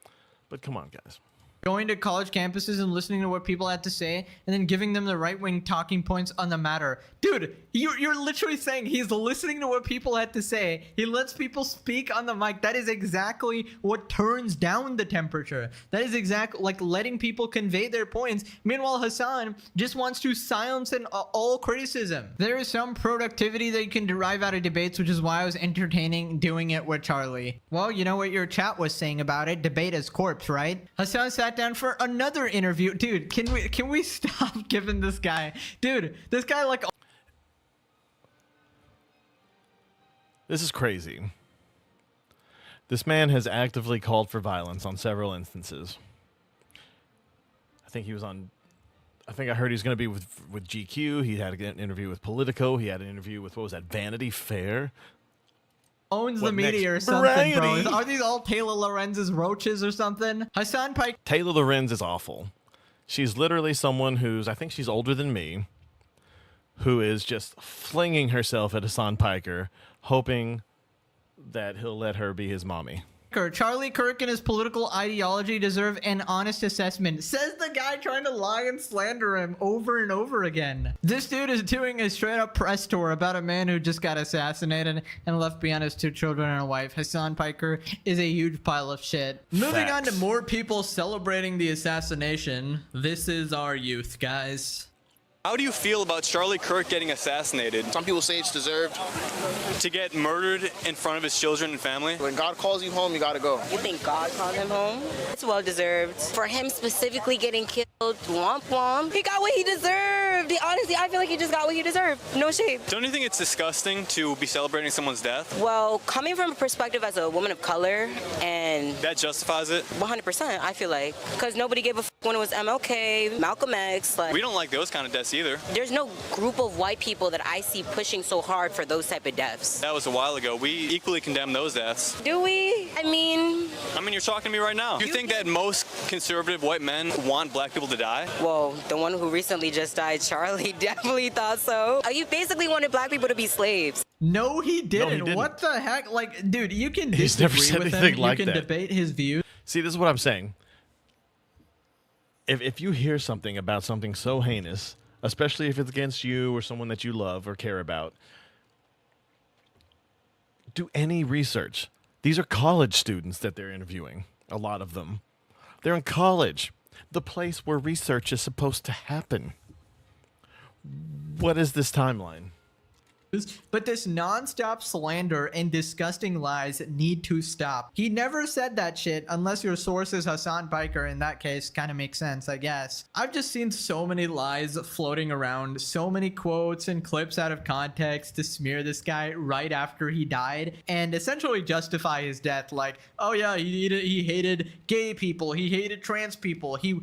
But come on, guys. going to college campuses and listening to what people had to say and then giving them the right-wing talking points on the matter. Dude, you're literally saying he's listening to what people had to say. He lets people speak on the mic. That is exactly what turns down the temperature. That is exactly like letting people convey their points. Meanwhile, Hassan just wants to silence all criticism. There is some productivity that you can derive out of debates, which is why I was entertaining doing it with Charlie. Well, you know what your chat was saying about it. Debate as corpse, right? Hassan sat down for another interview. Dude, can we stop giving this guy? Dude, this guy like... This is crazy. This man has actively called for violence on several instances. I think I heard he's going to be with GQ. He had an interview with Politico. He had an interview with, what was that, Vanity Fair? Owns the media or something, bro. Are these all Taylor Lorenz's roaches or something? Hassan Pike. Taylor Lorenz is awful. She's literally someone who's, I think she's older than me, who is just flinging herself at Hassan Piker, hoping that he'll let her be his mommy. Charlie Kirk and his political ideology deserve an honest assessment, says the guy trying to lie and slander him over and over again. This dude is doing a straight up press tour about a man who just got assassinated and left behind his 2 children and a wife. Hassan Piker is a huge pile of shit. Moving on to more people celebrating the assassination. This is our youth, guys. How do you feel about Charlie Kirk getting assassinated? Some people say it's deserved. To get murdered in front of his children and family? When God calls you home, you gotta go. You think God called him home? It's well deserved. For him specifically getting killed, womp womp, he got what he deserved. Honestly, I feel like he just got what he deserved. No shame. Don't you think it's disgusting to be celebrating someone's death? Well, coming from a perspective as a woman of color and... That justifies it? 100%, I feel like. Because nobody gave a f when it was MLK, Malcolm X. We don't like those kind of deaths either. There's no group of white people that I see pushing so hard for those type of deaths. That was a while ago. We equally condemn those deaths. Do we? I mean, you're talking to me right now. Do you think that most conservative white men want black people to die? Well, the one who recently just died, Charlie, definitely thought so. You basically wanted black people to be slaves. No, he didn't. What the heck? Like, dude, you can disagree with him. You can debate his views. See, this is what I'm saying. If you hear something about something so heinous, especially if it's against you or someone that you love or care about, do any research. These are college students that they're interviewing, a lot of them. They're in college, the place where research is supposed to happen. What is this timeline? But this non-stop slander and disgusting lies need to stop. He never said that shit unless your source is Hassan Piker. In that case, kind of makes sense, I guess. I've just seen so many lies floating around, so many quotes and clips out of context to smear this guy right after he died and essentially justify his death. Like, oh yeah, he hated gay people, he hated trans people, he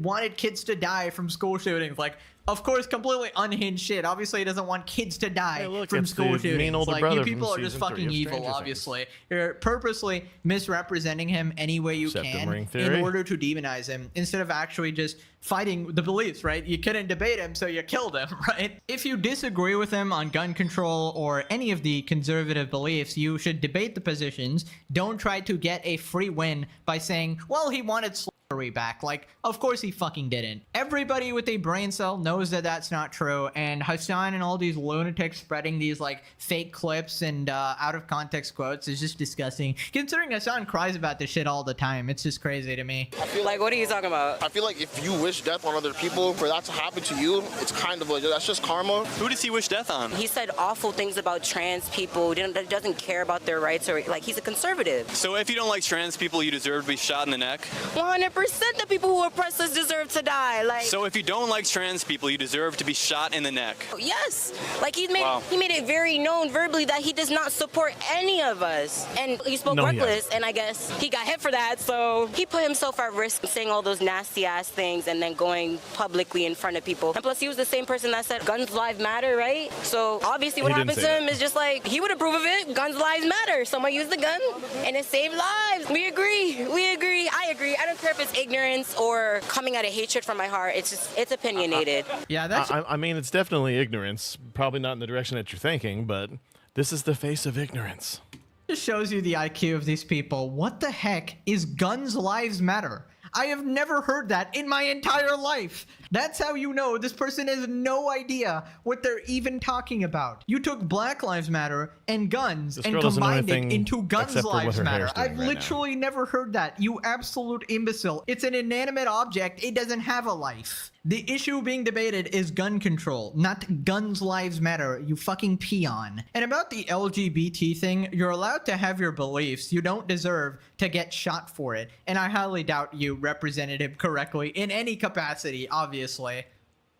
wanted kids to die from school shootings. Like, of course, completely unhinged shit. Obviously, he doesn't want kids to die from school shootings. Like, you people are just fucking evil, obviously. You're purposely misrepresenting him any way you can in order to demonize him, instead of actually just fighting the beliefs, right? You couldn't debate him, so you killed him, right? If you disagree with him on gun control or any of the conservative beliefs, you should debate the positions. Don't try to get a free win by saying, well, he wanted slavery back. Like, of course he fucking didn't. Everybody with a brain cell knows that that's not true, and Hassan and all these lunatics spreading these like fake clips and out of context quotes is just disgusting. Considering Hassan cries about this shit all the time, it's just crazy to me. I feel like, what are you talking about? I feel like if you wish death on other people, for that to happen to you, it's kind of like, that's just karma. Who does he wish death on? He said awful things about trans people, doesn't care about their rights, or like, he's a conservative. So if you don't like trans people, you deserve to be shot in the neck? 100%. 100% the people who oppress us deserve to die. Like, So if you don't like trans people, you deserve to be shot in the neck. yes, like he made Wow. it very known verbally that he does not support any of us, and he spoke No, he reckless, and I guess he got hit for that. So he put himself at risk saying all those nasty ass things and then going publicly in front of people. And plus, he was the same person that said guns lives matter, right? So obviously, what He didn't happens to say him is just like he would approve of it. Guns lives matter. Someone used the gun, and it saved lives. We agree. We agree. I agree. I don't care if it's ignorance or coming out of hatred from my heart. It's opinionated. Yeah, that's. I mean, it's definitely ignorance. Probably not in the direction that you're thinking, but this is the face of ignorance. Just shows you the IQ of these people. What the heck is guns lives matter? I have never heard that in my entire life. That's how you know this person has no idea what they're even talking about. You took Black Lives Matter and guns This and girl doesn't know combined it anything into Guns except for what Lives her Matter. hair's doing I've right now. literally never heard that. You absolute imbecile. It's an inanimate object. It doesn't have a life. The issue being debated is gun control, not Guns Lives Matter, you fucking peon. And about the LGBT thing, you're allowed to have your beliefs. You don't deserve to get shot for it. And I highly doubt you represented him correctly in any capacity, obviously.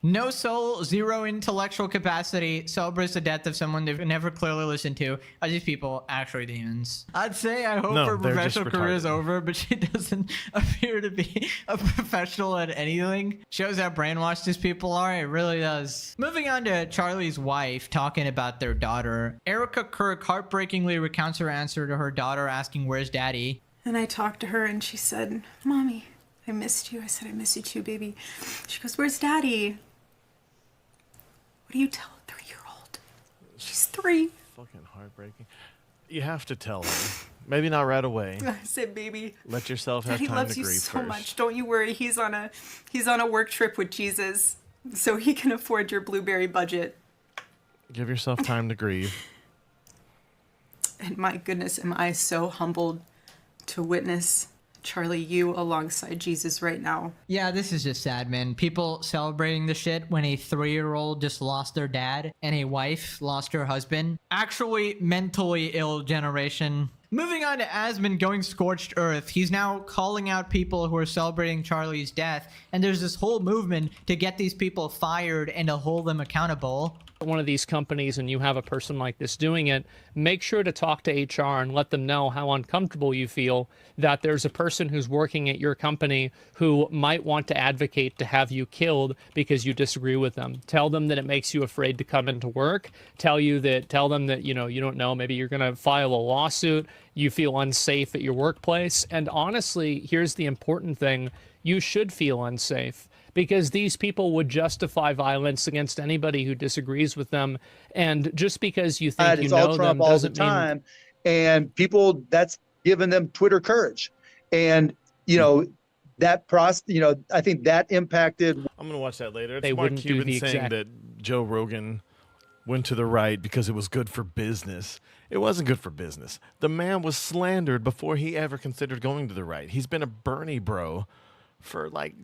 No soul, zero intellectual capacity, celebrates the death of someone they've never clearly listened to. Are these people actually demons? I'd say I hope No, her they're just professional career is retarded. over, but she doesn't appear to be a professional at anything. Shows how brainwashed these people are. It really does. Moving on to Charlie's wife talking about their daughter. Erica Kirk heartbreakingly recounts her answer to her daughter asking, "Where's daddy?" And I talked to her and she said, "Mommy, I missed you." I said, "I miss you too, baby." She goes, "Where's daddy?" What do you tell a 3-year-old? She's 3. Fucking heartbreaking. You have to tell her. Maybe not right away. I said, "Baby, Let yourself have Daddy time loves to you grieve so first. much. Don't you worry. He's on a work trip with Jesus, so he can afford your blueberry budget." Give yourself time to grieve. And my goodness, am I so humbled to witness, Charlie, you alongside Jesus right now. Yeah, this is just sad, man. People celebrating the shit when a 3-year-old just lost their dad and a wife lost her husband. Actually mentally ill generation. Moving on to Asmund going scorched earth. He's now calling out people who are celebrating Charlie's death. And there's this whole movement to get these people fired and to hold them accountable. One of these companies and you have a person like this doing it, make sure to talk to HR and let them know how uncomfortable you feel that there's a person who's working at your company who might want to advocate to have you killed because you disagree with them. Tell them that it makes you afraid to come into work. Tell them that, you know, you don't know, maybe you're going to file a lawsuit. You feel unsafe at your workplace. And honestly, here's the important thing. You should feel unsafe, because these people would justify violence against anybody who disagrees with them. And just because you think you it's know all them Trump all the doesn't mean time, and people, that's given them Twitter courage, and you know that I think that impacted. I'm gonna watch that later. It's They Mark wouldn't do Cuban the saying exact- that Joe Rogan went to the right because it was good for business. It wasn't good for business. The man was slandered before he ever considered going to the right. He's been a Bernie bro for like,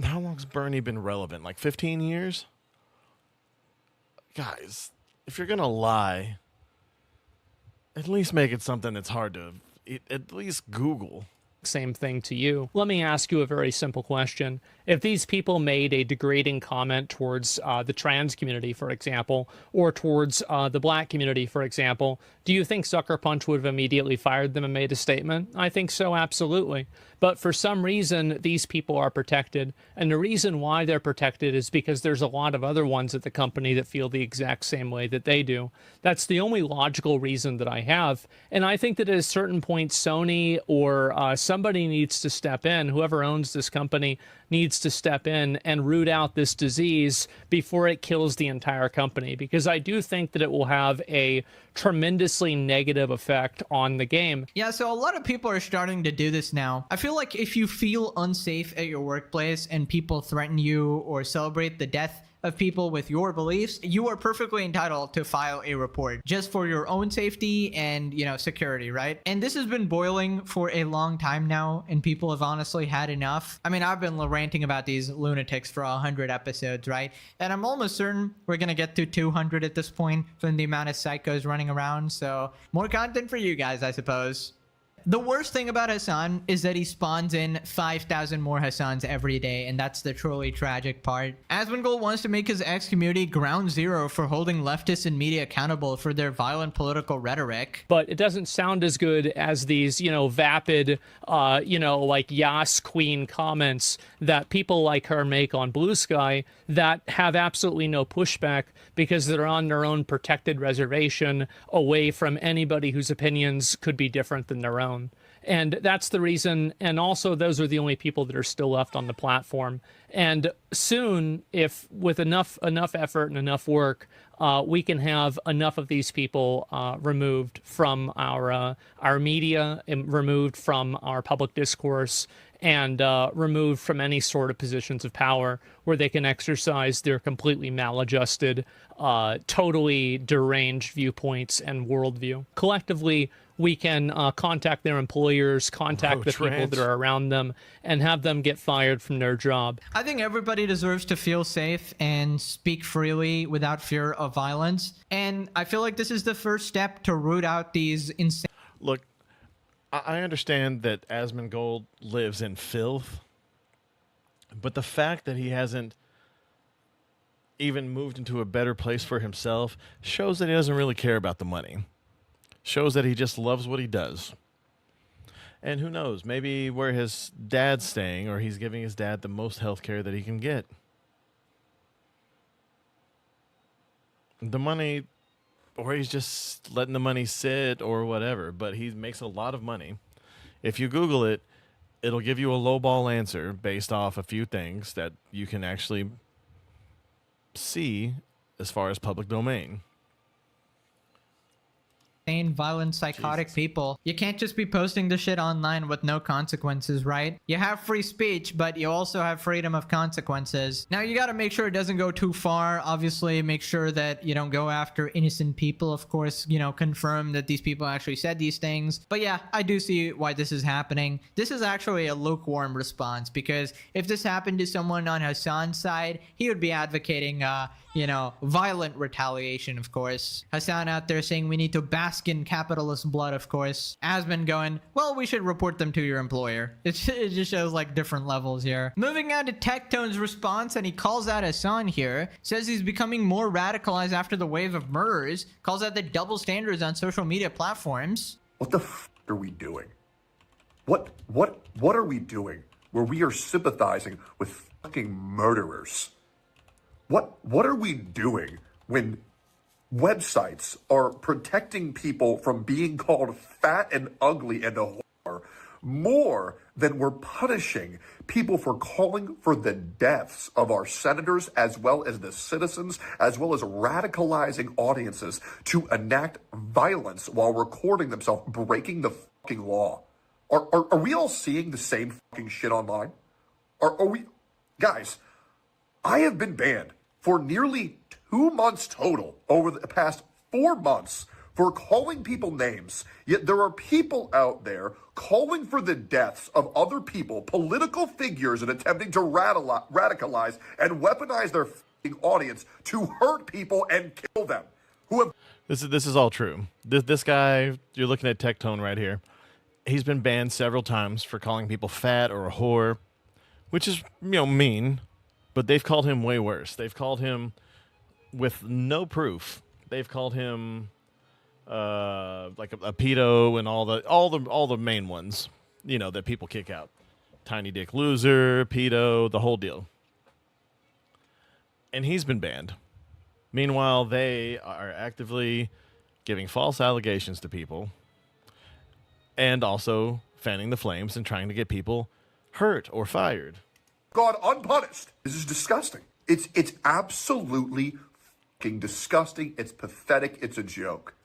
how long's Bernie been relevant? Like 15 years? Guys, if you're gonna lie, at least make it something that's hard to at least Google. same thing to you. Let me ask you a very simple question. If these people made a degrading comment towards the trans community, for example, or towards the black community, for example, do you think Sucker Punch would have immediately fired them and made a statement? I think so, absolutely. But for some reason, these people are protected. And the reason why they're protected is because there's a lot of other ones at the company that feel the exact same way that they do. That's the only logical reason that I have. And I think that at a certain point, Sony or somebody needs to step in. Whoever owns this company needs to step in and root out this disease before it kills the entire company. Because I do think that it will have a tremendously negative effect on the game. Yeah, so a lot of people are starting to do this now. I feel like if you feel unsafe at your workplace and people threaten you or celebrate the death of people with your beliefs, you are perfectly entitled to file a report just for your own safety and, you know, security, right? And this has been boiling for a long time now, and people have honestly had enough. I mean, I've been ranting about these lunatics for 100 episodes, right? And I'm almost certain we're gonna get to 200 at this point from the amount of psychos running around. So more content for you guys, I suppose. the worst thing about Hassan is that he spawns in 5,000 more Hassans every day, and that's the truly tragic part. Asmongold wants to make his X community ground zero for holding leftists and media accountable for their violent political rhetoric. But it doesn't sound as good as these, vapid, like Yas Queen comments that people like her make on Blue Sky that have absolutely no pushback because they're on their own protected reservation away from anybody whose opinions could be different than their own. And that's the reason. And also, those are the only people that are still left on the platform. And soon, if with enough effort and enough work, we can have enough of these people removed from our media, and removed from our public discourse, and removed from any sort of positions of power where they can exercise their completely maladjusted, totally deranged viewpoints and worldview. Collectively, we can contact their employers, contact the people that are around them, and have them get fired from their job. I think everybody deserves to feel safe and speak freely without fear of violence. And I feel like this is the first step to root out these insane... Look, I understand that Asmongold lives in filth, but the fact that he hasn't even moved into a better place for himself shows that he doesn't really care about the money. Shows that he just loves what he does. And who knows, maybe where his dad's staying, or he's giving his dad the most health care that he can get. The money, or he's just letting the money sit or whatever, but he makes a lot of money. If you Google it, it'll give you a lowball answer based off a few things that you can actually see as far as public domain. Violent, psychotic people. You can't just be posting the shit online with no consequences, right? You have free speech, but you also have freedom of consequences. Now, you gotta make sure it doesn't go too far. Obviously, make sure that you don't go after innocent people. Of course, confirm that these people actually said these things. But yeah, I do see why this is happening. This is actually a lukewarm response, because if this happened to someone on Hassan's side, he would be advocating, violent retaliation, of course. Hassan out there saying we need to bask in capitalist blood, of course. Asmon going, well, we should report them to your employer. It just shows like different levels here. Moving on to Tectone's response, and he calls out Hassan here. Says he's becoming more radicalized after the wave of murders. Calls out the double standards on social media platforms. What the f are we doing? What are we doing where we are sympathizing with fucking murderers? What are we doing when websites are protecting people from being called fat and ugly and a whore more than we're punishing people for calling for the deaths of our senators, as well as the citizens, as well as radicalizing audiences to enact violence while recording themselves breaking the fucking law? Are we all seeing the same fucking shit online? Are we... Guys, I have been banned for nearly 2 months total over the past 4 months for calling people names. Yet there are people out there calling for the deaths of other people, political figures, and attempting to radicalize and weaponize their fucking audience to hurt people and kill them. This is all true. This guy, you're looking at Tectone right here. He's been banned several times for calling people fat or a whore, which is, mean. But they've called him way worse. They've called him with no proof. They've called him like a pedo and all the main ones, that people kick out. Tiny dick loser, pedo, the whole deal. And he's been banned. Meanwhile, they are actively giving false allegations to people and also fanning the flames and trying to get people hurt or fired. God, unpunished. This is disgusting. It's absolutely fucking disgusting. It's pathetic. It's a joke.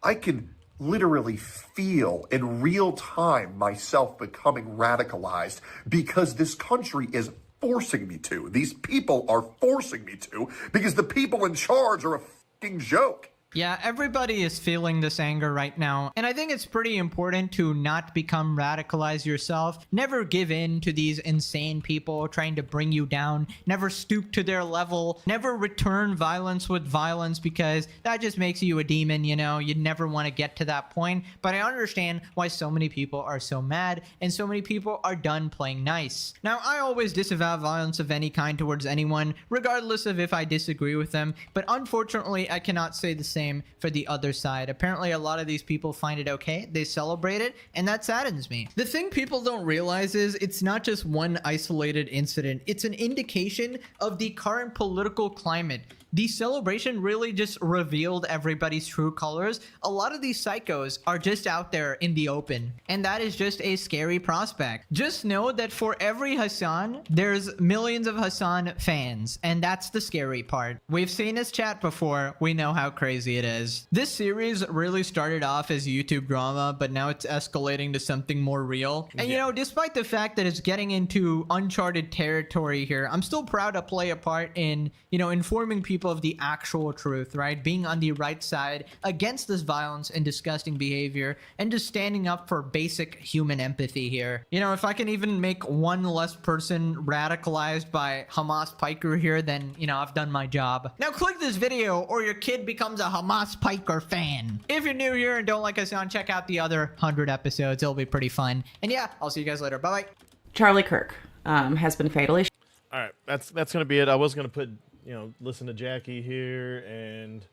I can literally feel in real time myself becoming radicalized because this country is forcing me to. These people are forcing me to because the people in charge are a fucking joke. Yeah, everybody is feeling this anger right now, and I think it's pretty important to not become radicalized yourself. Never give in to these insane people trying to bring you down. Never stoop to their level. Never return violence with violence, because that just makes you a demon, you know? You'd never want to get to that point. But I understand why so many people are so mad, and so many people are done playing nice. Now, I always disavow violence of any kind towards anyone, regardless of if I disagree with them, but unfortunately, I cannot say the same for the other side. Apparently, a lot of these people find it okay. They celebrate it, and that saddens me. The thing people don't realize is it's not just one isolated incident. It's an indication of the current political climate. The celebration really just revealed everybody's true colors. A lot of these psychos are just out there in the open, and that is just a scary prospect. Just know that for every Hassan, there's millions of Hassan fans, and that's the scary part. We've seen his chat before. We know how crazy it is. This series really started off as YouTube drama, but now it's escalating to something more real. And you know, despite the fact that it's getting into uncharted territory here, I'm still proud to play a part in, you know, informing people of the actual truth, right? Being on the right side against this violence and disgusting behavior, and just standing up for basic human empathy here. You know, if I can even make one less person radicalized by Hamas piker here, then, you know, I've done my job. Now click this video or your kid becomes a Hamas piker fan. If you're new here and don't like us on, check out the other 100 episodes. It'll be pretty fun. And yeah, I'll see you guys later. Bye-bye. Charlie Kirk has been fatally. All right, that's gonna be it. I was gonna put, you know, listen to Jackie here and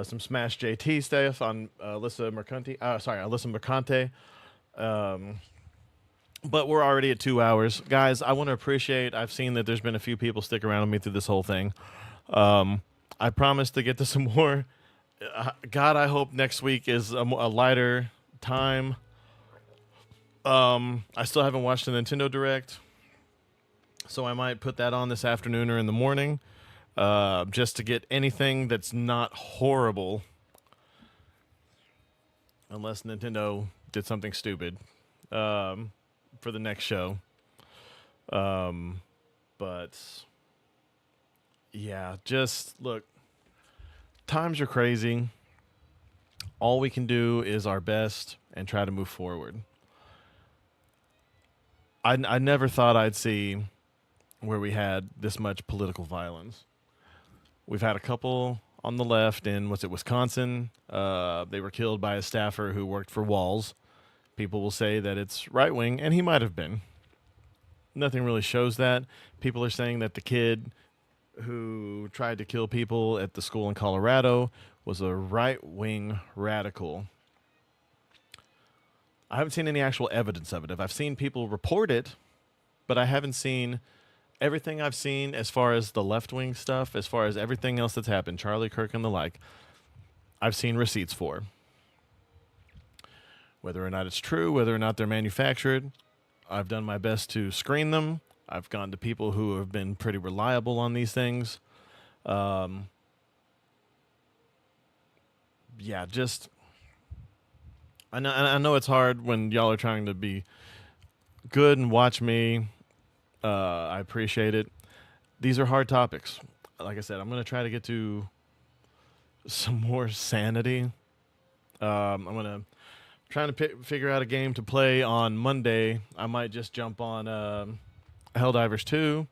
some Smash JT stuff on Alyssa Mercante. But we're already at 2 hours, guys. I want to appreciate. I've seen that there's been a few people stick around with me through this whole thing. I promise to get to some more. God, I hope next week is a lighter time. I still haven't watched the Nintendo Direct, so I might put that on this afternoon or in the morning, just to get anything that's not horrible, unless Nintendo did something stupid for the next show. But yeah, just look, times are crazy. All we can do is our best and try to move forward. I never thought I'd see where we had this much political violence. We've had a couple on the left in, Wisconsin? They were killed by a staffer who worked for Walls. People will say that it's right-wing, and he might have been. Nothing really shows that. People are saying that the kid who tried to kill people at the school in Colorado was a right-wing radical. I haven't seen any actual evidence of it. I've seen people report it, but I haven't seen everything I've seen as far as the left-wing stuff, as far as everything else that's happened, Charlie Kirk and the like, I've seen receipts for. Whether or not it's true, whether or not they're manufactured, I've done my best to screen them. I've gone to people who have been pretty reliable on these things. Yeah, just... I know it's hard when y'all are trying to be good and watch me. I appreciate it. These are hard topics. Like I said, I'm going to try to get to some more sanity. I'm going to trying to figure out a game to play on Monday. I might just jump on Helldivers 2,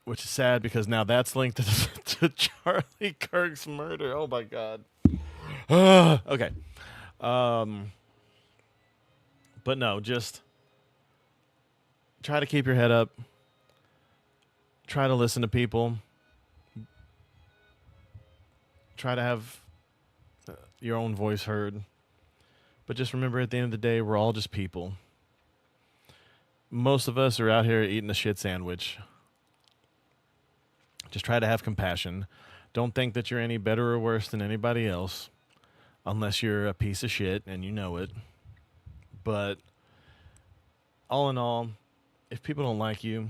which is sad because now that's linked to Charlie Kirk's murder. Oh my God. Okay. But no, just try to keep your head up. Try to listen to people. Try to have your own voice heard. But just remember, at the end of the day, we're all just people. Most of us are out here eating a shit sandwich. Just try to have compassion. Don't think that you're any better or worse than anybody else, unless you're a piece of shit and you know it. But all in all, if people don't like you,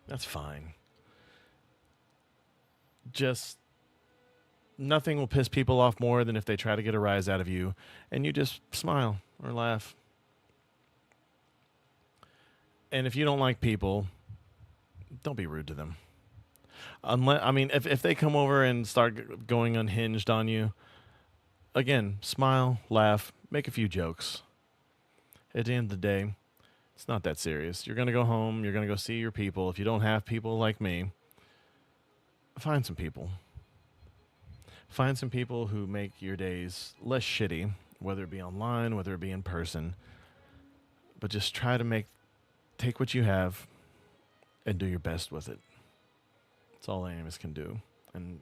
that's fine. Just nothing will piss people off more than if they try to get a rise out of you and you just smile or laugh. And if you don't like people, don't be rude to them. Unless, I mean, if they come over and start going unhinged on you, again, smile, laugh, make a few jokes. At the end of the day, it's not that serious. You're going to go home. You're going to go see your people. If you don't have people like me, find some people. Find some people who make your days less shitty, whether it be online, whether it be in person. But just try to take what you have and do your best with it. That's all AMS can do. And